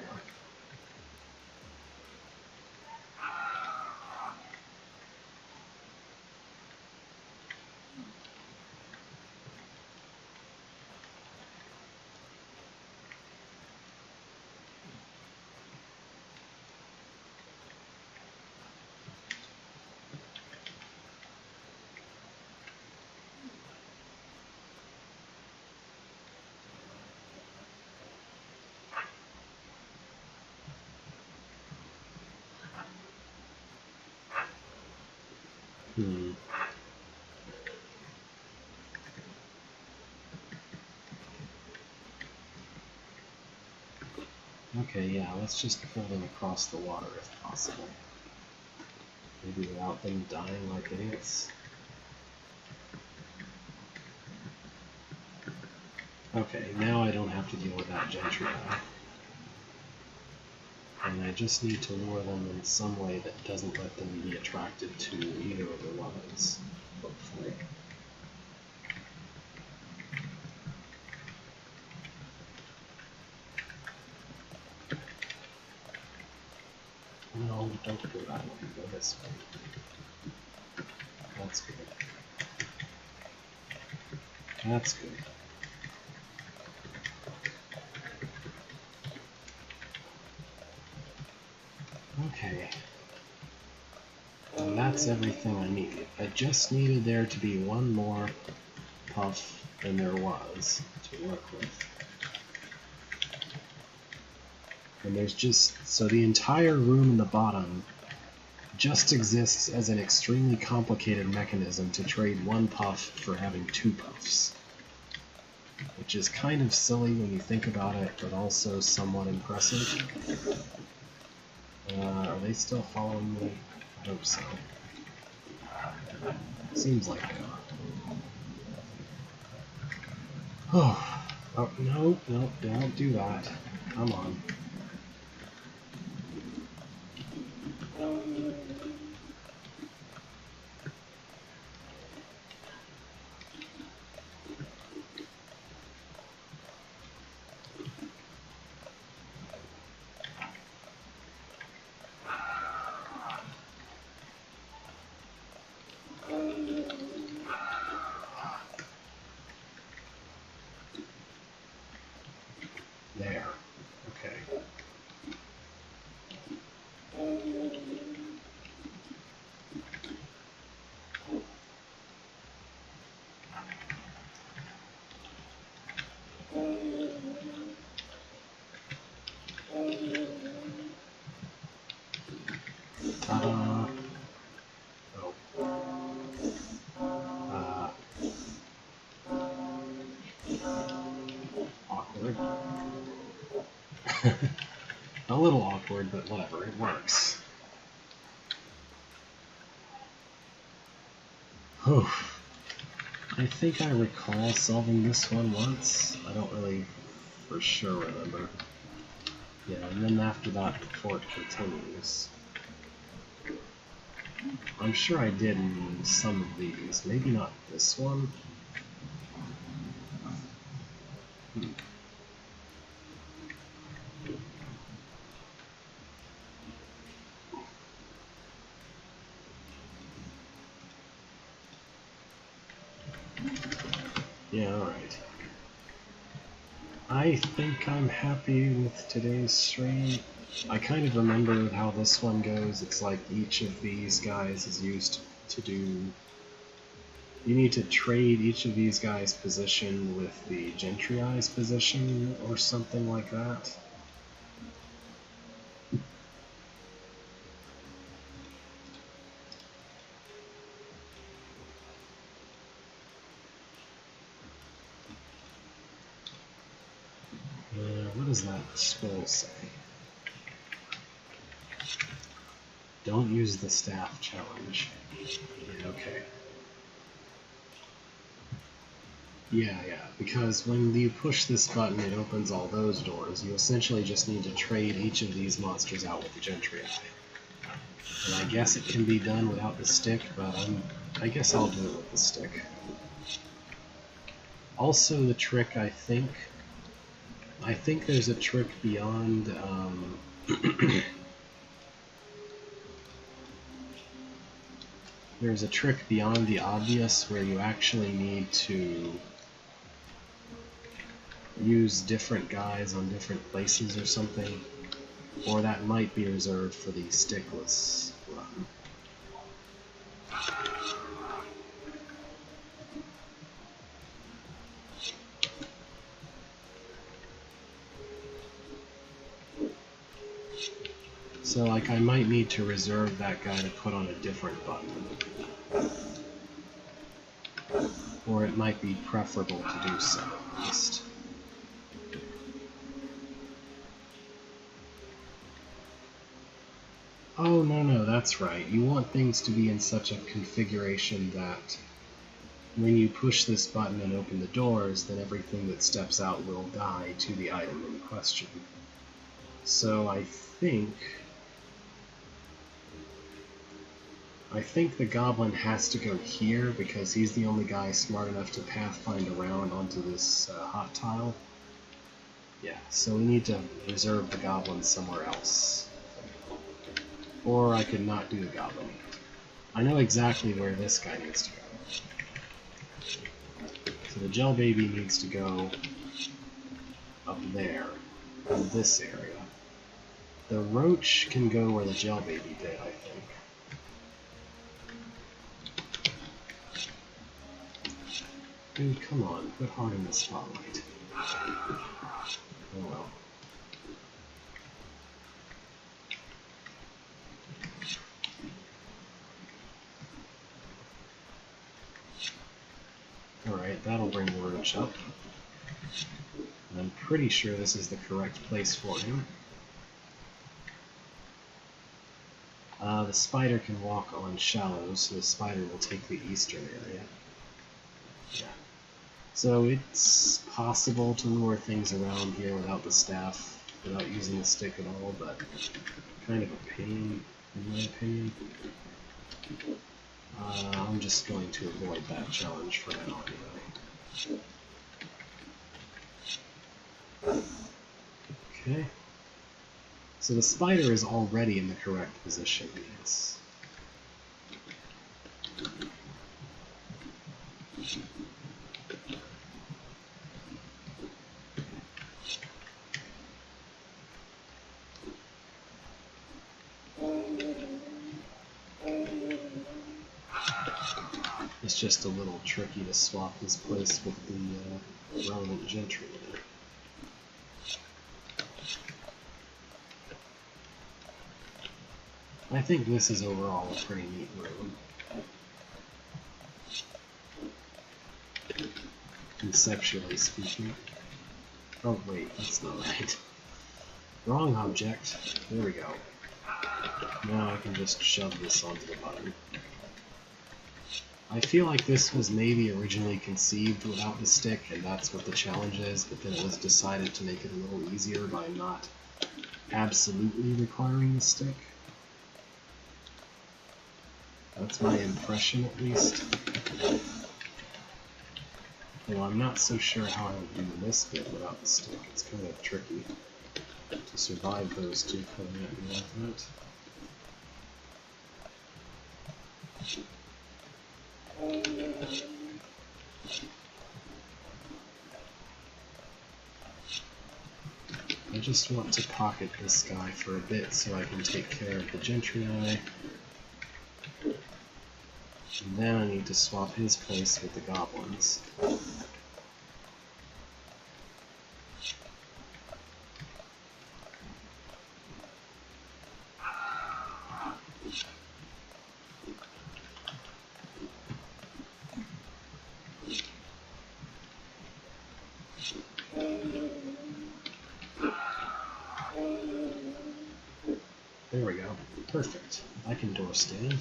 Speaker 1: Okay, yeah, let's just pull them across the water if possible. Maybe without them dying like idiots. Okay, now I don't have to deal with that Gentry. And I just need to lure them in some way that doesn't let them be attracted to either of the weapons, hopefully. No, don't go that way, go this way. That's good. That's good. Okay. And that's everything I need. I just needed there to be one more puff than there was to work with. And there's just, so the entire room in the bottom just exists as an extremely complicated mechanism to trade one puff for having two puffs. Which is kind of silly when you think about it, but also somewhat impressive. Are they still following me? I hope so. Seems like they are. Oh, no, don't do that. Come on. There. Okay. Ta-da! Oh. Awkward. A little awkward, but whatever, it works. Whew. I think I recall solving this one once. I don't really for sure remember. Yeah, and then after that, the fort continues. I'm sure I did in some of these. Maybe not this one. Yeah, alright. I think I'm happy with today's stream. I kind of remember how this one goes. It's like each of these guys is used to do... You need to trade each of these guys' position with the Gentry's position or something like that. What does that scroll say? Don't use the staff challenge. Yeah, okay. Yeah, because when you push this button, it opens all those doors. You essentially just need to trade each of these monsters out with the Gentry Eye. And I guess it can be done without the stick, but I guess I'll do it with the stick. Also, the trick, I think there's a trick beyond, there's a trick beyond the obvious where you actually need to use different guys on different places or something, or that might be reserved for the stickless run. So, like, I might need to reserve that guy to put on a different button. Or it might be preferable to do so, at least. Oh, no, that's right. You want things to be in such a configuration that when you push this button and open the doors, then everything that steps out will die to the item in question. So I think the goblin has to go here because he's the only guy smart enough to pathfind around onto this hot tile. Yeah, so we need to reserve the goblin somewhere else. Or I could not do the goblin. I know exactly where this guy needs to go. So the gel baby needs to go up there, in this area. The roach can go where the gel baby did, I think. Dude, come on, put hard in the spotlight. Oh well. Alright, that'll bring the roach up. And I'm pretty sure this is the correct place for him. The spider can walk on shallows, so the spider will take the eastern area. Yeah. So it's possible to lure things around here without the staff, without using the stick at all, but kind of a pain, in my opinion. I'm just going to avoid that challenge for now anyway. Okay. So the spider is already in the correct position, yes. It's just a little tricky to swap his place with the relevant Gentry there. I think this is overall a pretty neat room. Conceptually speaking. Oh wait, that's not right. Wrong object. There we go. Now I can just shove this onto the button. I feel like this was maybe originally conceived without the stick, and that's what the challenge is, but then it was decided to make it a little easier by not absolutely requiring the stick. That's my impression, at least. Though I'm not so sure how I would do this bit without the stick. It's kind of tricky to survive those two coming at me like that. I just want to pocket this guy for a bit so I can take care of the Gentry Eye. And then I need to swap his place with the goblins. There we go. Perfect. I can door stand.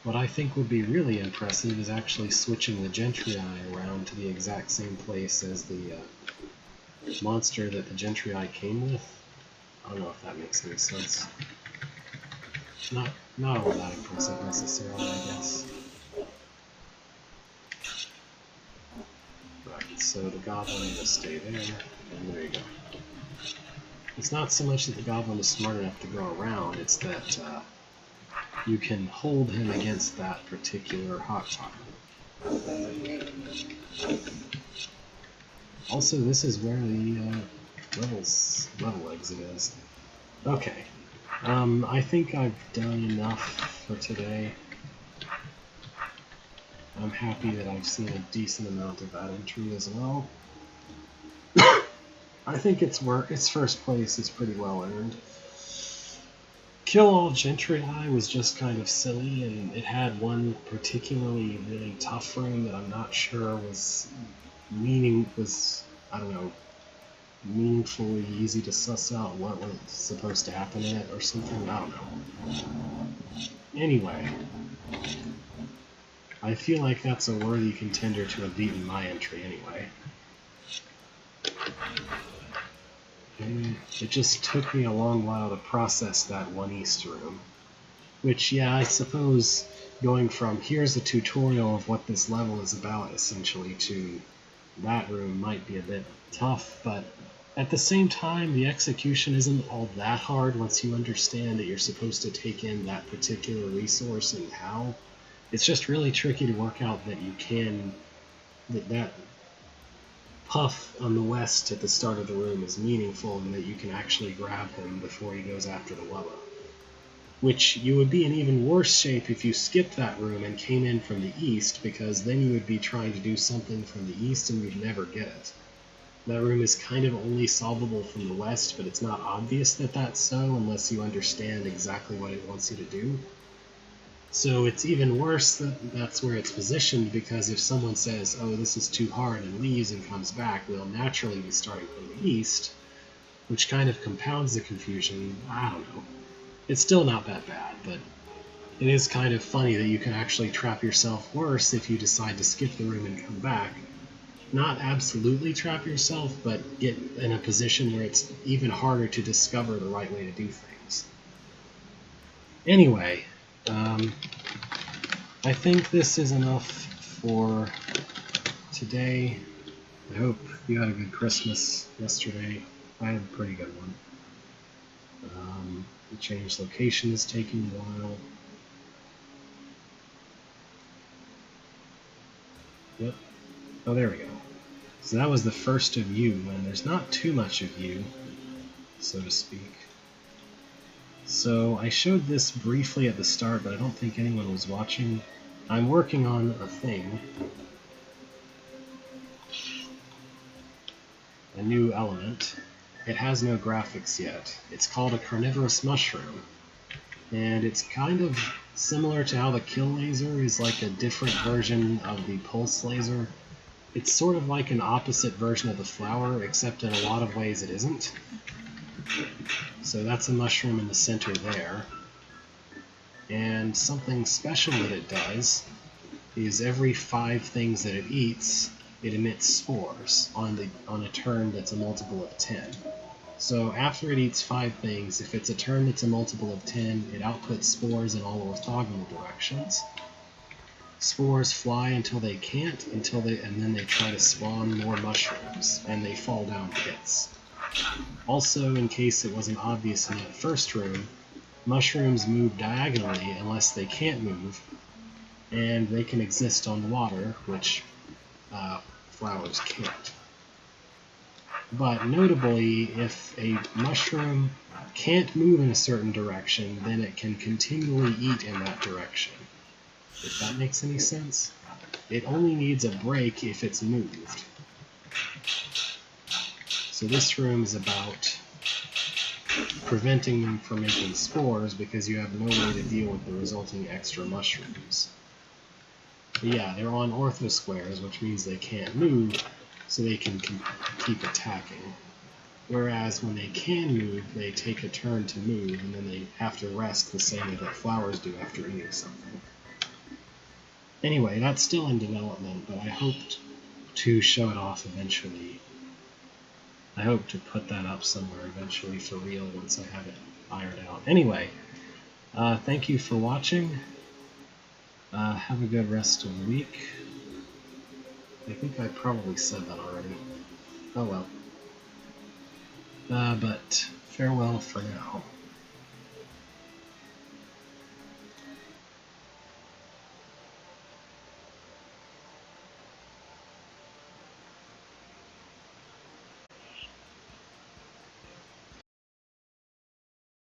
Speaker 1: What I think would be really impressive is actually switching the Gentry Eye around to the exact same place as the monster that the Gentry Eye came with. I don't know if that makes any sense. Not all that impressive necessarily, I guess. Right, so the goblin will stay there, and there you go. It's not so much that the goblin is smart enough to go around, it's that you can hold him against that particular hot tile. Also, this is where the level exit is. Okay. I think I've done enough for today. I'm happy that I've seen a decent amount of that entry as well. I think its first place is pretty well earned. Kill All Gentry Eye was just kind of silly, and it had one particularly really tough room that I'm not sure was I don't know, meaningfully easy to suss out what was supposed to happen in it or something. I don't know. Anyway, I feel like that's a worthy contender to have beaten my entry anyway. It just took me a long while to process that one east room. Which, yeah, I suppose going from here's a tutorial of what this level is about, essentially, to that room might be a bit tough, but at the same time, the execution isn't all that hard once you understand that you're supposed to take in that particular resource and how. It's just really tricky to work out that you can, that puff on the west at the start of the room is meaningful and that you can actually grab him before he goes after the Wubba. Which you would be in even worse shape if you skipped that room and came in from the east, because then you would be trying to do something from the east and you'd never get it. That room is kind of only solvable from the west, but it's not obvious that that's so unless you understand exactly what it wants you to do. So it's even worse that that's where it's positioned, because if someone says, oh, this is too hard, and leaves and comes back, we'll naturally be starting from the east, which kind of compounds the confusion. I don't know. It's still not that bad, but it is kind of funny that you can actually trap yourself worse if you decide to skip the room and come back. Not absolutely trap yourself, but get in a position where it's even harder to discover the right way to do things. Anyway, I think this is enough for today. I hope you had a good Christmas yesterday. I had a pretty good one. The change location is taking a while. Yep. Oh, there we go. So that was the first of you, and there's not too much of you, so to speak. So I showed this briefly at the start, but I don't think anyone was watching. I'm working on a thing. A new element. It has no graphics yet. It's called a carnivorous mushroom. And it's kind of similar to how the kill laser is like a different version of the pulse laser. It's sort of like an opposite version of the flower, except in a lot of ways it isn't. So that's a mushroom in the center there. And something special that it does is every 5 things that it eats, it emits spores on a turn that's a multiple of 10. So after it eats 5 things, if it's a turn that's a multiple of 10, it outputs spores in all orthogonal directions. Spores fly until they can't, and then they try to spawn more mushrooms, and they fall down pits. Also, in case it wasn't obvious in that first room, mushrooms move diagonally unless they can't move, and they can exist on water, which flowers can't. But notably, if a mushroom can't move in a certain direction, then it can continually eat in that direction. If that makes any sense. It only needs a break if it's moved. So this room is about preventing them from making spores because you have no way to deal with the resulting extra mushrooms. But yeah, they're on orthosquares, which means they can't move, so they can keep attacking. Whereas when they can move, they take a turn to move, and then they have to rest the same way that flowers do after eating something. Anyway, that's still in development, but I hoped to show it off eventually. I hope to put that up somewhere eventually for real once I have it ironed out. Anyway, thank you for watching. Have a good rest of the week. I think I probably said that already. Oh well. But farewell for now.